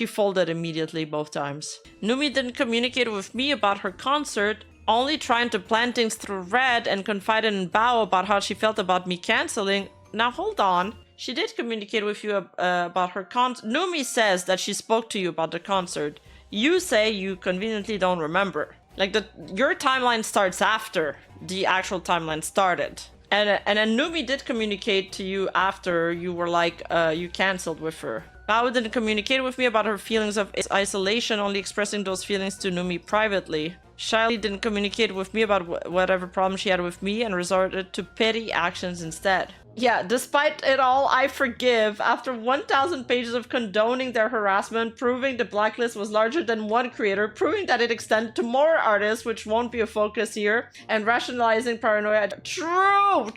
folded immediately both times. Numi didn't communicate with me about her concert, only trying to plan things through Red and confided in Bao about how she felt about me canceling. Now hold on. She did communicate with you about her concert. Numi says that she spoke to you about the concert. You say you conveniently don't remember. Like, your timeline starts after the actual timeline started. And then Numi did communicate to you after you were like, you cancelled with her. Bao didn't communicate with me about her feelings of isolation, only expressing those feelings to Numi privately. Shylily didn't communicate with me about whatever problem she had with me and resorted to petty actions instead. Yeah, despite it all, I forgive. After 1,000 pages of condoning their harassment, proving the blacklist was larger than one creator, proving that it extended to more artists, which won't be a focus here, and rationalizing paranoia. True.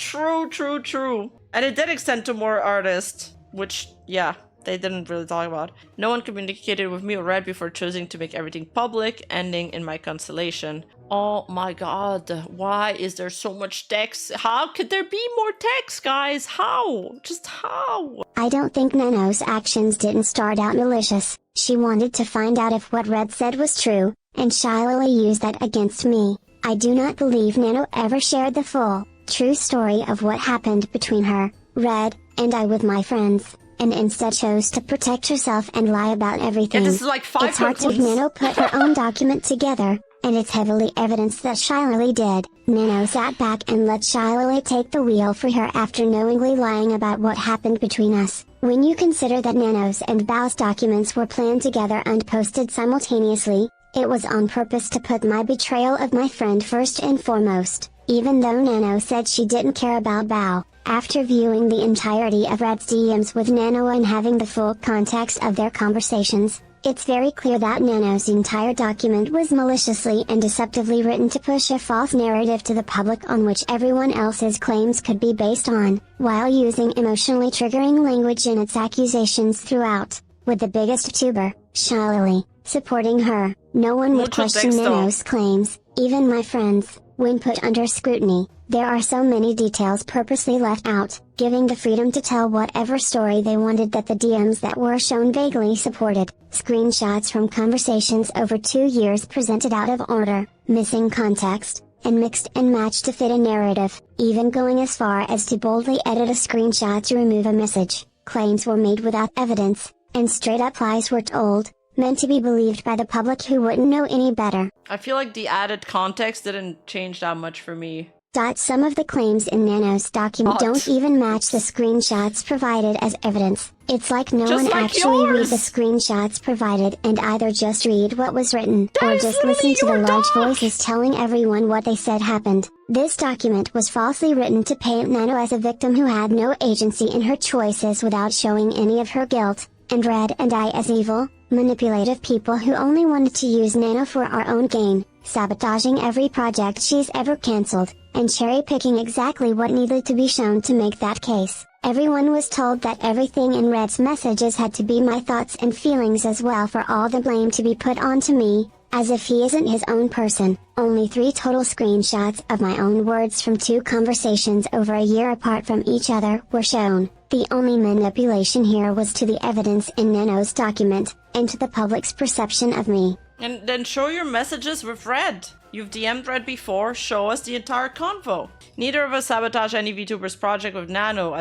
And it did extend to more artists, which, yeah, they didn't really talk about. No one communicated with me or Red before choosing to make everything public, ending in my cancellation. Oh my god, why is there so much text? How could there be more text, guys? How? Just how? I don't think Nano's actions didn't start out malicious. She wanted to find out if what Red said was true, and Shylily used that against me. I do not believe Nano ever shared the full, true story of what happened between her, Red, and I with my friends, and instead chose to protect herself and lie about everything. Yeah, this is like 5 It's hard to conclusions. Nano put her own document together, and it's heavily evidenced that Shylily did. Nano sat back and let Shylily take the wheel for her after knowingly lying about what happened between us. When you consider that Nano's and Bao's documents were planned together and posted simultaneously, it was on purpose to put my betrayal of my friend first and foremost, even though Nano said she didn't care about Bao. After viewing the entirety of Red's DMs with Nano and having the full context of their conversations, it's very clear that Nano's entire document was maliciously and deceptively written to push a false narrative to the public on which everyone else's claims could be based on, while using emotionally triggering language in its accusations throughout, with the biggest tuber, Shylily, supporting her. No one would question Nano's claims, even my friends. When put under scrutiny, there are so many details purposely left out, giving the freedom to tell whatever story they wanted that the DMs that were shown vaguely supported. Screenshots from conversations over 2 years presented out of order, missing context, and mixed and matched to fit a narrative, even going as far as to boldly edit a screenshot to remove a message. Claims were made without evidence, and straight up lies were told, meant to be believed by the public who wouldn't know any better. I feel like the added context didn't change that much for me. Some of the claims in Nano's document don't even match the screenshots provided as evidence. It's like no one actually read the screenshots provided and either just read what was written, or just listen to the large voices telling everyone what they said happened. This document was falsely written to paint Nano as a victim who had no agency in her choices without showing any of her guilt, and Red and I as evil, manipulative people who only wanted to use Nano for our own gain, sabotaging every project she's ever cancelled, and cherry-picking exactly what needed to be shown to make that case. Everyone was told that everything in Red's messages had to be my thoughts and feelings as well, for all the blame to be put onto me, as if he isn't his own person. Only 3 total screenshots of my own words from 2 conversations over a year apart from each other were shown. The only manipulation here was to the evidence in Nano's document, and to the public's perception of me. And then show your messages with Red. You've DM'd Red before, show us the entire convo. Neither of us sabotage any VTubers project with Nano,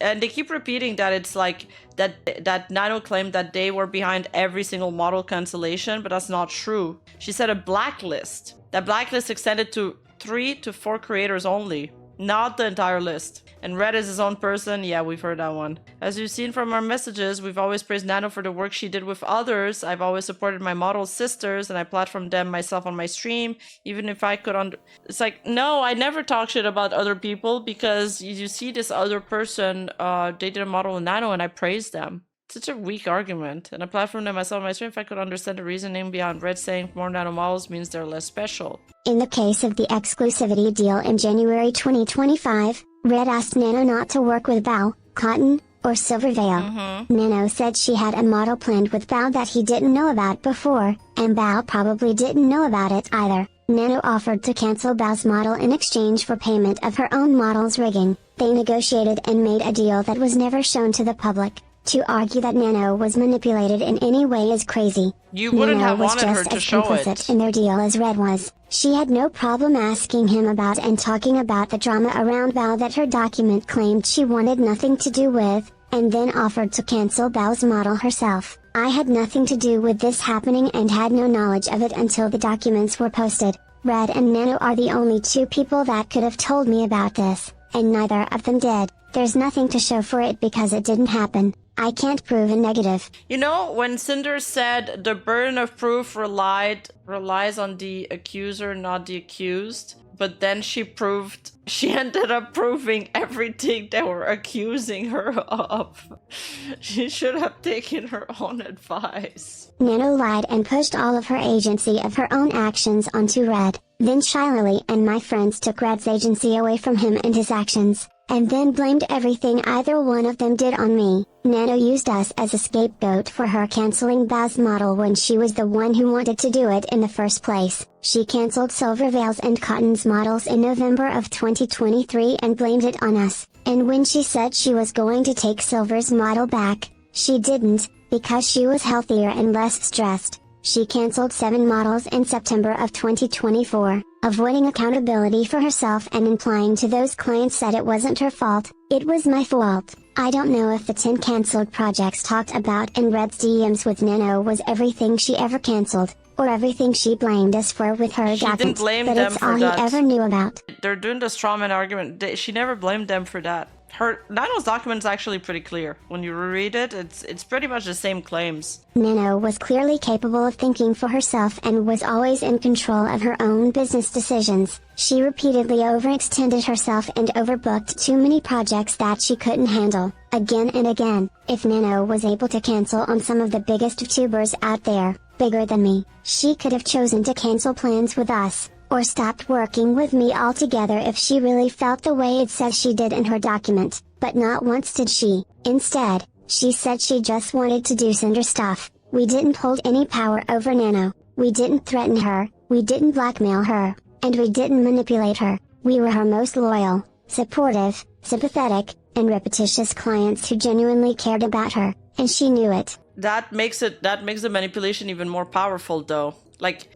and they keep repeating that it's like that Nano claimed that they were behind every single model cancellation, but that's not true. She said a blacklist. That blacklist extended to 3 to 4 creators only, not the entire list. And Red is his own person, yeah, we've heard that one. As you've seen from our messages, we've always praised Nano for the work she did with others. I've always supported my model sisters, and I platformed them myself on my stream, even if I could It's like, no, I never talk shit about other people, because you see this other person, they did a model with Nano, and I praised them. Such a weak argument. And I platformed them myself on my stream if I could understand the reasoning behind Red saying more Nano models means they're less special. In the case of the exclusivity deal in January 2025, Red asked Nano not to work with Bao, Cotton, or Silverveil. Nano said she had a model planned with Bao that he didn't know about before, and Bao probably didn't know about it either. Nano offered to cancel Bao's model in exchange for payment of her own model's rigging. They negotiated and made a deal that was never shown to the public. To argue that Nano was manipulated in any way is crazy. You wouldn't Nano have was wanted her just to as show complicit it. in their deal as Red was. She had no problem asking him about and talking about the drama around Bao that her document claimed she wanted nothing to do with, and then offered to cancel Bao's model herself. I had nothing to do with this happening and had no knowledge of it until the documents were posted. Red and Nano are the only 2 people that could have told me about this, and neither of them did. There's nothing to show for it because it didn't happen. I can't prove a negative. You know, when Sinder said the burden of proof relies on the accuser, not the accused, but then she ended up proving everything they were accusing her of. She should have taken her own advice. Nano lied and pushed all of her agency of her own actions onto Red. Then Shylily and my friends took Red's agency away from him and his actions, and then blamed everything either one of them did on me. Nano used us as a scapegoat for her cancelling Bao's model when she was the one who wanted to do it in the first place. She cancelled Silverveil's and Cotton's models in November of 2023 and blamed it on us. And when she said she was going to take Silver's model back, she didn't, because she was healthier and less stressed. she cancelled 7 models in September of 2024, avoiding accountability for herself and implying to those clients that it wasn't her fault, it was my fault. I don't know if the 10 cancelled projects talked about in Rrats DMs with Nano was everything she ever cancelled, or everything she blamed us for with her She didn't blame but them it's for all that. he ever knew about. They're doing the strawman argument. She never blamed them for that. Nano's document is actually pretty clear. When you reread it, it's pretty much the same claims. Nano was clearly capable of thinking for herself and was always in control of her own business decisions. She repeatedly overextended herself and overbooked too many projects that she couldn't handle, again and again. If Nano was able to cancel on some of the biggest VTubers out there, bigger than me, she could have chosen to cancel plans with us, or stopped working with me altogether if she really felt the way it says she did in her document, but not once did she. Instead, she said she just wanted to do Sinder stuff. We didn't hold any power over Nano, we didn't threaten her, we didn't blackmail her, and we didn't manipulate her. We were her most loyal, supportive, sympathetic, and repetitious clients who genuinely cared about her, and she knew it. That makes the manipulation even more powerful though. Like,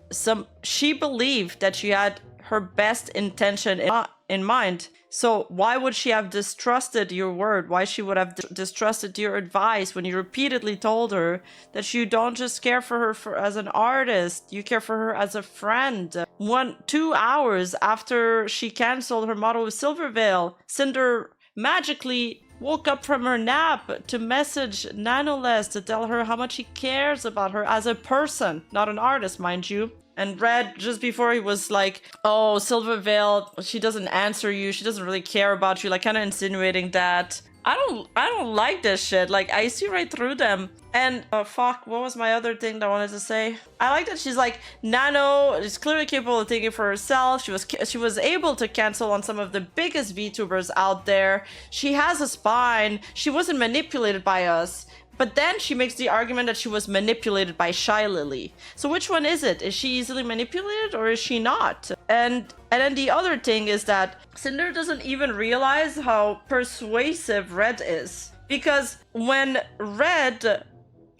she believed that she had her best intention in mind. So why would she have distrusted your word? Why she would have distrusted your advice when you repeatedly told her that you don't just care for her as an artist, you care for her as a friend. 2 hours after she canceled her model with Silverveil, Sinder magically woke up from her nap to message Nanoless to tell her how much he cares about her as a person, not an artist, mind you. And Red, just before, he was like, oh, Silverveil, she doesn't answer you, she doesn't really care about you, like kind of insinuating that. I don't like this shit. Like, I see right through them. And fuck, what was my other thing that I wanted to say? I like that she's like, Nano is clearly capable of thinking for herself. She was able to cancel on some of the biggest VTubers out there. She has a spine. She wasn't manipulated by us. But then she makes the argument that she was manipulated by Shylily. So which one is it? Is she easily manipulated or is she not? And then the other thing is that Sinder doesn't even realize how persuasive Red is. Because when Red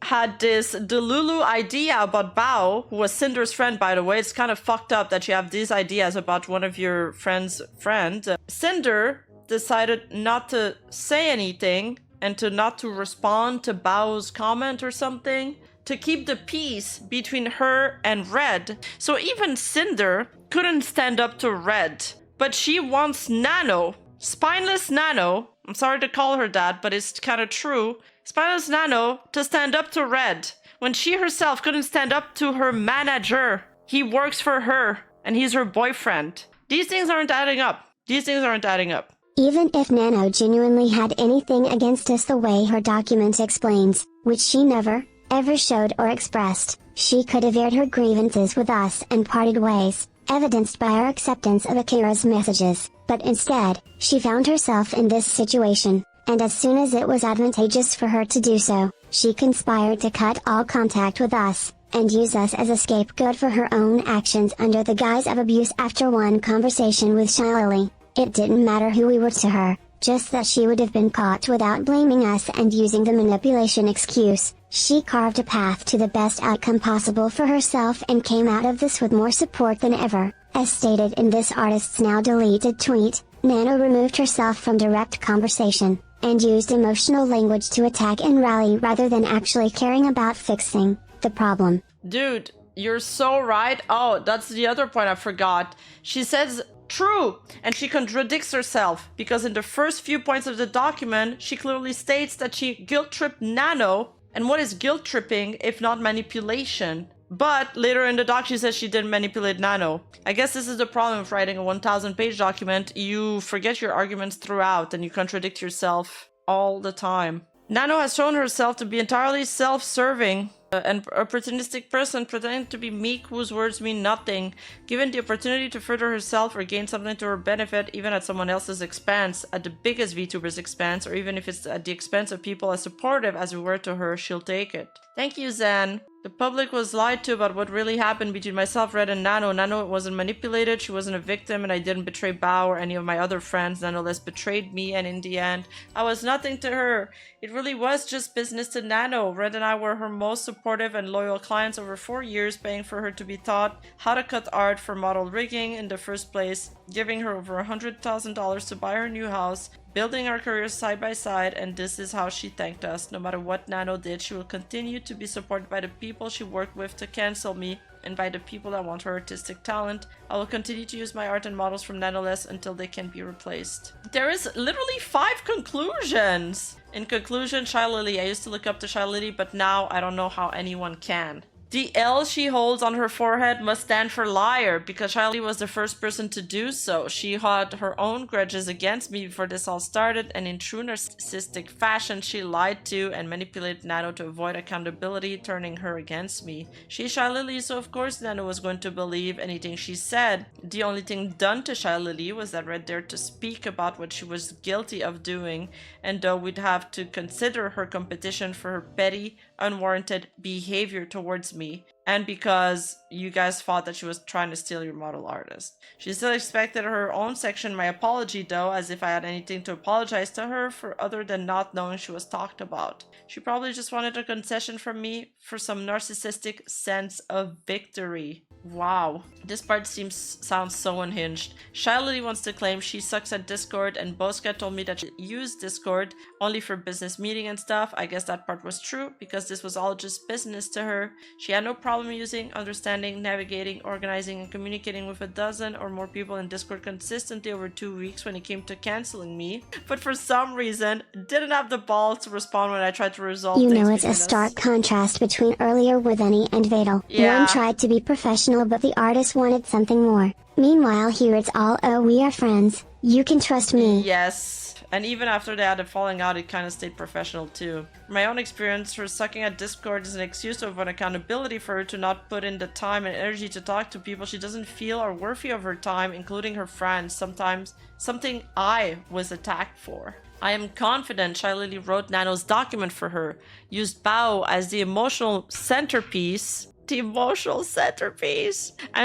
had this Delulu idea about Bao, who was Cinder's friend, by the way, it's kind of fucked up that you have these ideas about one of your friend's friend. Cinder decided not to say anything and not to respond to Bao's comment or something, to keep the peace between her and Red. So even Sinder couldn't stand up to Red, but she wants Nano, spineless Nano, I'm sorry to call her that, but it's kind of true, spineless Nano to stand up to Red, when she herself couldn't stand up to her manager. He works for her, and he's her boyfriend. These things aren't adding up. These things aren't adding up. Even if Nano genuinely had anything against us the way her document explains, which she never, ever showed or expressed, she could have aired her grievances with us and parted ways, evidenced by our acceptance of Akira's messages, but instead, she found herself in this situation, and as soon as it was advantageous for her to do so, she conspired to cut all contact with us, and use us as a scapegoat for her own actions under the guise of abuse. After one conversation with Shylily, it didn't matter who we were to her, just that she would have been caught without blaming us and using the manipulation excuse. She carved a path to the best outcome possible for herself and came out of this with more support than ever. As stated in this artist's now deleted tweet, Nano removed herself from direct conversation, and used emotional language to attack and rally rather than actually caring about fixing the problem. Dude, you're so right. Oh, that's the other point I forgot. She says true, and she contradicts herself, because in the first few points of the document, she clearly states that she guilt-tripped Nano, and what is guilt-tripping if not manipulation? But later in the doc, she says she didn't manipulate Nano. I guess this is the problem with writing a 1,000-page document. You forget your arguments throughout, and you contradict yourself all the time. Nano has shown herself to be entirely self-serving, an opportunistic person pretending to be meek whose words mean nothing, given the opportunity to further herself or gain something to her benefit, even at someone else's expense, at the biggest VTuber's expense, or even if it's at the expense of people as supportive as we were to her, she'll take it. Thank you, Zen. The public was lied to about what really happened between myself, Red, and Nano. Nano wasn't manipulated, she wasn't a victim, and I didn't betray Bao or any of my other friends. Nonetheless betrayed me, and in the end, I was nothing to her. It really was just business to Nano. Red and I were her most supportive and loyal clients over 4 years, paying for her to be taught how to cut art for model rigging in the first place, giving her over $100,000 to buy her new house, building our careers side by side, and this is how she thanked us. No matter what Nano did, she will continue to be supported by the people she worked with to cancel me and by the people that want her artistic talent. I will continue to use my art and models from Nanoless until they can be replaced. There is literally 5 conclusions! In conclusion, Shylily. I used to look up to Shylily, but now I don't know how anyone can. The L she holds on her forehead must stand for liar, because Shylily was the first person to do so. She had her own grudges against me before this all started, and in true narcissistic fashion, she lied to and manipulated Nano to avoid accountability, turning her against me. She's Shylily, so of course Nano was going to believe anything she said. The only thing done to Shylily was that Red dared to speak about what she was guilty of doing, and though we'd have to consider her competition for her petty, unwarranted behavior towards me, and because you guys thought that she was trying to steal your model artist. She still expected her own section my apology though, as if I had anything to apologize to her for other than not knowing she was talked about. She probably just wanted a concession from me for some narcissistic sense of victory. Wow, this part sounds so unhinged. Shylily wants to claim she sucks at Discord, and Bosca told me that she used Discord only for business meeting and stuff. I guess that part was true, because this was all just business to her. She had no problem using, understanding, navigating, organizing, and communicating with a dozen or more people in Discord consistently over 2 weeks when it came to canceling me, but for some reason didn't have the balls to respond when I tried to resolve things. You know, it's a stark contrast between earlier with Annie and Vadal. Yeah. One tried to be professional, but the artist wanted something more. Meanwhile here it's all, oh, we are friends, you can trust me. Yes, and even after they had a falling out, it kind of stayed professional too. My own experience for sucking at Discord is an excuse to avoid accountability for her to not put in the time and energy to talk to people she doesn't feel are worthy of her time, including her friends, sometimes something I was attacked for. I am confident Shylily wrote Nano's document for her, used Bao as the emotional centerpiece, and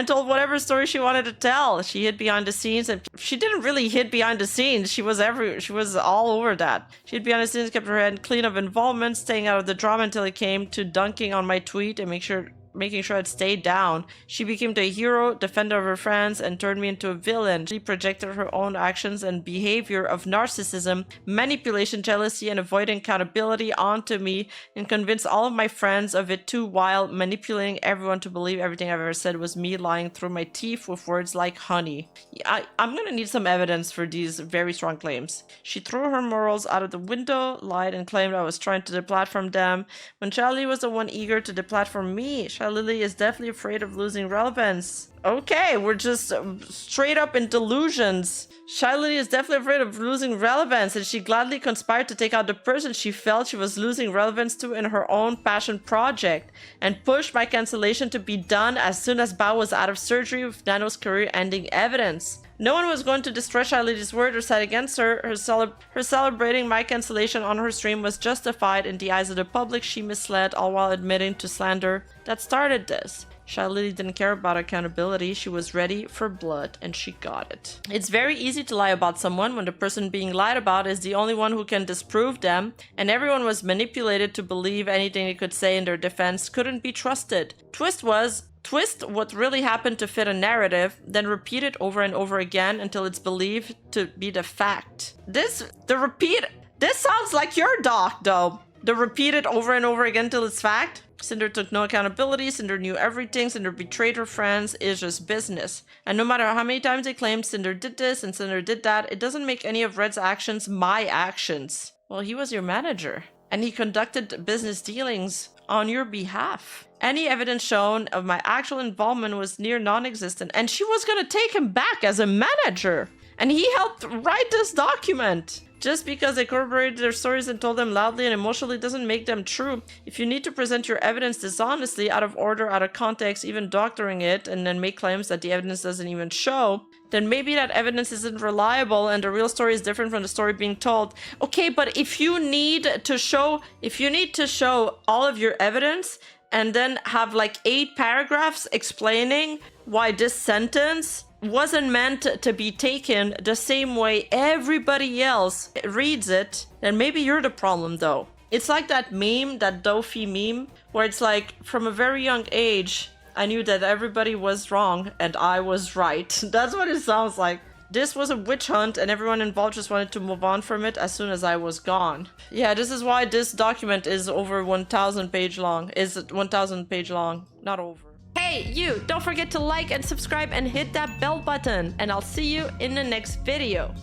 told whatever story she wanted to tell. She hid behind the scenes, and she didn't really hid behind the scenes. She was all over that. She hid behind the scenes, kept her head clean of involvement, staying out of the drama until it came to dunking on my tweet and making sure it stayed down. She became the hero, defender of her friends, and turned me into a villain. She projected her own actions and behavior of narcissism, manipulation, jealousy, and avoiding accountability onto me, and convinced all of my friends of it too, while manipulating everyone to believe everything I've ever said was me lying through my teeth with words like honey. I'm gonna need some evidence for these very strong claims. She threw her morals out of the window, lied, and claimed I was trying to deplatform them, when Shylily was the one eager to deplatform me. Shylily is definitely afraid of losing relevance. Okay, we're just straight up in delusions. Shylily is definitely afraid of losing relevance, and she gladly conspired to take out the person she felt she was losing relevance to in her own passion project, and pushed my cancellation to be done as soon as Bao was out of surgery with Nano's career-ending evidence. No one was going to destroy Shylily's word or side against her. Her celebrating my cancellation on her stream was justified in the eyes of the public. She misled, all while admitting to slander that started this. Shylily didn't care about accountability. She was ready for blood, and she got it. It's very easy to lie about someone when the person being lied about is the only one who can disprove them, and everyone was manipulated to believe anything they could say in their defense couldn't be trusted. Twist what really happened to fit a narrative, then repeat it over and over again until it's believed to be the fact. This sounds like your doc, though. The repeat it over and over again till it's fact. Sinder took no accountability, Sinder knew everything, Sinder betrayed her friends, it's just business. And no matter how many times they claimed Sinder did this and Sinder did that, it doesn't make any of Red's actions my actions. Well, he was your manager, and he conducted business dealings on your behalf. Any evidence shown of my actual involvement was near non-existent, and she was gonna take him back as a manager. And he helped write this document. Just because they corroborated their stories and told them loudly and emotionally doesn't make them true. If you need to present your evidence dishonestly, out of order, out of context, even doctoring it, and then make claims that the evidence doesn't even show, then maybe that evidence isn't reliable and the real story is different from the story being told. Okay, but if you need to show all of your evidence, and then have like 8 paragraphs explaining why this sentence wasn't meant to be taken the same way everybody else reads it, then maybe you're the problem though. It's like that meme, that Dofi meme, where it's like, from a very young age, I knew that everybody was wrong and I was right. That's what it sounds like. This was a witch hunt and everyone involved just wanted to move on from it as soon as I was gone. Yeah, this is why this document is over 1,000 page long. Is 1,000 page long, not over. Hey, you! Don't forget to like and subscribe and hit that bell button. And I'll see you in the next video.